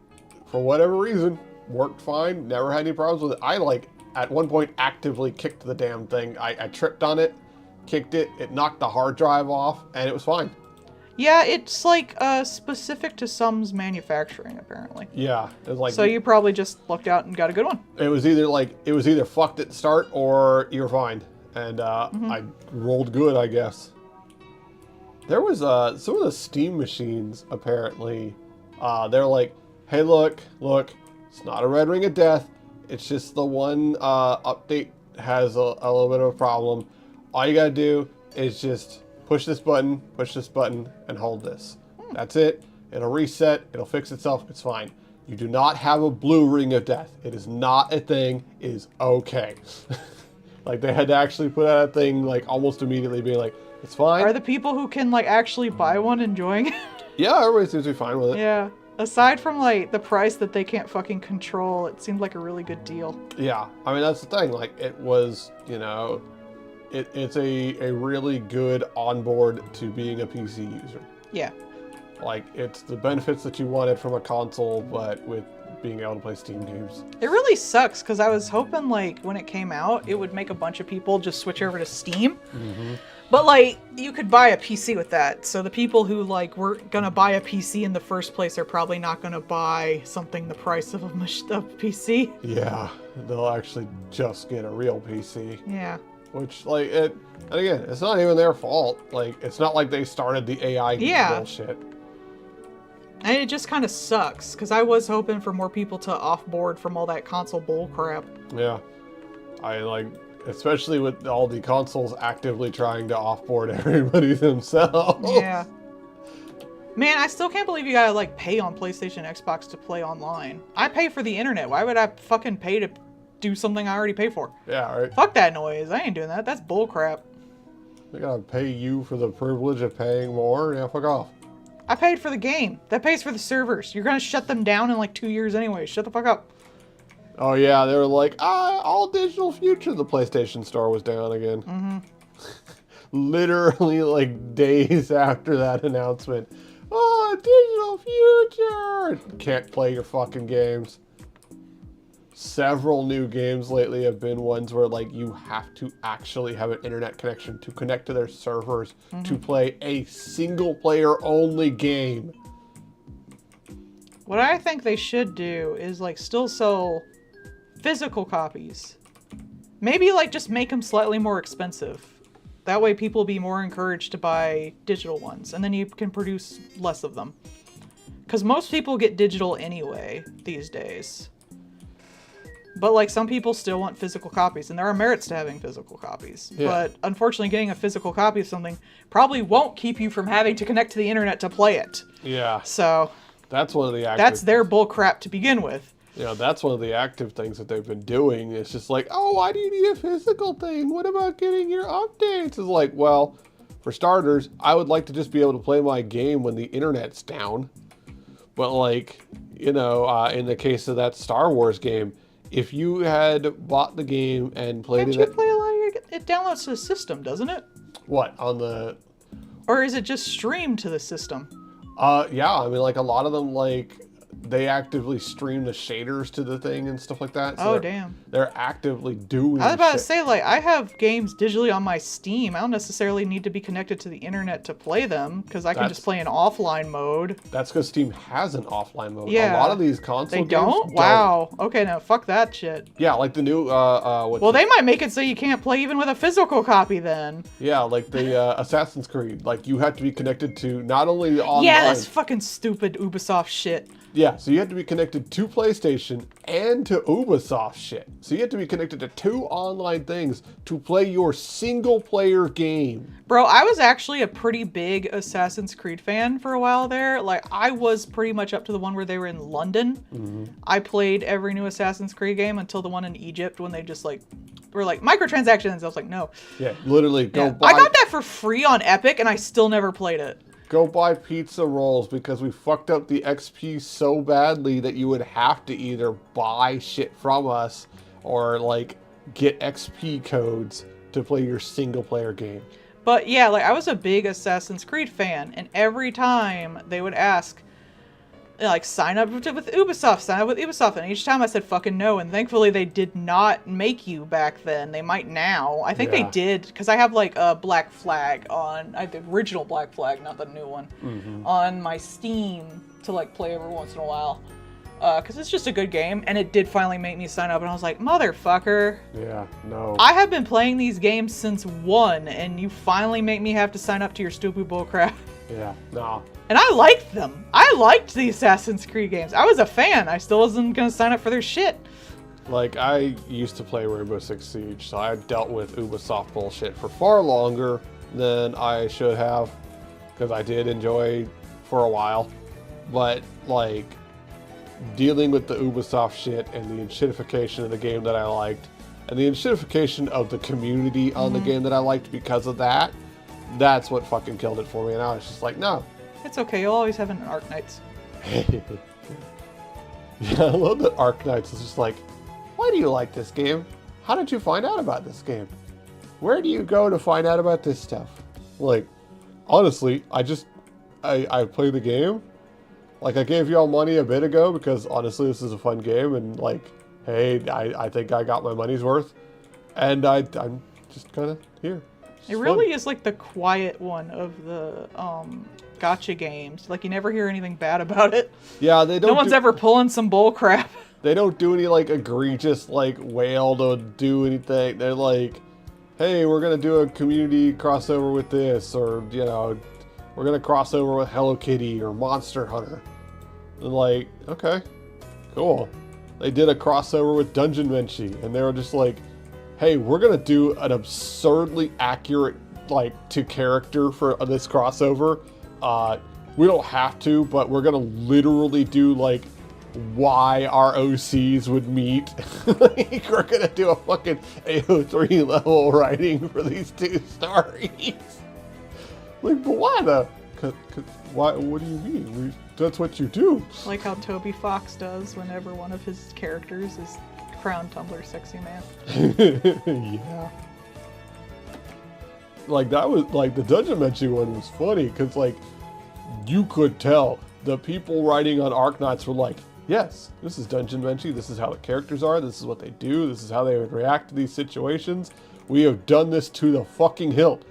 for whatever reason, worked fine. Never had any problems with it. I, like, at one point actively kicked the damn thing. I tripped on it, kicked it, it knocked the hard drive off, and it was fine. Yeah, it's, like, specific to some's manufacturing, apparently. Yeah, it was like... So you probably just lucked out and got a good one. It was either fucked at the start or you're fine. And I rolled good, I guess. There was some of the Steam machines, apparently. They're like, hey, look, it's not a red ring of death. It's just the one update has a little bit of a problem. All you gotta do is just push this button, and hold this. That's it. It'll reset. It'll fix itself. It's fine. You do not have a blue ring of death. It is not a thing. It is okay. Like, they had to actually put out a thing, like, almost immediately being like, it's fine. Are the people who can, like, actually buy one enjoying it? Yeah, everybody seems to be fine with it. Yeah. Aside from, like, the price that they can't fucking control, it seemed like a really good deal. Yeah. I mean, that's the thing. Like, it was, you know, it's a really good onboard to being a PC user. Yeah. Like, it's the benefits that you wanted from a console, but with being able to play Steam games. It really sucks, because I was hoping, like, when it came out, it would make a bunch of people just switch over to Steam. Mm-hmm. But, like, you could buy a PC with that. So the people who, like, were gonna buy a PC in the first place are probably not gonna buy something the price of a PC. Yeah, they'll actually just get a real PC. Yeah. Which, like, and again, it's not even their fault. Like, it's not like they started the AI bullshit. And it just kind of sucks, because I was hoping for more people to offboard from all that console bull crap. Yeah. I, like, especially with all the consoles actively trying to offboard everybody themselves. Yeah. Man, I still can't believe you gotta, like, pay on PlayStation, Xbox to play online. I pay for the internet. Why would I fucking pay to do something I already pay for? Yeah, right. Fuck that noise. I ain't doing that. That's bull crap. They gotta pay you for the privilege of paying more? Yeah, fuck off. I paid for the game. That pays for the servers. You're gonna shut them down in like 2 years anyway. Shut the fuck up. Oh yeah, they were like, all digital future. The PlayStation Store was down again. Mm-hmm. Literally like days after that announcement. Oh, digital future! Can't play your fucking games. Several new games lately have been ones where like you have to actually have an internet connection to connect to their servers to play a single player only game. What I think they should do is like still sell physical copies. Maybe like just make them slightly more expensive. That way people will be more encouraged to buy digital ones, and then you can produce less of them. Because most people get digital anyway these days. But like some people still want physical copies, and there are merits to having physical copies. Yeah. But unfortunately, getting a physical copy of something probably won't keep you from having to connect to the internet to play it. Yeah, So that's one of the active. that's their bull crap to begin with. You know, that's one of the active things that they've been doing. It's just like, oh, why do you need a physical thing? What about getting your updates? It's like, well, for starters, I would like to just be able to play my game when the internet's down. But like, you know, in the case of that Star Wars game, if you had bought the game and played Can't it you at, play a lot of your... It downloads to the system, doesn't it? what, on the, Or is it just streamed to the system? yeah, I mean, like a lot of them, like, they actively stream the shaders to the thing and stuff like that. Oh, they're, damn. They're actively doing I was about to shit. say, like, I have games digitally on my Steam. I don't necessarily need to be connected to the internet to play them, because I can That's- just play in offline mode. That's because Steam has an offline mode. Yeah. A lot of these console They games don't? Wow. Okay, no, fuck that shit. Yeah, like the new Well, they might make it so you can't play even with a physical copy then. yeah, like the Assassin's Creed. Like you have to be connected to not only online. Yeah, that's fucking stupid Ubisoft shit. Yeah, so you have to be connected to PlayStation and to Ubisoft shit. So you have to be connected to 2 online things to play your single player game. Bro, I was actually a pretty big Assassin's Creed fan for a while there. Like, I was pretty much up to the one where they were in London. Mm-hmm. I played every new Assassin's Creed game until the one in Egypt when they just, like, were like, microtransactions. I was like, no. Yeah, literally go Yeah. buy I got that for free on Epic, and I still never played it. go buy pizza rolls because we fucked up the XP so badly that you would have to either buy shit from us or like get XP codes to play your single player game. But yeah, like, I was a big Assassin's Creed fan, and every time they would ask, like, sign up with Ubisoft, sign up with Ubisoft, and each time I said fucking no, and thankfully they did not make you back then. They might now. I think they Yeah. did, because I have, like, a Black Flag on, the original Black Flag, not the new one, on my Steam to, like, play every once in a while. Because it's just a good game, and it did finally make me sign up, and I was like, motherfucker. Yeah, no. I have been playing these games since 1, and you finally make me have to sign up to your stupid bullcrap. Yeah, no. And I liked them. I liked the Assassin's Creed games. I was a fan. I still wasn't going to sign up for their shit. Like, I used to play Rainbow Six Siege, so I dealt with Ubisoft bullshit for far longer than I should have, because I did enjoy for a while. But, like, dealing with the Ubisoft shit and the enshittification of the game that I liked, and the enshittification of the community on the game that I liked because of that, that's what fucking killed it for me. And I was just like, no. It's okay. You'll always have an Arknights. Yeah, I love that Arknights is just like, why do you like this game? How did you find out about this game? Where do you go to find out about this stuff? Like, honestly, I play the game. Like, I gave y'all money a bit ago because, honestly, this is a fun game. And, like, hey, I think I got my money's worth. And I'm just kind of here. It really is like the quiet one of the gacha games. Like, you never hear anything bad about it. Yeah, they don't. No one's ever pulling some bull crap. They don't do any like egregious like whale to do anything. They're like, hey, we're gonna do a community crossover with this, or you know, we're gonna cross over with Hello Kitty or Monster Hunter. And like, okay, cool. They did a crossover with Dungeon Meshi, and they were just like, hey, we're gonna do an absurdly accurate like to character for this crossover. We don't have to, but we're gonna literally do like why our OCs would meet. Like, we're gonna do a fucking AO3 level writing for these 2 stories. Like, but why though? Why? What do you mean? That's what you do. Like how Toby Fox does whenever one of his characters is Crown Tumblr Sexy Man. Yeah. Like, that was, like, the Dungeon Meshi one was funny, because, like, you could tell the people writing on Arknights were like, yes, this is Dungeon Meshi, this is how the characters are, this is what they do, this is how they would react to these situations. We have done this to the fucking hilt.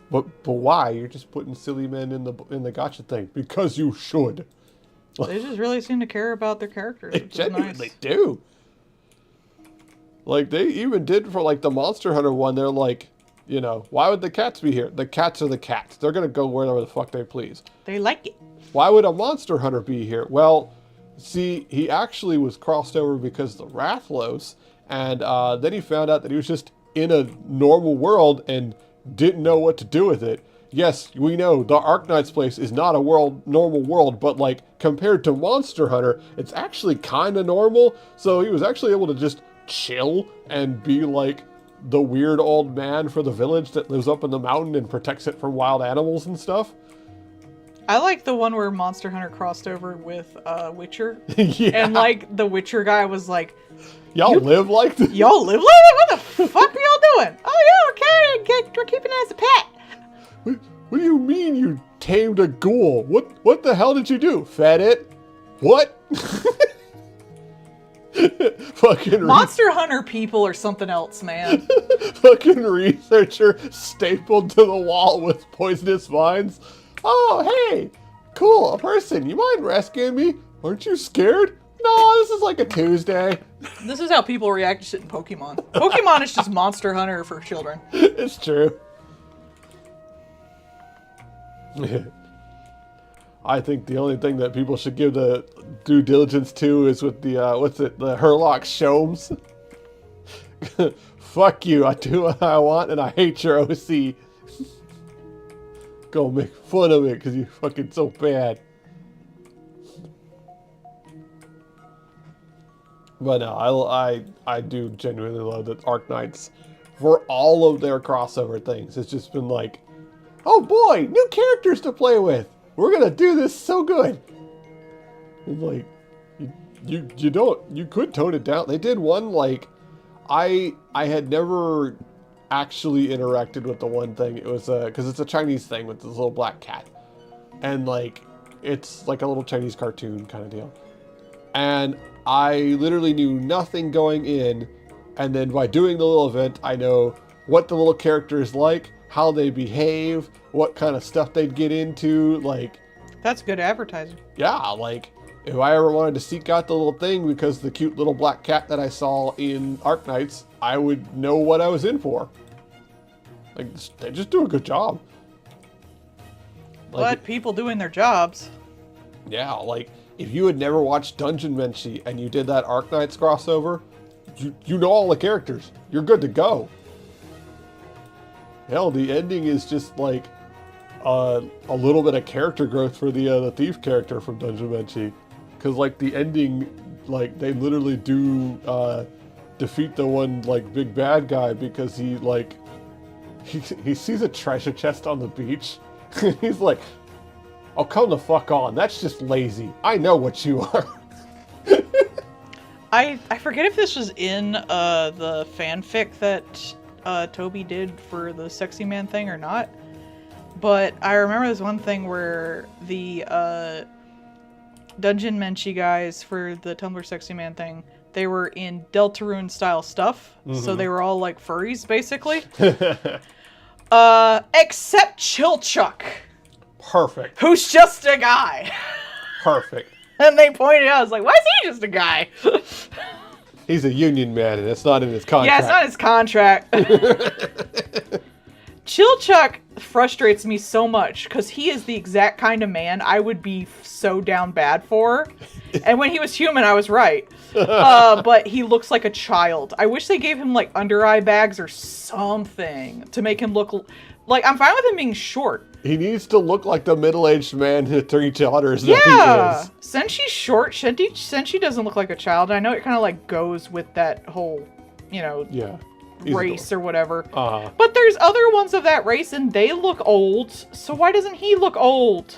But why? You're just putting silly men in the gacha thing. Because you should. They just really seem to care about their characters, They which is genuinely nice. do. Like, they even did for, like, the Monster Hunter one. They're like, you know, why would the cats be here? The cats are the cats. They're going to go wherever the fuck they please. They like it. Why would a Monster Hunter be here? Well, see, he actually was crossed over because of the Rathlos, and then he found out that he was just in a normal world and didn't know what to do with it. Yes, we know the Arknight's place is not a normal world, but like compared to Monster Hunter, it's actually kind of normal. So he was actually able to just chill and be like the weird old man for the village that lives up in the mountain and protects it from wild animals and stuff. I like the one where Monster Hunter crossed over with Witcher. Yeah. And like the Witcher guy was like, Y'all live like this? y'all live like that? What the fuck are y'all doing? Oh yeah, okay, we're keeping it as a pet. What do you mean you tamed a ghoul? What the hell did you do? Fed it? What? Fucking Monster Hunter people are something else, man. fucking researcher stapled to the wall with poisonous vines. Oh, hey, cool, a person. You mind rescuing me? Aren't you scared? No, this is like a Tuesday. This is how people react to shit in Pokemon. Pokemon is just Monster Hunter for children. It's true. I think the only thing that people should give the due diligence to is with the, the Herlock Sholmes. Fuck you, I do what I want and I hate your OC. Go make fun of it because you're fucking so bad. But no, I do genuinely love that Arknights, for all of their crossover things, it's just been like, oh boy, new characters to play with. We're gonna do this so good. It's like, you could tone it down. They did one like, I had never actually interacted with the one thing. It was because it's a Chinese thing with this little black cat, and like it's like a little Chinese cartoon kind of deal. And I literally knew nothing going in, and then by doing the little event, I know what the little character is like, how they behave, what kind of stuff they'd get into, like... That's good advertising. Yeah, like, if I ever wanted to seek out the little thing because the cute little black cat that I saw in Arknights, I would know what I was in for. Like, they just do a good job. But people doing their jobs. Yeah, like, if you had never watched Dungeon Meshi and you did that Arknights crossover, you know all the characters. You're good to go. Hell, the ending is just like a little bit of character growth for the thief character from Dungeon Meshi. Because like the ending, like they literally do defeat the one like big bad guy because he like he sees a treasure chest on the beach. He's like, oh, come the fuck on. That's just lazy. I know what you are. I forget if this was in the fanfic that Toby did for the Sexy Man thing or not. But I remember this one thing where the Dungeon Meshi guys for the Tumblr Sexy Man thing, they were in Deltarune style stuff. Mm-hmm. So they were all like furries, basically. Except Chilchuck. Perfect. Who's just a guy. Perfect. And they pointed out, I was like, why is he just a guy? He's a union man, and it's not in his contract. Yeah, it's not his contract. Chilchuck frustrates me so much, because he is the exact kind of man I would be so down bad for. And when he was human, I was right. But he looks like a child. I wish they gave him, like, under-eye bags or something to make him look... Like, I'm fine with him being short. He needs to look like the middle-aged man to 3 daughters that Yeah! he is. Since she's short, Senshi doesn't look like a child. I know it kind of, like, goes with that whole, you know, Yeah. race or whatever. Uh-huh. But there's other ones of that race, and they look old. So why doesn't he look old?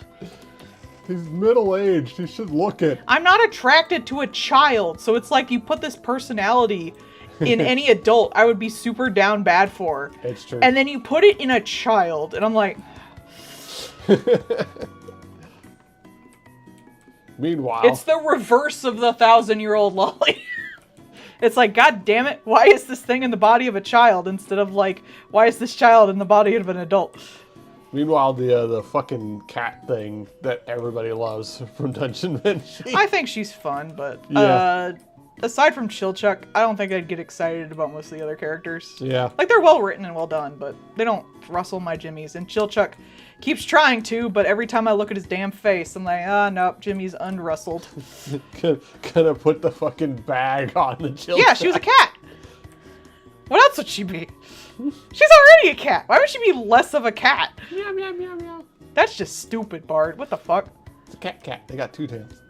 He's middle-aged. He should look it. I'm not attracted to a child, so it's like you put this personality in any adult I would be super down bad for. It's true. And then you put it in a child, and I'm like... Meanwhile... It's the reverse of the 1,000-year-old lolly. It's like, God damn it, why is this thing in the body of a child instead of like, why is this child in the body of an adult? Meanwhile, the fucking cat thing that everybody loves from Dungeon Banshee. I think she's fun, but Yeah. aside from Chilchuck, I don't think I'd get excited about most of the other characters. Yeah. Like, they're well written and well done, but they don't rustle my jimmies. And Chilchuck keeps trying to, but every time I look at his damn face, I'm like, nope, Jimmy's unrustled. Gonna put the fucking bag on the children. Yeah, she was a cat. What else would she be? She's already a cat. Why would she be less of a cat? Meow, meow, meow, meow. That's just stupid, Bard. What the fuck? It's a cat. They got 2 tails.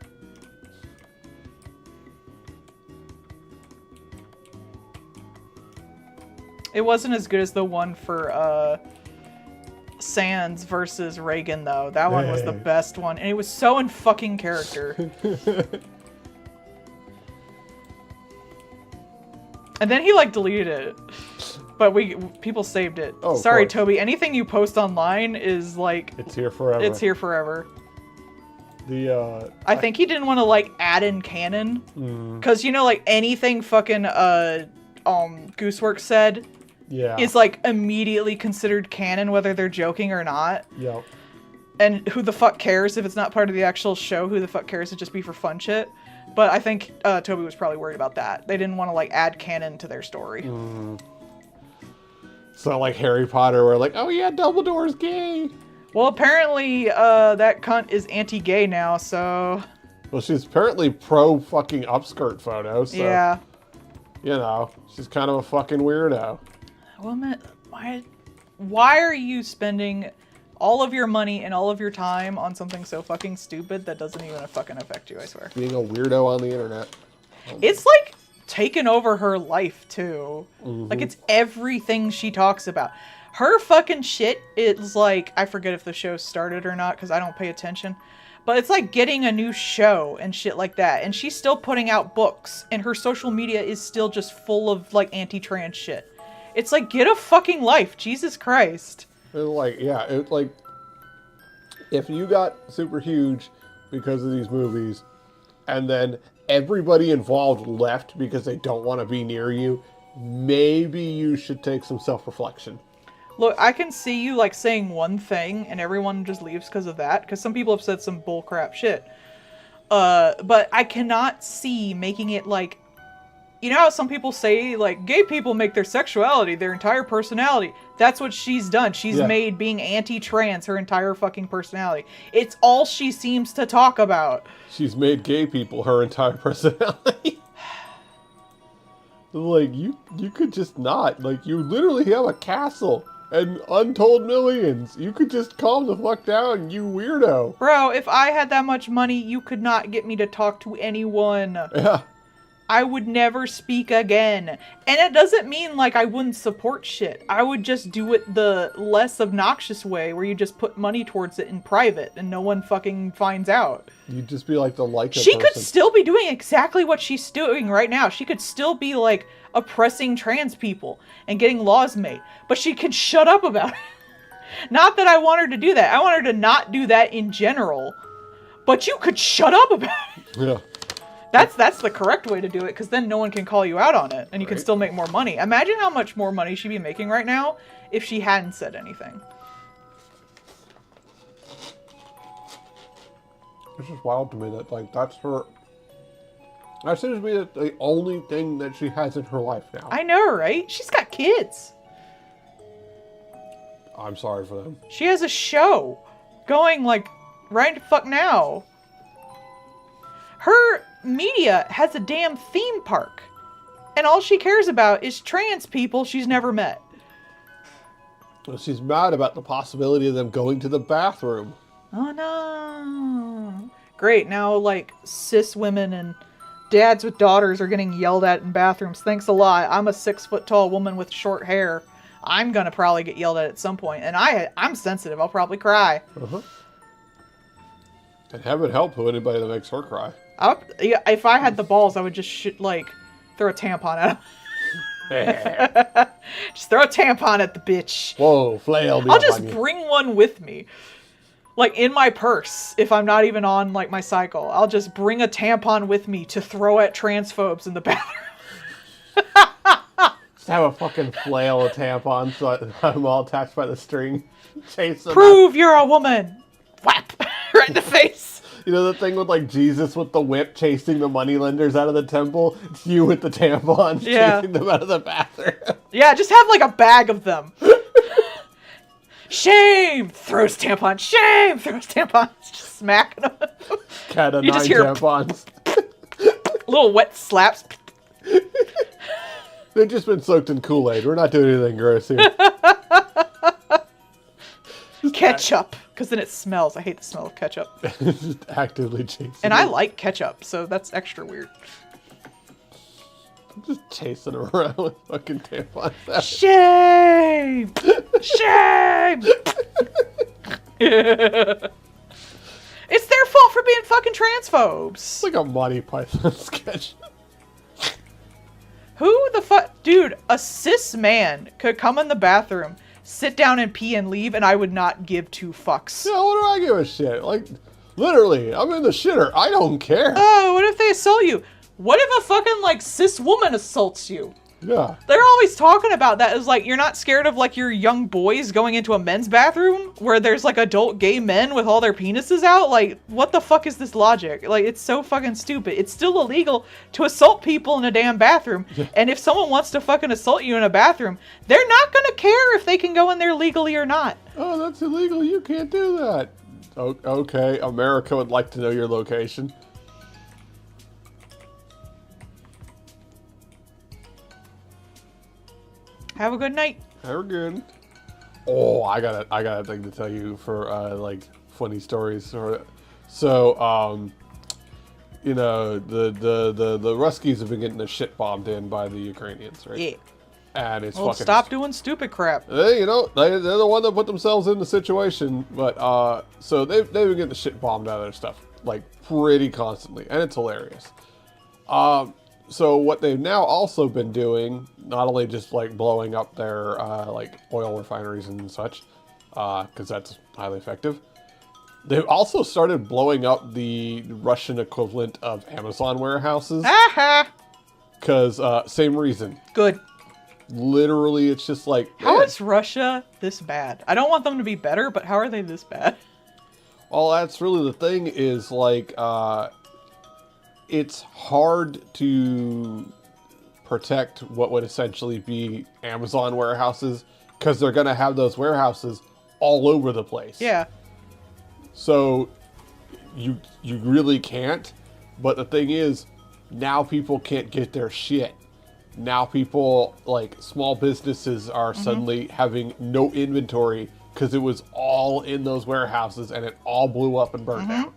It wasn't as good as the one for Sans versus Reagan, though. That one was the Hey. best one, and it was so in fucking character. And then he like deleted it, but people saved it. Oh, of Sorry, course. Toby. Anything you post online is like It's here forever. it's here forever. The I think he didn't want to like add in canon, because you know, like anything fucking Gooseworks said yeah. is like immediately considered canon, whether they're joking or not. Yep. And who the fuck cares if it's not part of the actual show? Who the fuck cares? It'd just be for fun shit. But I think Toby was probably worried about that. They didn't want to like add canon to their story. It's not like Harry Potter where like, oh yeah, Dumbledore's gay. Well, apparently that cunt is anti-gay now, so Well, she's apparently pro fucking upskirt photo, so yeah. you know, she's kind of a fucking weirdo. Woman, why are you spending all of your money and all of your time on something so fucking stupid that doesn't even fucking affect you, I swear. Being a weirdo on the internet. It's like taken over her life too. Like it's everything she talks about. Her fucking shit is like, I forget if the show started or not because I don't pay attention. But it's like getting a new show and shit like that. And she's still putting out books and her social media is still just full of like anti-trans shit. It's like, get a fucking life. Jesus Christ. It like, yeah, it like, if you got super huge because of these movies, and then everybody involved left because they don't want to be near you, maybe you should take some self-reflection. Look, I can see you like saying one thing and everyone just leaves because of that. Because some people have said some bullcrap shit. But I cannot see making it like, you know how some people say like gay people make their sexuality their entire personality. That's what she's done. She's made being anti-trans her entire fucking personality. It's all she seems to talk about. She's made gay people her entire personality. Like, you could just not. Like, you literally have a castle and untold millions. You could just calm the fuck down, you weirdo. Bro, if I had that much money, you could not get me to talk to anyone. Yeah. I would never speak again. And it doesn't mean like I wouldn't support shit. I would just do it the less obnoxious way where you just put money towards it in private and no one fucking finds out. You'd just be like the Leica She person. could still be doing exactly what she's doing right now. She could still be like oppressing trans people and getting laws made. But she could shut up about it. Not that I want her to do that. I want her to not do that in general. But you could shut up about it. Yeah. That's the correct way to do it, because then no one can call you out on it, and you can Right. still make more money. Imagine how much more money she'd be making right now if she hadn't said anything. It's just wild to me that, like, that's her... That seems to be the only thing that she has in her life now. I know, right? She's got kids. I'm sorry for them. She has a show going, like, right the fuck now. Her media has a damn theme park. And all she cares about is trans people she's never met. Well, she's mad about the possibility of them going to the bathroom. Oh no. Great, now like cis women and dads with daughters are getting yelled at in bathrooms. Thanks a lot. I'm a 6 foot tall woman with short hair. I'm gonna probably get yelled at some point. And I'm sensitive. I'll probably cry. Uh-huh. And heaven help who anybody that makes her cry. If I had the balls, I would just throw a tampon at him. Just throw a tampon at the bitch. Whoa, flail me I'll up just on you. bring one with me. Like in my purse, if I'm not even on like my cycle. I'll just bring a tampon with me to throw at transphobes in the bathroom. Just have a fucking flail of tampons so I'm all attached by the string. Chase them. Prove you're a woman. Whap! Right in the face. You know the thing with like Jesus with the whip chasing the moneylenders out of the temple? It's you with the tampons Yeah. chasing them out of the bathroom. Yeah, just have like a bag of them. Shame! Throws tampons. Shame! Throws tampons. Just smacking them. Cat of You 9 just hear- tampons. Little wet slaps. They've just been soaked in Kool-Aid. We're not doing anything gross here. Ketchup. Because then it smells. I hate the smell of ketchup. Just actively chasing And I them. like ketchup, so that's extra weird. Just chasing around with fucking tampons. Shame! Shame! It's their fault for being fucking transphobes. It's like a Monty Python sketch. Who the fuck? Dude, a cis man could come in the bathroom, sit down and pee and leave, and I would not give two fucks. Yeah, what do I give a shit? Like, literally, I'm in the shitter. I don't care. Oh, what if they assault you? What if a fucking, like, cis woman assaults you? Yeah. They're always talking about that as, like, you're not scared of, like, your young boys going into a men's bathroom where there's, like, adult gay men with all their penises out? Like, what the fuck is this logic? Like, it's so fucking stupid. It's still illegal to assault people in a damn bathroom. And if someone wants to fucking assault you in a bathroom, they're not gonna care if they can go in there legally or not. Oh, that's illegal. You can't do that. Okay, America would like to know your location. Have a good night. Very good. Oh, I got a thing to tell you for like funny stories. So, you know, the Ruskies have been getting their shit bombed in by the Ukrainians, right? Yeah. And it's Well, fucking. stop doing stupid crap. You know, they're the one that put themselves in the situation. But so they've been getting the shit bombed out of their stuff like pretty constantly, and it's hilarious. So what they've now also been doing, not only just like blowing up their like oil refineries and such, because that's highly effective. They've also started blowing up the Russian equivalent of Amazon warehouses. Aha! Because same reason. Good. Literally, it's just like How man, is Russia this bad? I don't want them to be better, but how are they this bad? well, that's really the thing is like it's hard to protect what would essentially be Amazon warehouses because they're going to have those warehouses all over the place. Yeah. So you really can't. But the thing is, now people can't get their shit. Now people, like small businesses, are suddenly having no inventory because it was all in those warehouses and it all blew up and burned down.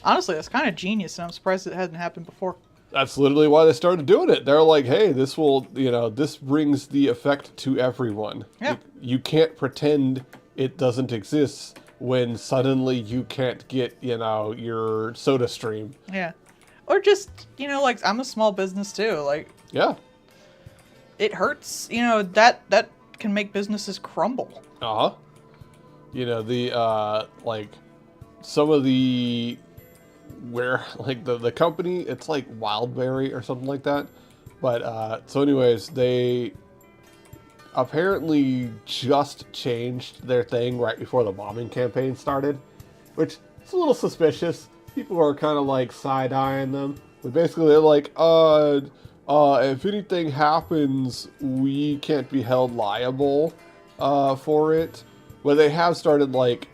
Honestly, that's kind of genius, and I'm surprised it hasn't happened before. That's literally why they started doing it. They're like, hey, this will, you know, this brings the effect to everyone. Yeah. You can't pretend it doesn't exist when suddenly you can't get, you know, your soda stream. Yeah. Or just, you know, like, I'm a small business too. Like, Yeah. it hurts. You know, that can make businesses crumble. Uh-huh. You know, the, like, some of the, where, like, the company, it's like Wildberry or something like that. But, so anyways, they apparently just changed their thing right before the bombing campaign started, which is a little suspicious. People are kind of, like, side-eyeing them. But basically, they're like, if anything happens, we can't be held liable for it. But they have started, like,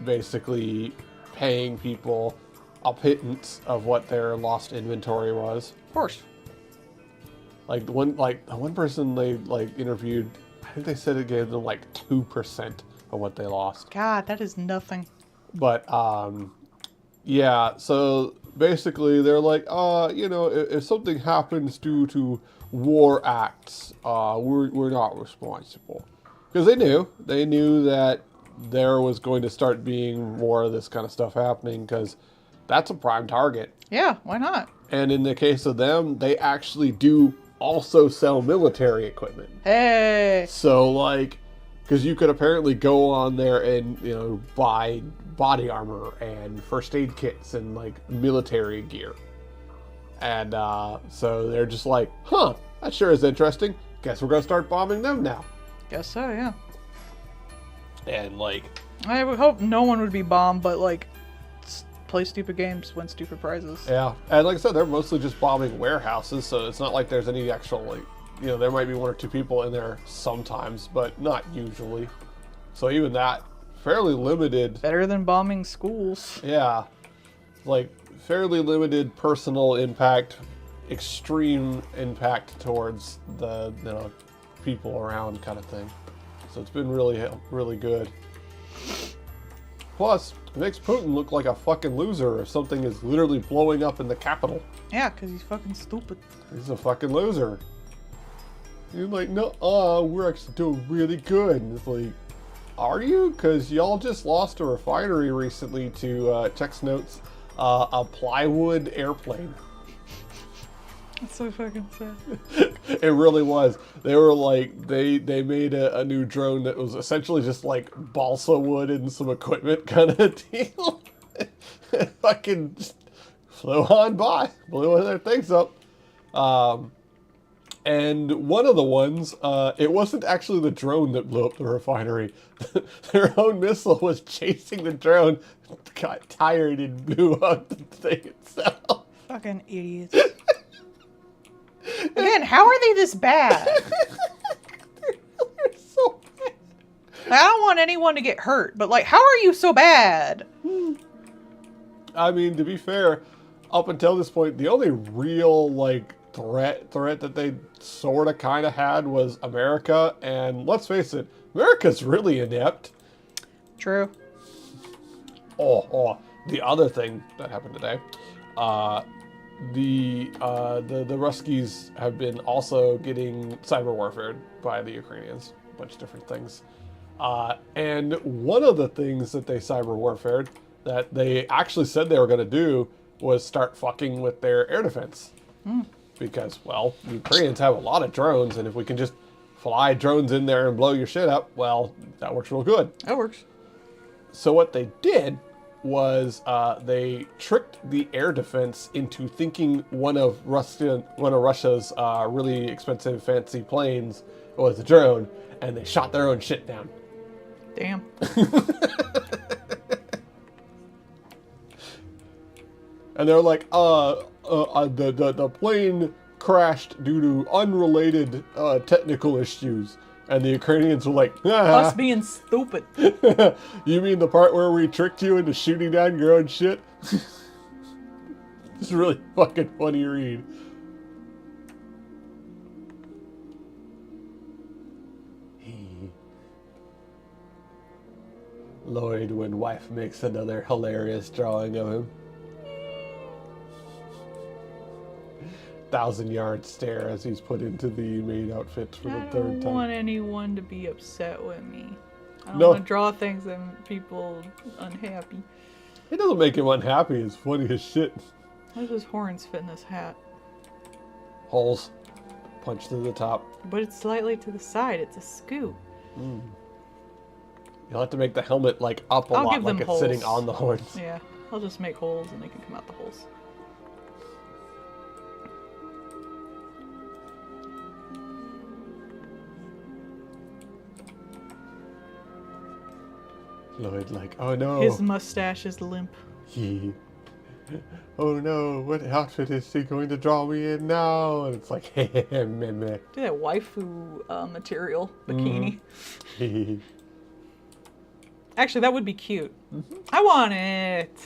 basically paying people a pittance of what their lost inventory was. Of course. Like the one person they like interviewed, I think they said it gave them like 2% of what they lost. God, that is nothing. But yeah, so basically they're like, you know, if something happens due to war acts, we're not responsible. Because they knew that there was going to start being more of this kind of stuff happening because that's a prime target. Yeah, why not? And in the case of them, they actually do also sell military equipment. Hey. So like, because you could apparently go on there and, you know, buy body armor and first aid kits and like military gear. And so they're just like, huh, that sure is interesting. Guess we're gonna start bombing them now. Guess so, yeah. And like, I would hope no one would be bombed, but like, play stupid games, win stupid prizes. yeah, and like I said, they're mostly just bombing warehouses, so it's not like there's any actual like, you know, there might be one or two people in there sometimes, but not usually. So even that, fairly limited. Better than bombing schools. Yeah, like fairly limited personal impact, extreme impact towards the people around kind of thing. So it's been really good. Plus, it makes Putin look like a fucking loser if something is literally blowing up in the capital. Yeah, because he's fucking stupid. He's a fucking loser. You're like, no, we're actually doing really good. And it's like, are you? Because y'all just lost a refinery recently to, checks notes, a plywood airplane. That's so fucking sad. It really was. They were like, they made a new drone that was essentially just like balsa wood and some equipment kind of deal. Fucking just flew on by, blew one of their things up. And one of the ones, it wasn't actually the drone that blew up the refinery. Their own missile was chasing the drone, got tired and blew up the thing itself. Fucking idiots. Again, how are they this bad? They're so bad. I don't want anyone to get hurt, but like, how are you so bad? I mean, to be fair, up until this point, the only real like threat that they sort of kind of had was America, and let's face it, America's really inept. True. Oh, the other thing that happened today, the Ruskies have been also getting cyber warfared by the Ukrainians, a bunch of different things. And one of the things that they cyber warfared that they actually said they were going to do was start fucking with their air defense. Because, well, the Ukrainians have a lot of drones, and if we can just fly drones in there and blow your shit up, well, that works real good. That works. So what they did was they tricked the air defense into thinking one of Russia's really expensive, fancy planes was a drone, and they shot their own shit down. Damn. And they're like, the plane crashed due to unrelated technical issues. And the Ukrainians were like, Us being stupid. you mean the part where we tricked you into shooting down your own shit? It's a really fucking funny read. Lloyd when wife makes another hilarious drawing of him. 1,000-yard stare as he's put into the maid outfit for the I third don't time. want anyone to be upset with me. I don't No. want to draw things that make people unhappy. It doesn't make him unhappy. It's funny as shit. How does his horns fit in this hat? Holes. Punch through the top. But it's slightly to the side. It's a scoop. You'll have to make the helmet like up a I'll lot, give like them it's sitting holes. on the horns. Yeah, I'll just make holes and they can come out the holes. Lloyd like, oh no. His mustache is limp. He. Oh no, what outfit is he going to draw me in now? And it's like, meh, meh. Do that waifu material bikini. Hee. Actually, that would be cute. I want it.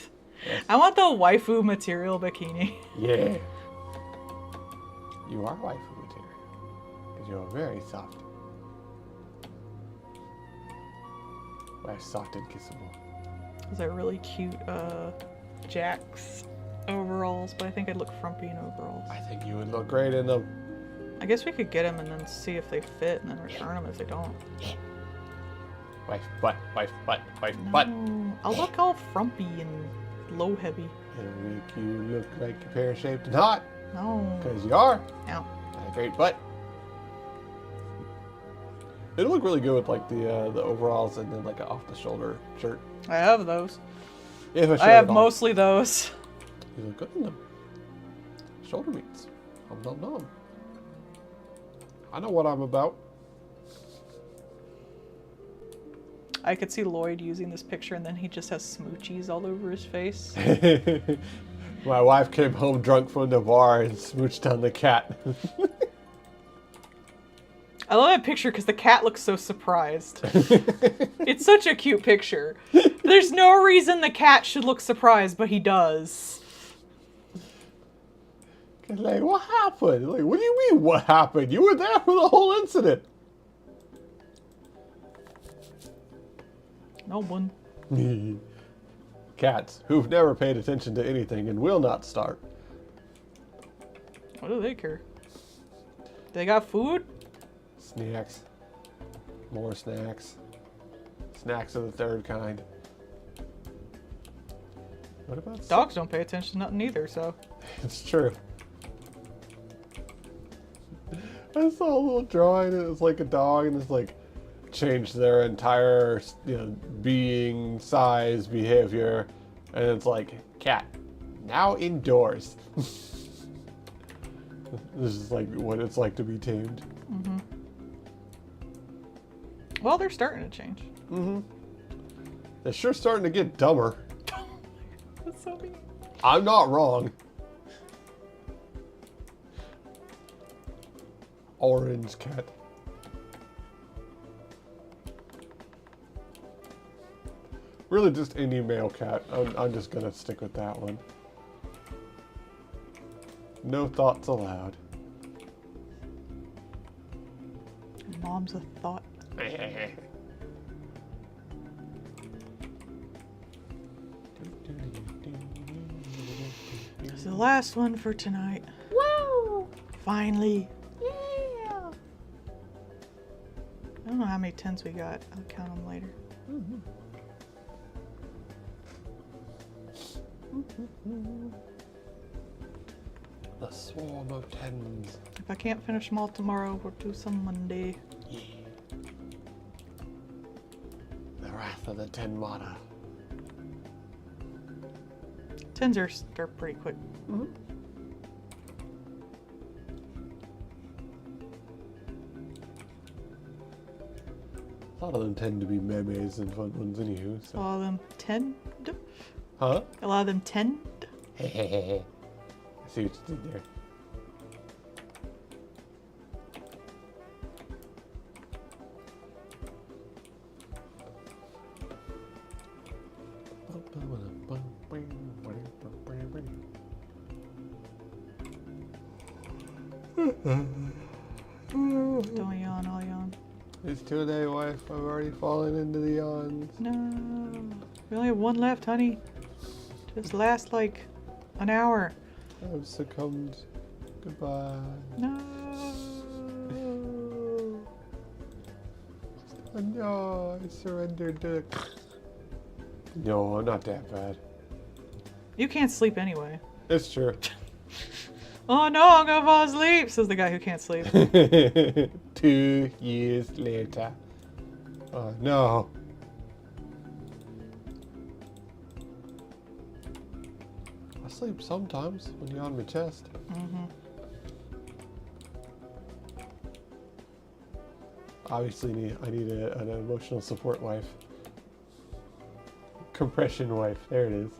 Yes. I want the waifu material bikini. Yeah. You are waifu material. Because you're very soft. Very soft and kissable. Those are really cute Jack's overalls, but I think I'd look frumpy in overalls. I think you would look great in them. I guess we could get them and then see if they fit and then return them if they don't. Wife butt. No, I'll look all frumpy and low heavy. It'll make you look like a pear-shaped knot. No. Because you are. No. Got a great butt. It'll look really good with like the overalls and then like an off-the-shoulder shirt. I have those. If a shirt I have at all. mostly those. You look good in them. Shoulder meats. Nom nom nom. I know what I'm about. I could see Lloyd using this picture and then he just has smoochies all over his face. My wife came home drunk from the bar and smooched on the cat. I love that picture because the cat looks so surprised. It's such a cute picture. There's no reason the cat should look surprised, but he does. Like, what happened? Like, what do you mean, what happened? You were there for the whole incident. No one. Cats, who've never paid attention to anything and will not start. What do they care? They got food? Snacks. More snacks. Snacks of the third kind. What about Dogs don't pay attention to nothing either, so. It's true. I saw a little drawing and it was like a dog and it's like changed their entire, being, size, behavior, and it's like cat now indoors. This is like what it's like to be tamed. Mm-hmm. Well, they're starting to change. Mm-hmm. They're sure starting to get dumber. That's so mean. I'm not wrong. Orange cat. Really just any male cat. I'm just gonna stick with that one. No thoughts allowed. Mom's a thought. This is the last one for tonight. Woo! Finally. Yeah! I don't know how many 10s we got. I'll count them later. The swarm of tens. If I can't finish them all tomorrow, we'll do some Monday. Yeah. The wrath of the Ten Mata. 10s are pretty quick. Mm-hmm. A lot of them tend to be memes and fun ones anywho, A so. lot of them tend. Huh? A lot of them tend. I see what you did there. Don't yawn, I'll yawn. It's 2 day, wife. I've already fallen into the yawns. No. We only have one left, honey. Just last like an hour. I've succumbed. Goodbye. No. Oh, no, I surrendered to... No, I'm not that bad. You can't sleep anyway. It's true. Oh no, I'm gonna fall asleep, says the guy who can't sleep. 2 years later. Oh, no. I sleep sometimes when you're on my chest. Mm-hmm. Obviously, I need an emotional support wife. Compression wife. There it is.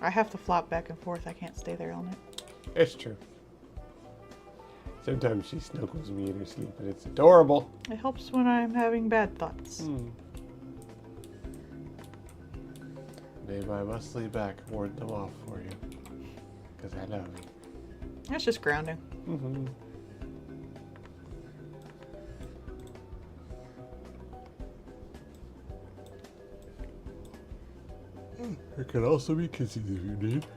I have to flop back and forth. I can't stay there all night. It's true. Sometimes she snuggles me in her sleep, and it's adorable. It helps when I'm having bad thoughts. Maybe I must lay back and ward them off for you. Because I love you. That's just grounding. Mm-hmm. There can also be kisses if you need.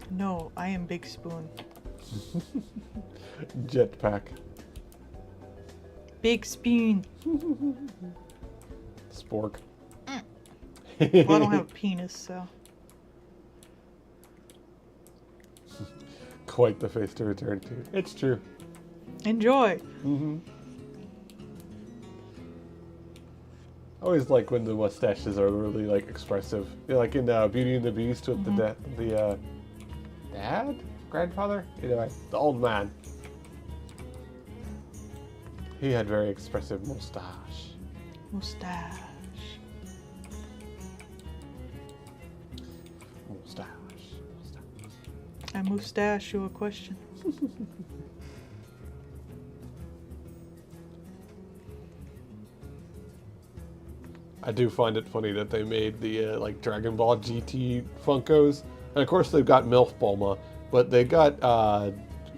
No, I am Big Spoon. Jetpack. Big Spoon. Spork. Well, I don't have a penis, so. Quite the face to return to. It's true. Enjoy. Mm-hmm. I always like when the mustaches are really like expressive. You know, like in Beauty and the Beast with the dad, grandfather, anyway, the old man. He had very expressive mustache. Mustache. Mustache. I mustache you a question. I do find it funny that they made the like Dragon Ball GT Funkos, and of course they've got MILF Bulma, but they got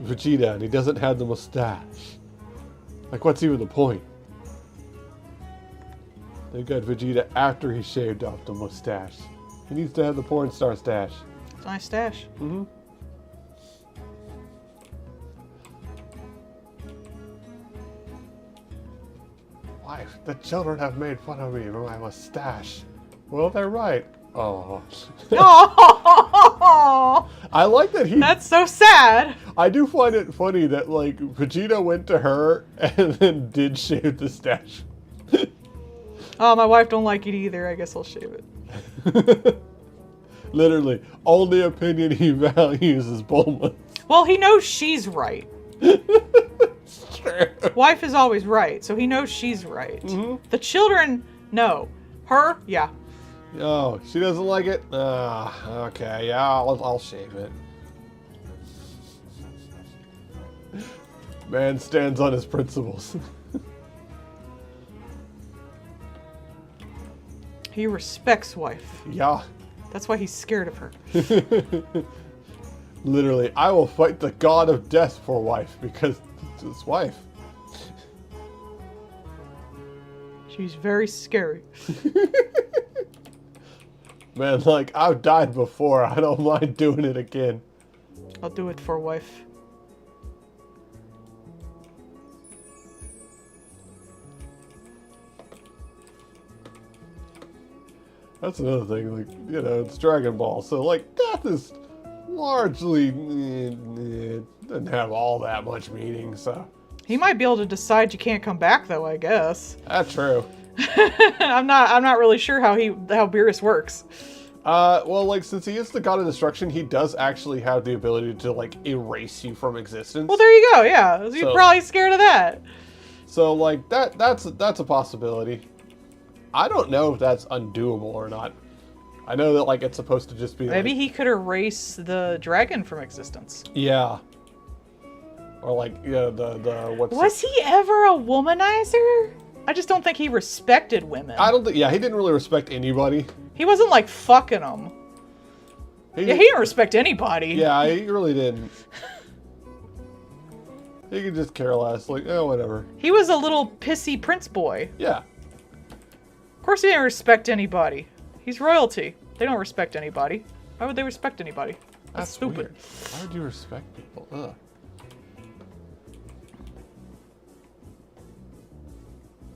Vegeta, and he doesn't have the mustache. Like, what's even the point? They got Vegeta after he shaved off the mustache. He needs to have the porn star stash. It's a nice stash. Mm-hmm. Wife, the children have made fun of me for my mustache. Well, they're right. Oh. Oh, I like that he... that's so sad. I do find it funny that, like, Vegeta went to her and then did shave the stash. Oh, my wife don't like it either. I guess I'll shave it. Literally, only opinion he values is Bulma's. Well, he knows she's right. It's true. Wife is always right, so he knows she's right. Mm-hmm. The children, no. Her, yeah. Oh, she doesn't like it? Okay, yeah, I'll shave it. Man stands on his principles. He respects wife. Yeah. That's why he's scared of her. Literally, I will fight the god of death for wife because it's his wife. She's very scary. Man, like, I've died before. I don't mind doing it again. I'll do it for wife. That's another thing, like, you know, it's Dragon Ball, so, like, death is largely, doesn't have all that much meaning, so. He might be able to decide you can't come back, though, I guess. That's true. I'm not really sure how Beerus works. Well, like, since he is the god of destruction, he does actually have the ability to, like, erase you from existence. Well, there you go, yeah. He's So- probably scared of that. So, like, that's a possibility. I don't know if that's undoable or not. I know that, like, it's supposed to just be, Maybe like, he could erase the dragon from existence. yeah. Or, like, yeah, the what's... Was he ever a womanizer? I just don't think he respected women. I don't think, yeah, he didn't really respect anybody. He wasn't, like, fucking them. Yeah, he didn't respect anybody. Yeah, he really didn't. He could just care less, like, oh, whatever. He was a little pissy prince boy. Yeah. Of course he didn't respect anybody. He's royalty. They don't respect anybody. Why would they respect anybody? That's stupid. Weird. Why would you respect people? Ugh.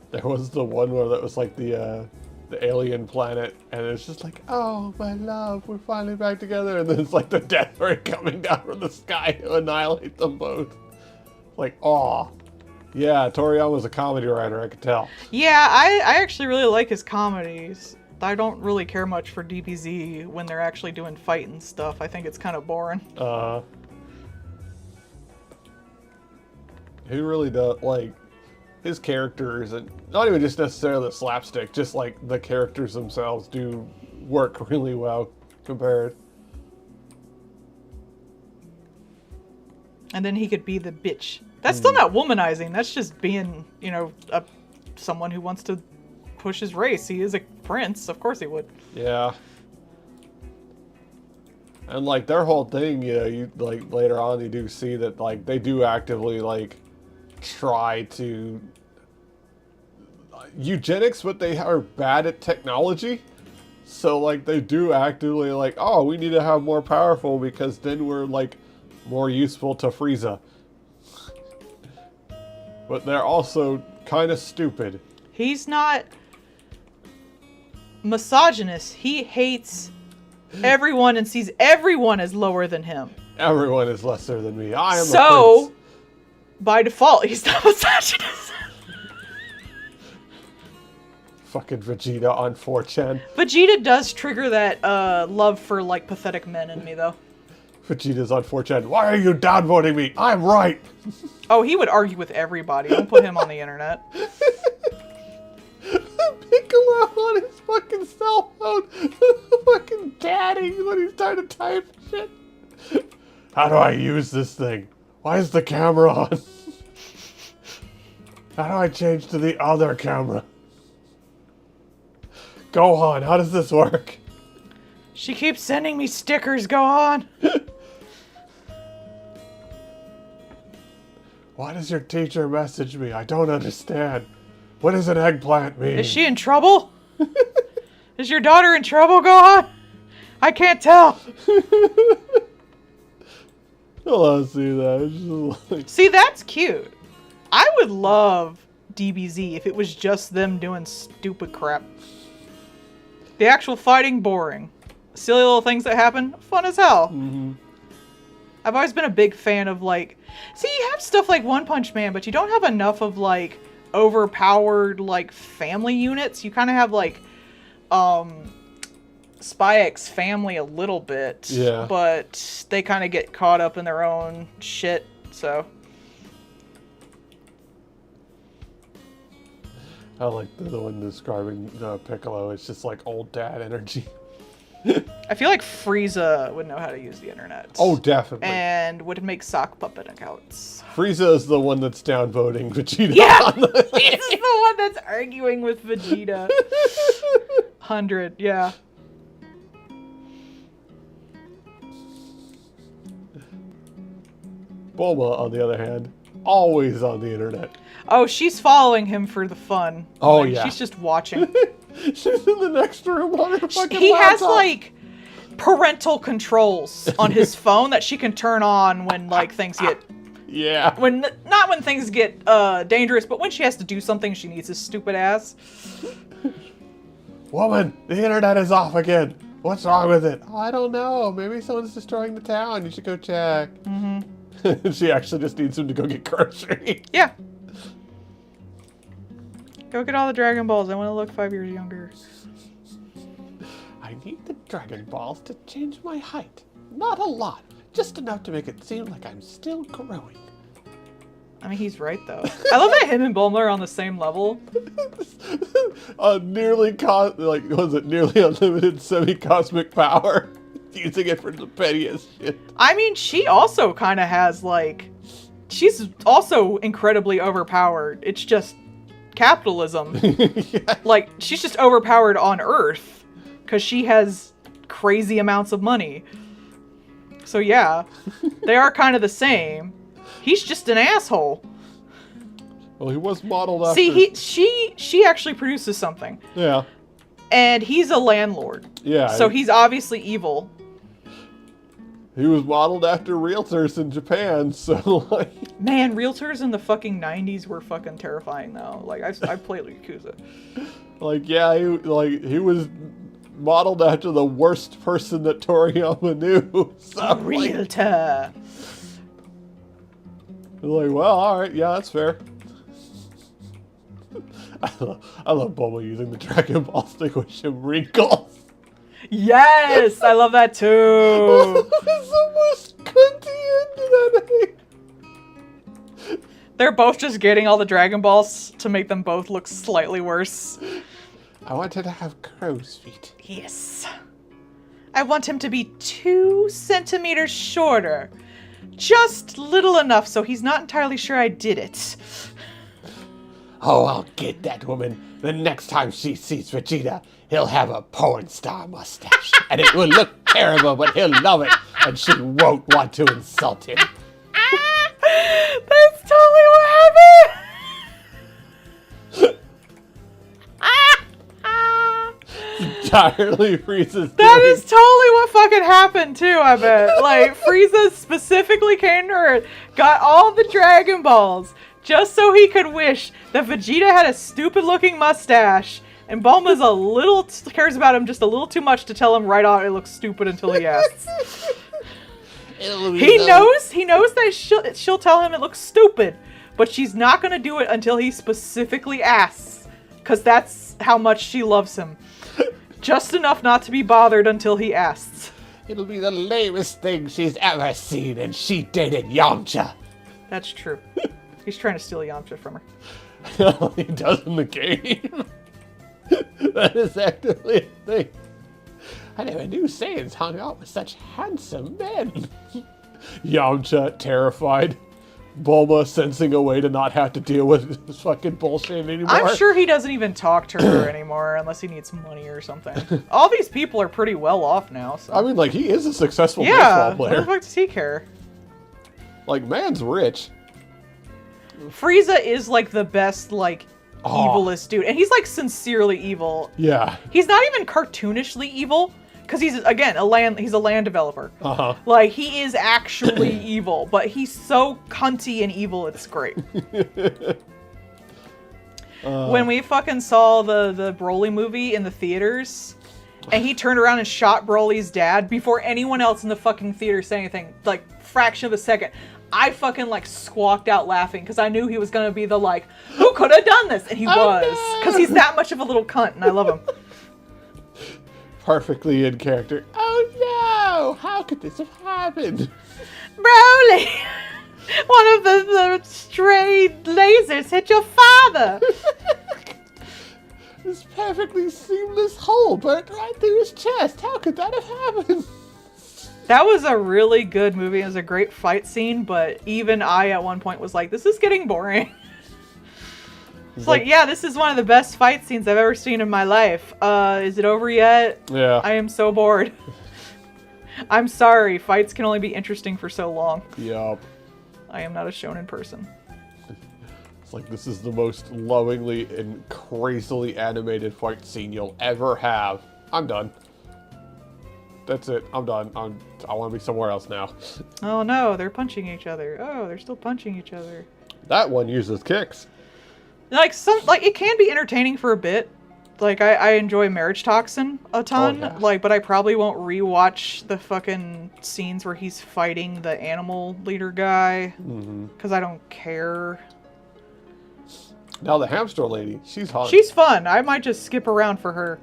There was the one where that was like the alien planet, and it's just like, oh, my love, we're finally back together, and then it's like the death ray coming down from the sky to annihilate them both. Like, aw. Yeah, Toriyama's a comedy writer, I could tell. Yeah, I actually really like his comedies. I don't really care much for DBZ when they're actually doing fighting stuff. I think it's kind of boring. He really does, like, his characters, and not even just necessarily the slapstick, just like the characters themselves do work really well compared. And then he could be the bitch. That's still not womanizing. That's just being, you know, someone who wants to push his race. He is a prince. Of course he would. Yeah. And, like, their whole thing, you know, you, like, later on you do see that, like, they do actively, like, try to eugenics, but they are bad at technology. So, like, they do actively, like, oh, we need to have more powerful because then we're, like, more useful to Frieza. But they're also kind of stupid. He's not misogynist. He hates everyone and sees everyone as lower than him. Everyone is lesser than me. I am a So, prince. by default, he's not misogynist. Fucking Vegeta on 4chan. Vegeta does trigger that love for, like, pathetic men in me, though. Vegeta's on 4chan. Why are you downvoting me? I'm right. Oh, he would argue with everybody. Don't put him on the internet. Piccolo on his fucking cell phone. Fucking daddy when he's trying to type shit. How do I use this thing? Why is the camera on? How do I change to the other camera? Gohan, how does this work? She keeps sending me stickers, go on. Why does your teacher message me? I don't understand. What does an eggplant mean? Is she in trouble? Is your daughter in trouble, go on? I can't tell. Oh, I see that. It's just like... See, that's cute. I would love DBZ if it was just them doing stupid crap. The actual fighting, boring. Silly little things that happen, fun as hell. Mm-hmm. I've always been a big fan of, like... See, you have stuff like One Punch Man, but you don't have enough of, like, overpowered, like, family units. You kind of have, like, Spy X Family a little bit. Yeah. But they kind of get caught up in their own shit, so... I like the one describing Piccolo. It's just like old dad energy. I feel like Frieza would know how to use the internet. Oh, definitely. And would make sock puppet accounts. Frieza is the one that's downvoting Vegeta. Yeah! He's the one that's arguing with Vegeta. 100, yeah. Bulma, on the other hand, always on the internet. Oh, she's following him for the fun. Oh, Like, yeah. She's just watching. She's in the next room on her fucking He has, laptop. like, parental controls on his phone that she can turn on when, like, things get... Yeah. Not when things get dangerous, but when she has to do something, she needs his stupid ass. Woman, the internet is off again. What's wrong with it? Oh, I don't know. Maybe someone's destroying the town. You should go check. Mm-hmm. She actually just needs him to go get groceries. Yeah. Go get all the Dragon Balls. I want to look 5 years younger. I need the Dragon Balls to change my height. Not a lot. Just enough to make it seem like I'm still growing. I mean, he's right, though. I love that him and Bulma are on the same level. Nearly unlimited semi-cosmic power. Using it for the pettiest shit. I mean, she also kind of has, like... She's also incredibly overpowered. It's just capitalism. Yeah. Like, she's just overpowered on Earth. Because she has crazy amounts of money. So yeah, they are kind of the same. He's just an asshole. Well, he was modeled after... See, she actually produces something. Yeah. And he's a landlord. Yeah. So he's obviously evil. He was modeled after realtors in Japan, so like... Man, realtors in the fucking 90s were fucking terrifying, though. Like, I played Yakuza. Like, yeah, he was modeled after the worst person that Toriyama knew. So, Realtor. Like, well, alright, yeah, that's fair. I love Bulma using the Dragon Ball to extinguish him wrinkles. Yes! I love that, too! It's the most cunty end to that name. They're both just getting all the Dragon Balls to make them both look slightly worse. I wanted to have crow's feet. Yes. I want him to be 2 centimeters shorter. Just little enough so he's not entirely sure I did it. Oh, I'll get that woman. The next time she sees Vegeta, he'll have a porn star mustache. And it will look terrible, but he'll love it. And she won't want to insult him. That's totally what happened! Entirely Frieza's That doing. is totally what fucking happened too, I bet. Like, Frieza specifically came to Earth, got all the Dragon Balls, just so he could wish that Vegeta had a stupid looking mustache, and Bulma's cares about him just a little too much to tell him right on it looks stupid until he asks. He knows that she'll tell him it looks stupid, but she's not gonna do it until he specifically asks, because that's how much she loves him. Just enough not to be bothered until he asks. It'll be the lamest thing she's ever seen, and she dated Yamcha. That's true. He's trying to steal Yamcha from her. He does in the game. That is actually a thing. I never knew Saiyans hung out with such handsome men. Yamcha, terrified. Bulma sensing a way to not have to deal with this fucking bullshit anymore. I'm sure he doesn't even talk to her anymore unless he needs money or something. All these people are pretty well off now, so. I mean, like, he is a successful yeah, baseball what player. the fuck does he care? Like, man's rich. Frieza is like the best, like, Aw. evilest dude. And he's like sincerely evil. Yeah. He's not even cartoonishly evil, because he's, again, he's a land developer. Uh-huh. Like, he is actually evil, but he's so cunty and evil, it's great. When we fucking saw the Broly movie in the theaters, and he turned around and shot Broly's dad before anyone else in the fucking theater said anything, like, fraction of a second, I fucking, like, squawked out laughing, because I knew he was gonna be the, like, who could have done this? And he was, because he's that much of a little cunt, and I love him. Perfectly in character. Oh no! How could this have happened? Broly! One of the stray lasers hit your father! This perfectly seamless hole burnt right through his chest. How could that have happened? That was a really good movie. It was a great fight scene, but even I at one point was like, this is getting boring. It's like, yeah, this is one of the best fight scenes I've ever seen in my life. Is it over yet? Yeah. I am so bored. I'm sorry, fights can only be interesting for so long. Yup. I am not a shonen person. It's like, this is the most lovingly and crazily animated fight scene you'll ever have. I'm done. That's it. I'm done. I want to be somewhere else now. Oh no, they're punching each other. Oh, they're still punching each other. That one uses kicks. Like, it can be entertaining for a bit. Like, I enjoy Marriage Toxin a ton. Oh, yeah. Like, but I probably won't rewatch the fucking scenes where he's fighting the animal leader guy. Because I don't care. Now the hamster lady, she's hot. She's fun. I might just skip around for her.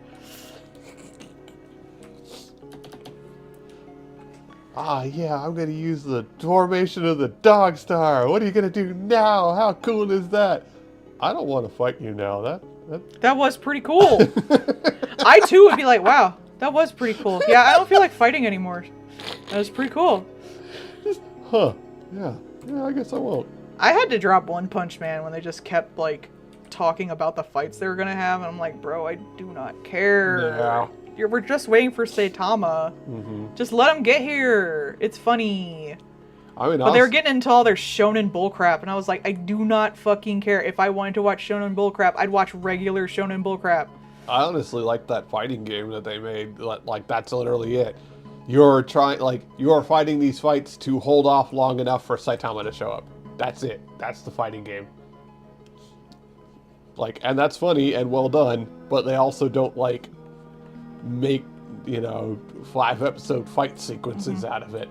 Ah, yeah, I'm gonna use the formation of the dog star. What are you gonna do now? How cool is that? I don't want to fight you now. That was pretty cool. I too would be like, wow, that was pretty cool. Yeah, I don't feel like fighting anymore. That was pretty cool. Huh. Yeah, I guess I won't. I had to drop One Punch Man when they just kept, like, talking about the fights they were gonna have, and I'm like, bro, I do not care. Yeah. We're just waiting for Saitama. Just let him get here. It's funny. I mean, But they were getting into all their shonen bullcrap, and I was like, I do not fucking care. If I wanted to watch shonen bullcrap, I'd watch regular shonen bullcrap. I honestly like that fighting game that they made. Like, that's literally it. You're fighting these fights to hold off long enough for Saitama to show up. That's it. That's the fighting game. Like, and that's funny and well done, but they also don't, like, make, 5-episode fight sequences out of it.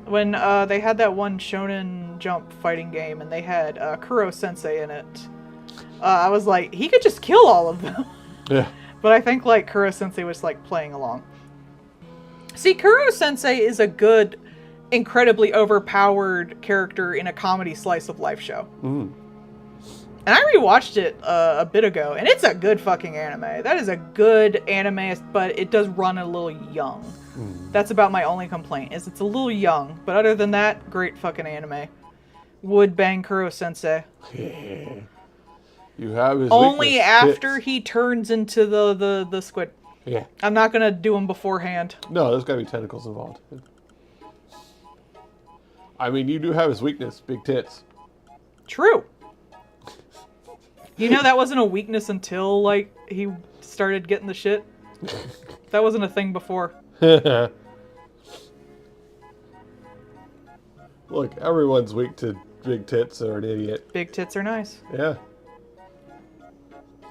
When they had that one Shonen Jump fighting game, and they had Kuro Sensei in it, I was like, he could just kill all of them. Yeah. But I think, like, Kuro Sensei was, like, playing along. See, Kuro Sensei is a good, incredibly overpowered character in a comedy slice of life show. And I rewatched it a bit ago, and it's a good fucking anime. That is a good anime, but it does run a little young. That's about my only complaint, is it's a little young. But other than that, great fucking anime. Would bang Kuro Sensei. You have his Only weakness, after tits. he turns into the squid. Yeah. I'm not gonna do him beforehand. No, there's gotta be tentacles involved. I mean, you do have his weakness, big tits. True. You know that wasn't a weakness until, like, he started getting the shit? That wasn't a thing before. Look, everyone's weak to big tits or an idiot. Big tits are nice. Yeah.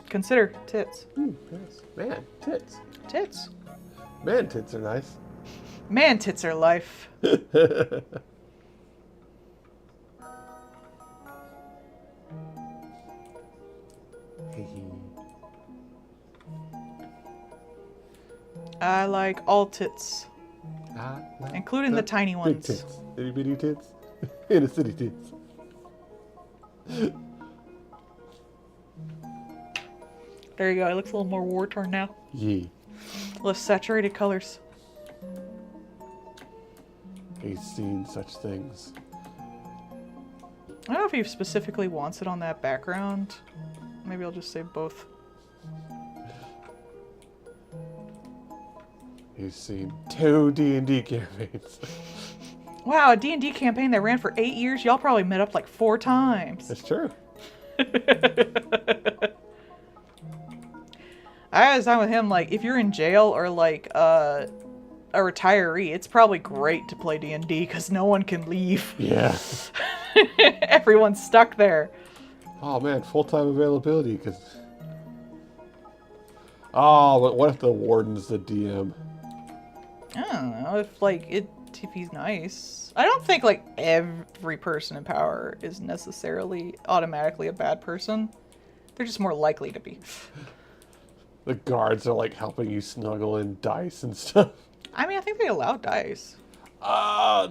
Consider tits. Yes. Man, tits. Tits. Man, tits are nice. Man, tits are life. I like all tits. I like Including the tiny big ones. tits. Itty bitty tits. Inner city tits. There you go. It looks a little more war-torn now. Yeah. Less saturated colors. He's seen such things. I don't know if he specifically wants it on that background. Maybe I'll just say both. He's seen 2 D&D campaigns. Wow, a D&D campaign that ran for 8 years? Y'all probably met up like 4 times. That's true. I was on with him, like, if you're in jail or, like, a retiree, it's probably great to play D&D because no one can leave. Yeah. Everyone's stuck there. Oh man, full-time availability, because... Oh, but what if the warden's the DM? I don't know, if he's nice. I don't think, like, every person in power is necessarily automatically a bad person. They're just more likely to be. The guards are like helping you snuggle in dice and stuff. I mean, I think they allow dice.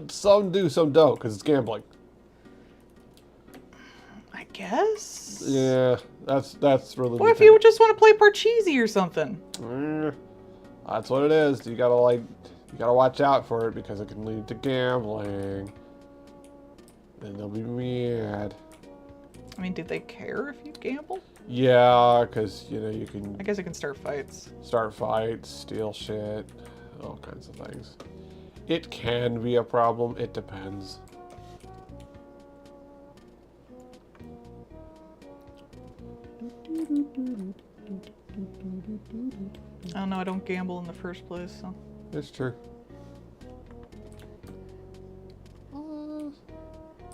Some do, some don't, because it's gambling. I guess? Yeah, that's really. What if you just want to play Parcheesi or something? That's what it is. You gotta watch out for it because it can lead to gambling. Then they'll be mad. I mean, do they care if you gamble? Yeah, because you can I guess it can start fights. start fights, steal shit, all kinds of things. It can be a problem. It depends. I don't know, I don't gamble in the first place, so. It's true.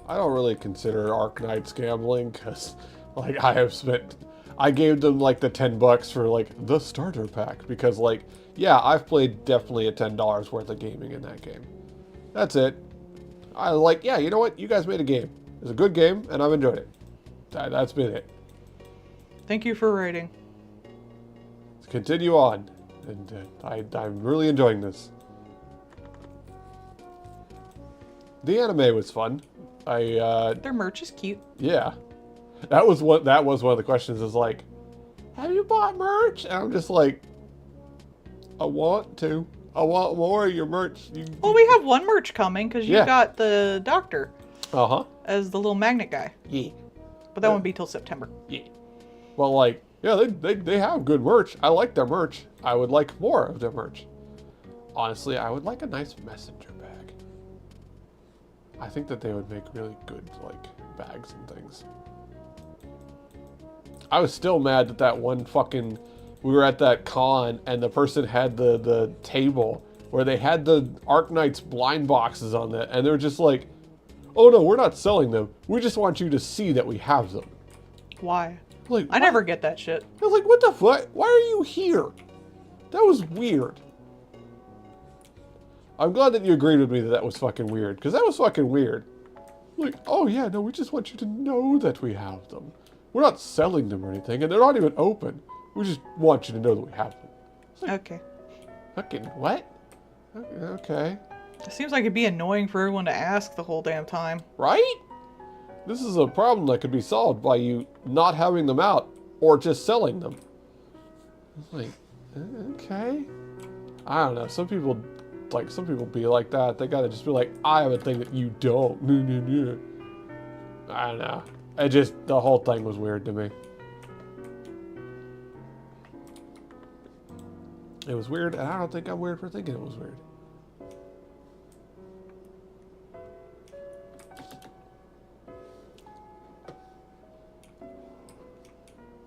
I don't really consider Arknights gambling because, like, I gave them like the $10 for like the starter pack because, like, yeah, I've played definitely a $10 worth of gaming in that game. That's it. I like, yeah, you know what? You guys made a game. It's a good game, and I've enjoyed it. That's been it. Thank you for writing. Let's continue on, and I'm really enjoying this. The anime was fun. Their merch is cute. Yeah, that was one of the questions. Is like, have you bought merch? And I'm just like, I want to. I want more of your merch. Well, we have one merch coming because you Yeah. got the doctor Uh-huh. as the little magnet guy. Yeah. But that won't be till September. Yeah. Well, like, yeah, they have good merch. I like their merch. I would like more of their merch. Honestly, I would like a nice messenger bag. I think that they would make really good, like, bags and things. I was still mad that one fucking... We were at that con, and the person had the table where they had the Arknights blind boxes on it, and they're just like, oh no, we're not selling them. We just want you to see that we have them. Why? Like, I never get that shit. I was like, what the fuck? Why are you here? That was weird. I'm glad that you agreed with me that that was fucking weird, because that was fucking weird. Like, oh yeah, no, we just want you to know that we have them. We're not selling them or anything, and they're not even open. We just want you to know that we have them. Okay. Fucking what? Okay. It seems like it'd be annoying for everyone to ask the whole damn time. Right? This is a problem that could be solved by you not having them out or just selling them. It's like, okay. I don't know. Some people be like that. They gotta just be like, I have a thing that you don't. I don't know. The whole thing was weird to me. It was weird, and I don't think I'm weird for thinking it was weird.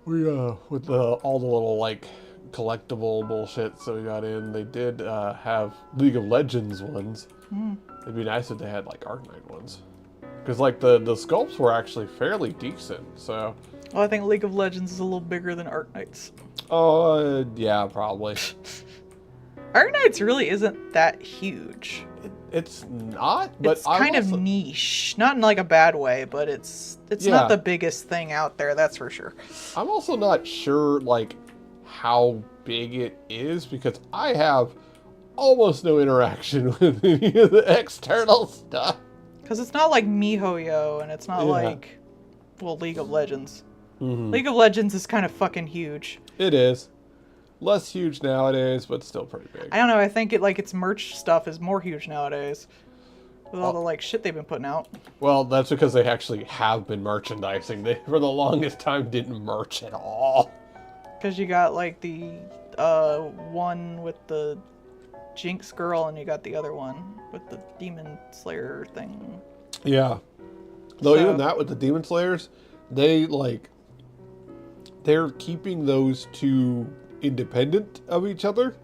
We, with all the little, like, collectible bullshit that we got in, they did have League of Legends ones. It'd be nice if they had, like, Arknight ones. Because, like, the sculpts were actually fairly decent, so... Well, I think League of Legends is a little bigger than Arknights. Oh, yeah, probably. Arknights really isn't that huge. It's not, but It's kind of niche. Not in like a bad way, but it's Yeah. not the biggest thing out there, that's for sure. I'm also not sure, like, how big it is, because I have almost no interaction with any of the external stuff. Because it's not like MiHoYo, and it's not Yeah. like, well, League of Legends. Mm-hmm. League of Legends is kind of fucking huge. It is. Less huge nowadays, but still pretty big. I don't know, I think its merch stuff is more huge nowadays. With all the, shit they've been putting out. Well, that's because they actually have been merchandising. They, for the longest time, didn't merch at all. Because you got, the, one with the Jinx girl, and you got the other one with the Demon Slayer thing. Yeah. Though So- even that with the Demon Slayers, they're keeping those two independent of each other.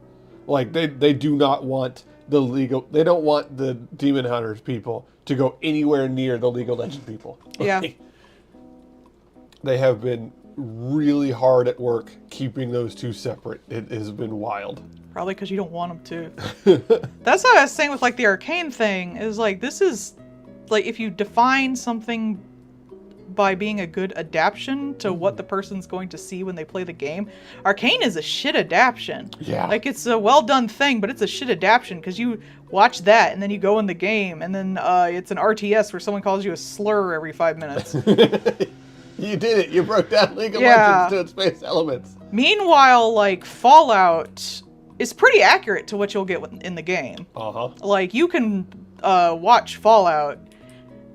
Like, they do not want they don't want the Demon Hunters people to go anywhere near the League of Legends people. Yeah. They have been really hard at work keeping those two separate. It has been wild. Probably because you don't want them to. That's what I was saying with, the Arcane thing, is, this is, if you define something by being a good adaptation to what the person's going to see when they play the game, Arcane is a shit adaptation. Yeah. It's a well done thing, but it's a shit adaptation because you watch that and then you go in the game and then it's an RTS where someone calls you a slur every 5 minutes. You did it. You broke down League of Yeah. Legends to its base elements. Meanwhile, Fallout is pretty accurate to what you'll get in the game. Uh-huh. You can watch Fallout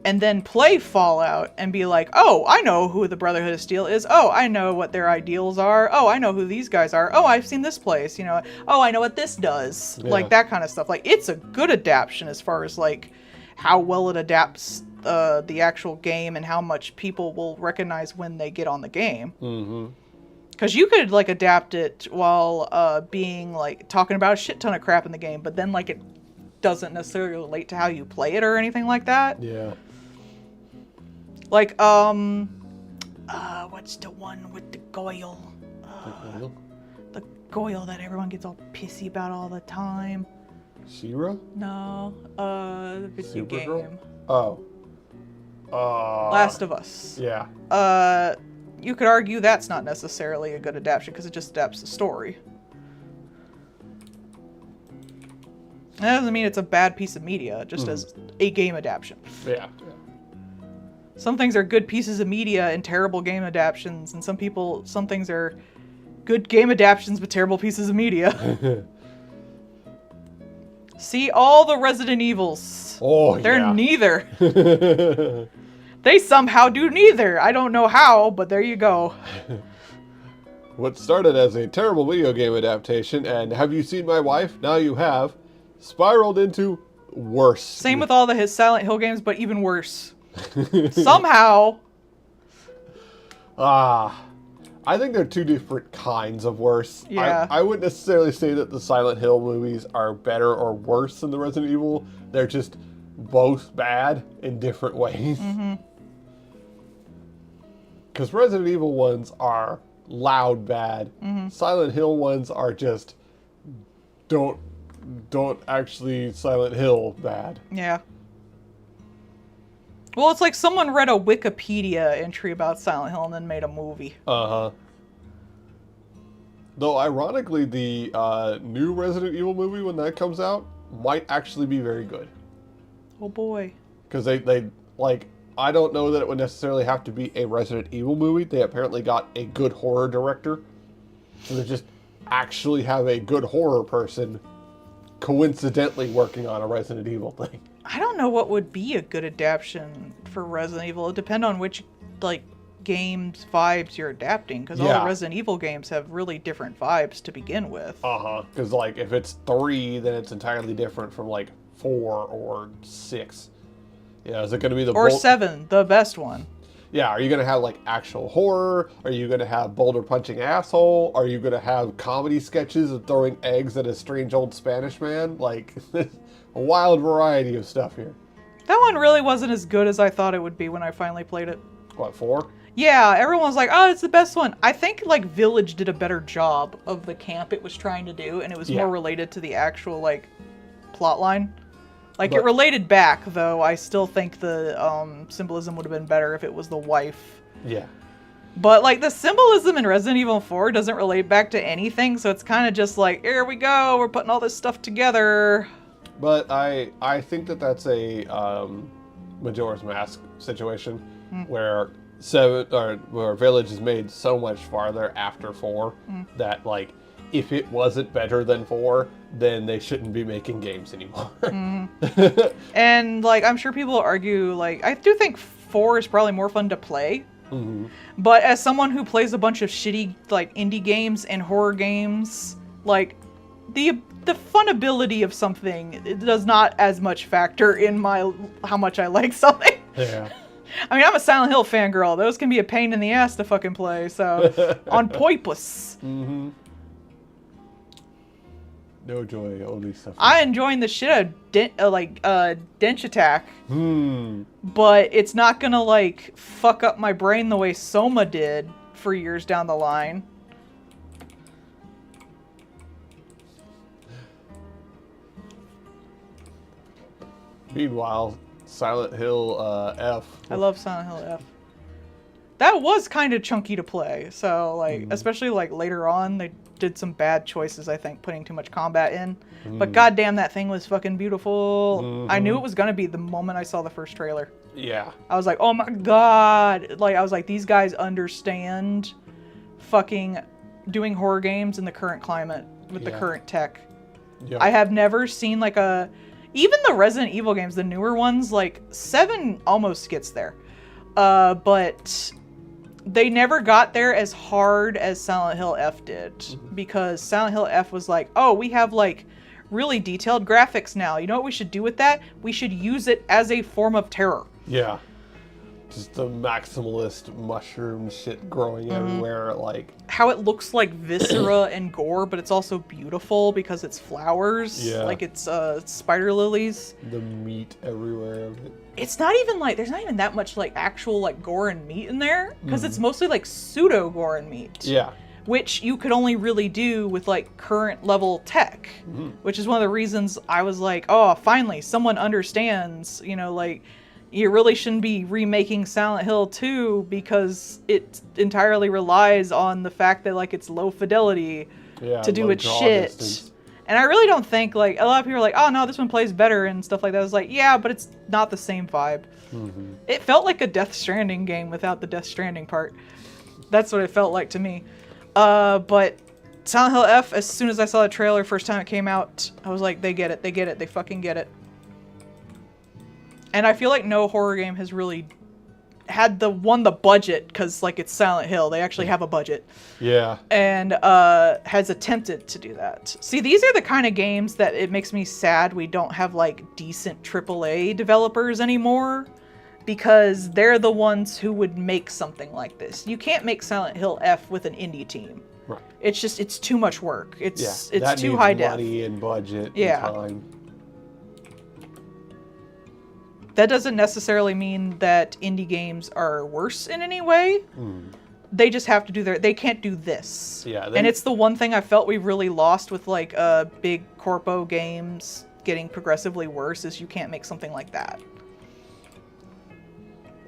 and then play Fallout and be like, oh, I know who the Brotherhood of Steel is. Oh, I know what their ideals are. Oh, I know who these guys are. Oh, I've seen this place. Oh, I know what this does. Yeah. That kind of stuff. It's a good adaptation as far as how well it adapts the actual game and how much people will recognize when they get on the game. Mm-hmm. Because you could adapt it while being talking about a shit ton of crap in the game, but then it doesn't necessarily relate to how you play it or anything like that. Yeah. What's the one with the Goyle? The Goyle that everyone gets all pissy about all the time. She-Ra? No, the video Supergirl? game. Oh. Last of Us. Yeah. You could argue that's not necessarily a good adaptation because it just adapts the story. That doesn't mean it's a bad piece of media, just as a game adaptation. Yeah. Some things are good pieces of media and terrible game adaptations, and some things are good game adaptations but terrible pieces of media. See all the Resident Evils. Oh, They're yeah. neither. They somehow do neither. I don't know how, but there you go. What started as a terrible video game adaptation, and Have You Seen My Wife? Now you have, spiraled into worse. Same with all his Silent Hill games, but even worse. Somehow. I think they're two different kinds of worse. Yeah. I wouldn't necessarily say that the Silent Hill movies are better or worse than the Resident Evil. They're just both bad in different ways. Mm-hmm. Because Resident Evil ones are loud bad. Mm-hmm. Silent Hill ones are just don't actually Silent Hill bad. Yeah. Well, it's like someone read a Wikipedia entry about Silent Hill and then made a movie. Uh-huh. Though, ironically, the new Resident Evil movie, when that comes out, might actually be very good. Oh boy. Because they I don't know that it would necessarily have to be a Resident Evil movie. They apparently got a good horror director. So they just actually have a good horror person coincidentally working on a Resident Evil thing. I don't know what would be a good adaptation for Resident Evil. It depends on which, game's vibes you're adapting. Because all Yeah. the Resident Evil games have really different vibes to begin with. Uh-huh. Because, if it's 3, then it's entirely different from, 4 or 6. Is it going to be the... Or 7, the best one. Yeah, are you going to have, actual horror? Are you going to have boulder punching asshole? Are you going to have comedy sketches of throwing eggs at a strange old Spanish man? A wild variety of stuff here. That one really wasn't as good as I thought it would be when I finally played it. What, 4? Yeah, everyone's like, oh, it's the best one. I think, Village did a better job of the camp it was trying to do, and it was Yeah. more related to the actual, plot line. It But- related back, though. I still think the symbolism would have been better if it was the wife. Yeah. But like the symbolism in Resident Evil 4 doesn't relate back to anything, so it's kind of just like, here we go, we're putting all this stuff together. But I think that that's a Majora's Mask situation where where Village is made so much farther after 4 that like if it wasn't better than 4, then they shouldn't be making games anymore. And like I'm sure people argue, like I do think 4 is probably more fun to play. But as someone who plays a bunch of shitty like indie games and horror games, like the funability of something, it does not as much factor in my how much I like something. Yeah. I mean, I'm a Silent Hill fangirl. Those can be a pain in the ass to fucking play. So on purpose. No joy, only suffering. I enjoying the shit out of Dench Attack. But it's not gonna like fuck up my brain the way Soma did for years down the line. Meanwhile, Silent Hill F. I love Silent Hill F. That was kind of chunky to play. So like, especially like later on, they did some bad choices, I think, putting too much combat in. But goddamn, that thing was fucking beautiful. I knew it was gonna be the moment I saw the first trailer. Yeah. I was like, oh my god. Like, I was like, these guys understand fucking doing horror games in the current climate with the current tech. Yeah. I have never seen like even the Resident Evil games, the newer ones, like 7 almost gets there. But they never got there as hard as Silent Hill F did, because Silent Hill F was like, oh, we have like really detailed graphics now. You know what we should do with that? We should use it as a form of terror. Yeah. Just the maximalist mushroom shit growing everywhere, like... How it looks like viscera and gore, but it's also beautiful because it's flowers. Yeah. Like it's spider lilies. The meat everywhere of it. It's not even like, there's not even that much like actual like gore and meat in there, because it's mostly like pseudo gore and meat. Yeah. Which you could only really do with like current level tech, which is one of the reasons I was like, oh, finally someone understands, you know, like you really shouldn't be remaking Silent Hill 2 because it entirely relies on the fact that like it's low fidelity to do low its draw shit. distance. And I really don't think, like, a lot of people are like, oh no, this one plays better and stuff like that. I was like, yeah, but it's not the same vibe. It felt like a Death Stranding game without the Death Stranding part. That's what it felt like to me. But Silent Hill F, as soon as I saw the trailer first time it came out, I was like, they get it, they fucking get it. And I feel like no horror game has really had the budget, because like it's Silent Hill, they actually have a budget. Yeah. And has attempted to do that. See, these are the kind of games that it makes me sad we don't have like decent AAA developers anymore, because they're the ones who would make something like this. You can't make Silent Hill F with an indie team. Right. It's just, it's too much work. It's that too needs high def. money and budget Yeah. and time. That doesn't necessarily mean that indie games are worse in any way. They just have to do they can't do this. Yeah, and it's the one thing I felt we've really lost with like big corpo games getting progressively worse, is you can't make something like that.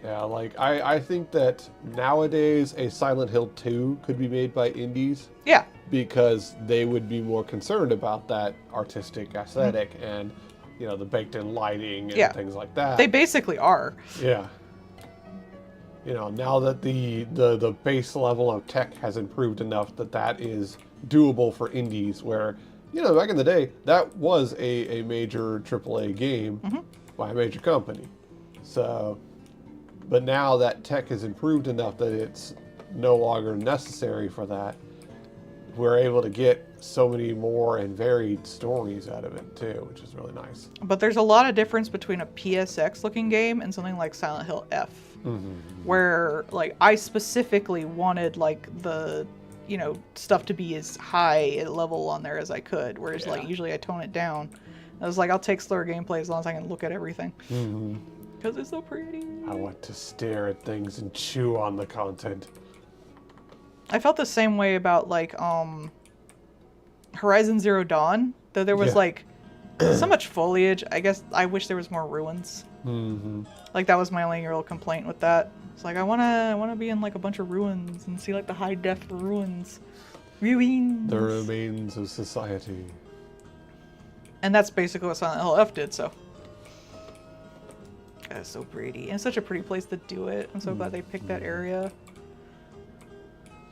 Yeah, like I think that nowadays a Silent Hill 2 could be made by indies. Yeah. Because they would be more concerned about that artistic aesthetic and, you know, the baked-in lighting and things like that. They basically are. Yeah. You know, now that the base level of tech has improved enough that is doable for indies, where, you know, back in the day, that was a major AAA game by a major company. So, but now that tech has improved enough that it's no longer necessary for that, we're able to get so many more and varied stories out of it too, which is really nice. But there's a lot of difference between a PSX looking game and something like Silent Hill F, where like I specifically wanted like the, you know, stuff to be as high a level on there as I could, whereas like usually I tone it down. I was like, I'll take slower gameplay as long as I can look at everything. Because it's so pretty. I want to stare at things and chew on the content. I felt the same way about like Horizon Zero Dawn, though there was like so much foliage. I guess I wish there was more ruins. Mm-hmm. Like that was my only real complaint with that. It's like I wanna be in like a bunch of ruins and see like the high def ruins. Ruins. The remains of society. And that's basically what Silent Hill F did, so. God, it's so pretty. And it's such a pretty place to do it. I'm so glad they picked that area.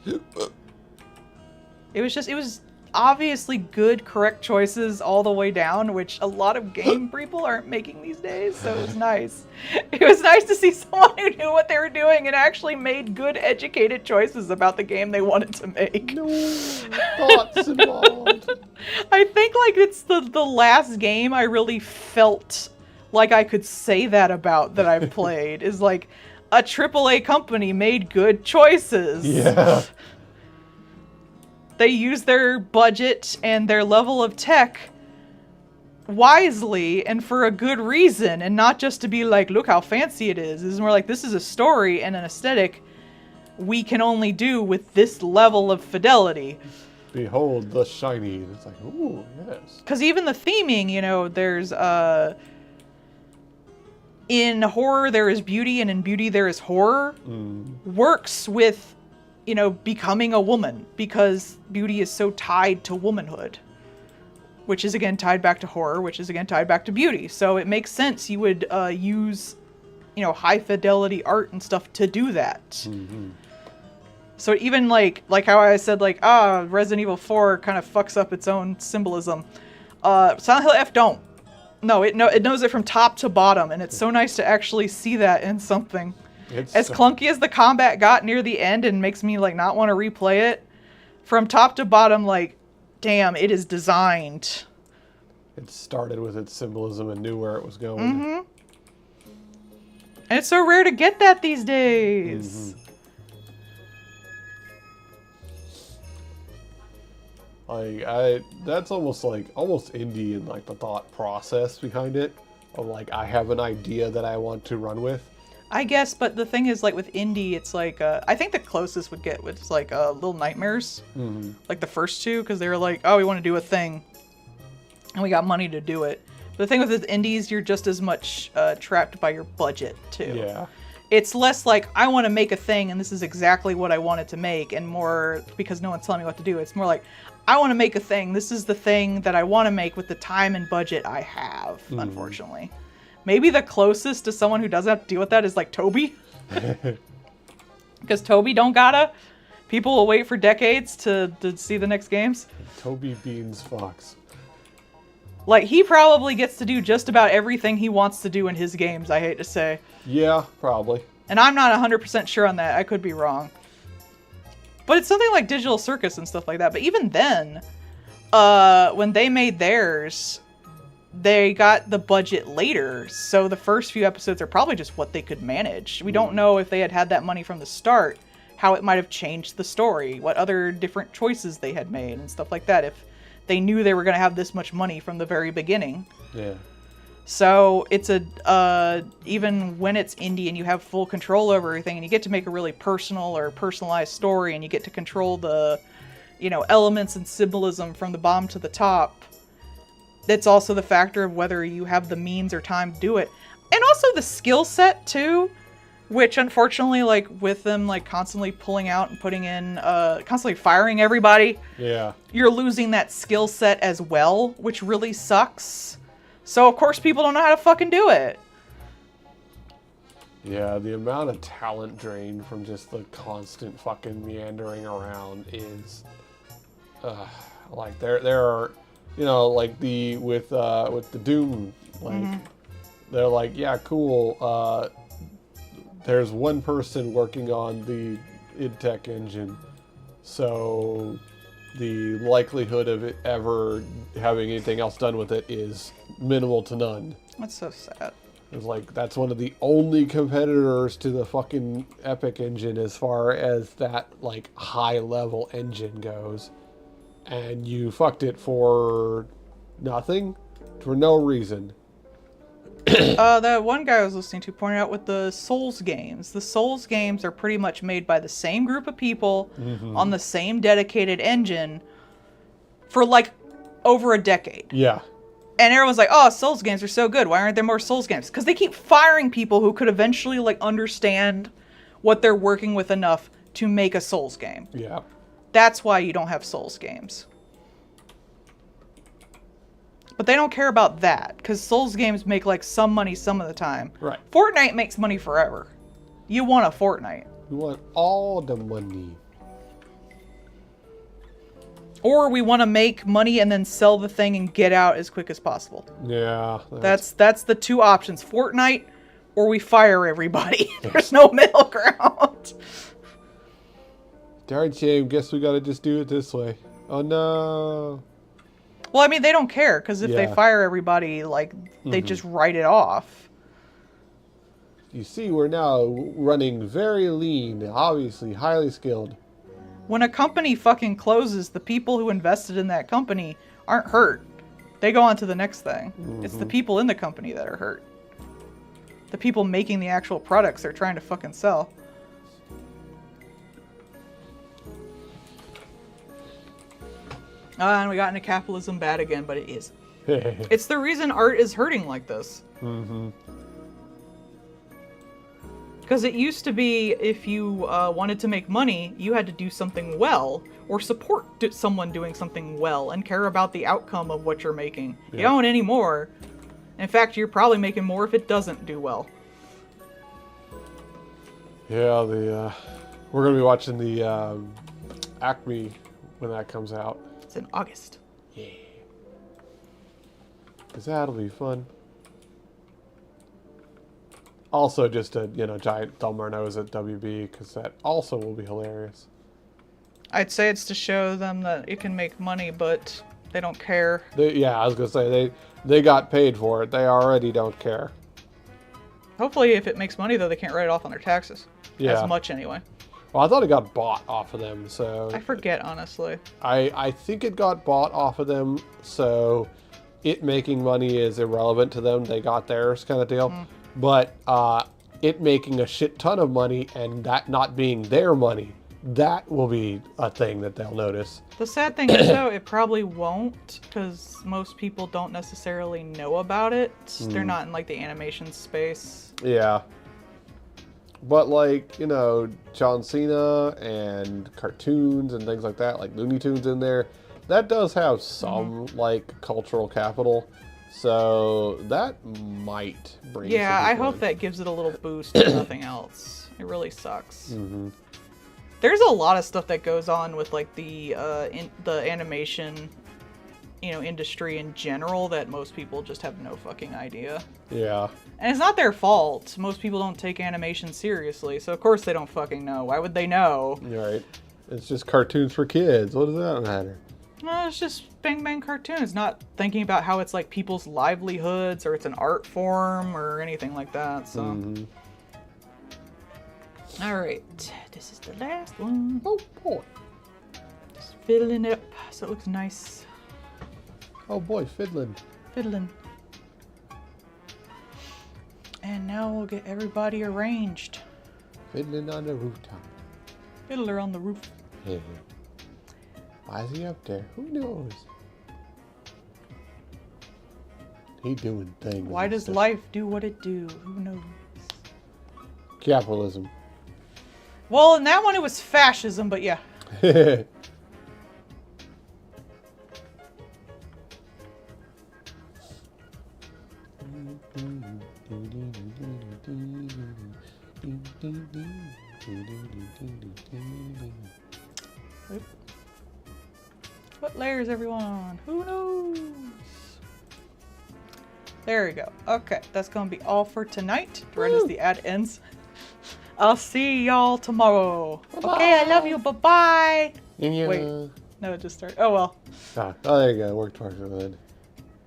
It was obviously good, correct choices all the way down, which a lot of game people aren't making these days, so it was nice. It was nice to see someone who knew what they were doing and actually made good, educated choices about the game they wanted to make. No thoughts involved. I think like it's the last game I really felt like I could say that about that I've played is like a AAA company made good choices. Yeah. They use their budget and their level of tech wisely and for a good reason, and not just to be like, look how fancy it is. It's more like, this is a story and an aesthetic we can only do with this level of fidelity. Behold the shiny. It's like, ooh, yes. Because even the theming, you know, there's in horror there is beauty and in beauty there is horror, works with, you know, becoming a woman, because beauty is so tied to womanhood, which is again tied back to horror, which is again tied back to beauty. So it makes sense you would use, you know, high fidelity art and stuff to do that. Mm-hmm. So even like how I said, like, Resident Evil 4 kind of fucks up its own symbolism. Silent Hill F don't. No, it knows it from top to bottom, and it's so nice to actually see that in something. As clunky as the combat got near the end and makes me like not want to replay it, from top to bottom, like, damn, it is designed. It started with its symbolism and knew where it was going. Mm-hmm. And it's so rare to get that these days. Like that's almost indie in like the thought process behind it. Of like, I have an idea that I want to run with. I guess, but the thing is, like, with indie, it's like, I think the closest would get was, like, Little Nightmares. Mm-hmm. Like, the first two, because they were like, oh, we want to do a thing. And we got money to do it. But the thing with the indies, you're just as much trapped by your budget, too. Yeah. It's less like, I want to make a thing, and this is exactly what I wanted to make, and more, because no one's telling me what to do, it's more like, I want to make a thing, this is the thing that I want to make with the time and budget I have, unfortunately. Maybe the closest to someone who doesn't have to deal with that is like Toby. Because Toby don't gotta. People will wait for decades to see the next games. Toby Beans Fox. Like, he probably gets to do just about everything he wants to do in his games, I hate to say. Yeah, probably. And I'm not 100% sure on that. I could be wrong. But it's something like Digital Circus and stuff like that. But even then, when they made theirs, they got the budget later, so the first few episodes are probably just what they could manage. We don't know if they had that money from the start, how it might have changed the story, what other different choices they had made and stuff like that, if they knew they were going to have this much money from the very beginning. Yeah. So it's even when it's indie and you have full control over everything and you get to make a really personal or personalized story and you get to control the, you know, elements and symbolism from the bottom to the top, it's also the factor of whether you have the means or time to do it. And also the skill set, too, which unfortunately, like, with them, like, constantly pulling out and putting in, constantly firing everybody, Yeah. you're losing that skill set as well, which really sucks. So, of course, people don't know how to fucking do it. Yeah, the amount of talent drained from just the constant fucking meandering around is, like, there are... You know, like with the Doom, like they're like, yeah, cool. There's one person working on the id Tech engine, so the likelihood of it ever having anything else done with it is minimal to none. That's so sad. It's like, that's one of the only competitors to the fucking Epic engine as far as that, like, high-level engine goes. And you fucked it for nothing? For no reason. That one guy I was listening to pointed out with the Souls games. The Souls games are pretty much made by the same group of people on the same dedicated engine for, like, over a decade. Yeah. And everyone's like, oh, Souls games are so good. Why aren't there more Souls games? Because they keep firing people who could eventually, like, understand what they're working with enough to make a Souls game. Yeah. That's why you don't have Souls games. But they don't care about that, because Souls games make, like, some money some of the time. Right. Fortnite makes money forever. You want a Fortnite. We want all the money. Or we want to make money and then sell the thing and get out as quick as possible. Yeah. That's the two options. Fortnite, or we fire everybody. There's no middle ground. darn shame. Guess we gotta just do it this way. Oh no. Well, I mean, they don't care, because if they Yeah. fire everybody, like, they just write it off. You see, we're now running very lean, obviously highly skilled. When a company fucking closes, the people who invested in that company aren't hurt. They go on to the next thing. It's the people in the company that are hurt. The people making the actual products they're trying to fucking sell. And we got into capitalism bad again, but it is. It's the reason art is hurting like this. Because it used to be, if you wanted to make money, you had to do something well, or support someone doing something well, and care about the outcome of what you're making. You don't anymore. In fact, you're probably making more if it doesn't do well. Yeah, we're gonna be watching the Acme when that comes out. It's in August. Yeah. Cause that'll be fun. Also, just a giant thumb our nose at WB, because that also will be hilarious. I'd say it's to show them that it can make money, but they don't care. I was gonna say they got paid for it. They already don't care. Hopefully, if it makes money, though, they can't write it off on their taxes. Yeah. As much, anyway. Well, I thought it got bought off of them, so I forget, honestly. I think it got bought off of them, so it making money is irrelevant to them. They got theirs, kind of deal. But it making a shit ton of money and that not being their money, that will be a thing that they'll notice. The sad thing is, though, it probably won't, because most people don't necessarily know about it. They're not in, like, the animation space. Yeah. But, like, John Cena and cartoons and things like that, like Looney Tunes in there, that does have some, like, cultural capital. So that might bring Yeah, some I people hope in. that gives it a little boost, if nothing else. It really sucks. There's a lot of stuff that goes on with, like, the animation, industry in general that most people just have no fucking idea. Yeah. And it's not their fault. Most people don't take animation seriously, so of course they don't fucking know. Why would they know? You're right. It's just cartoons for kids. What does that matter? No, it's just bang bang cartoons, not thinking about how it's like people's livelihoods or it's an art form or anything like that. So, all right, this is the last one. Oh boy. Just fiddling it up so it looks nice. Oh boy, fiddling. Fiddling. And now we'll get everybody arranged. Fiddling on the rooftop. Fiddler on the roof. Hey. Why is he up there? Who knows? He doing things. Why and does stuff. life do what it do? Who knows? Capitalism. Well, in that one it was fascism, but yeah. What layer is everyone on? Who knows? There we go. Okay, that's gonna be all for tonight. Right as the ad ends. I'll see y'all tomorrow. Okay, I love you. Bye-bye. Yeah. Wait. No, it just started. Oh, well. Oh, there you go. Worked towards it.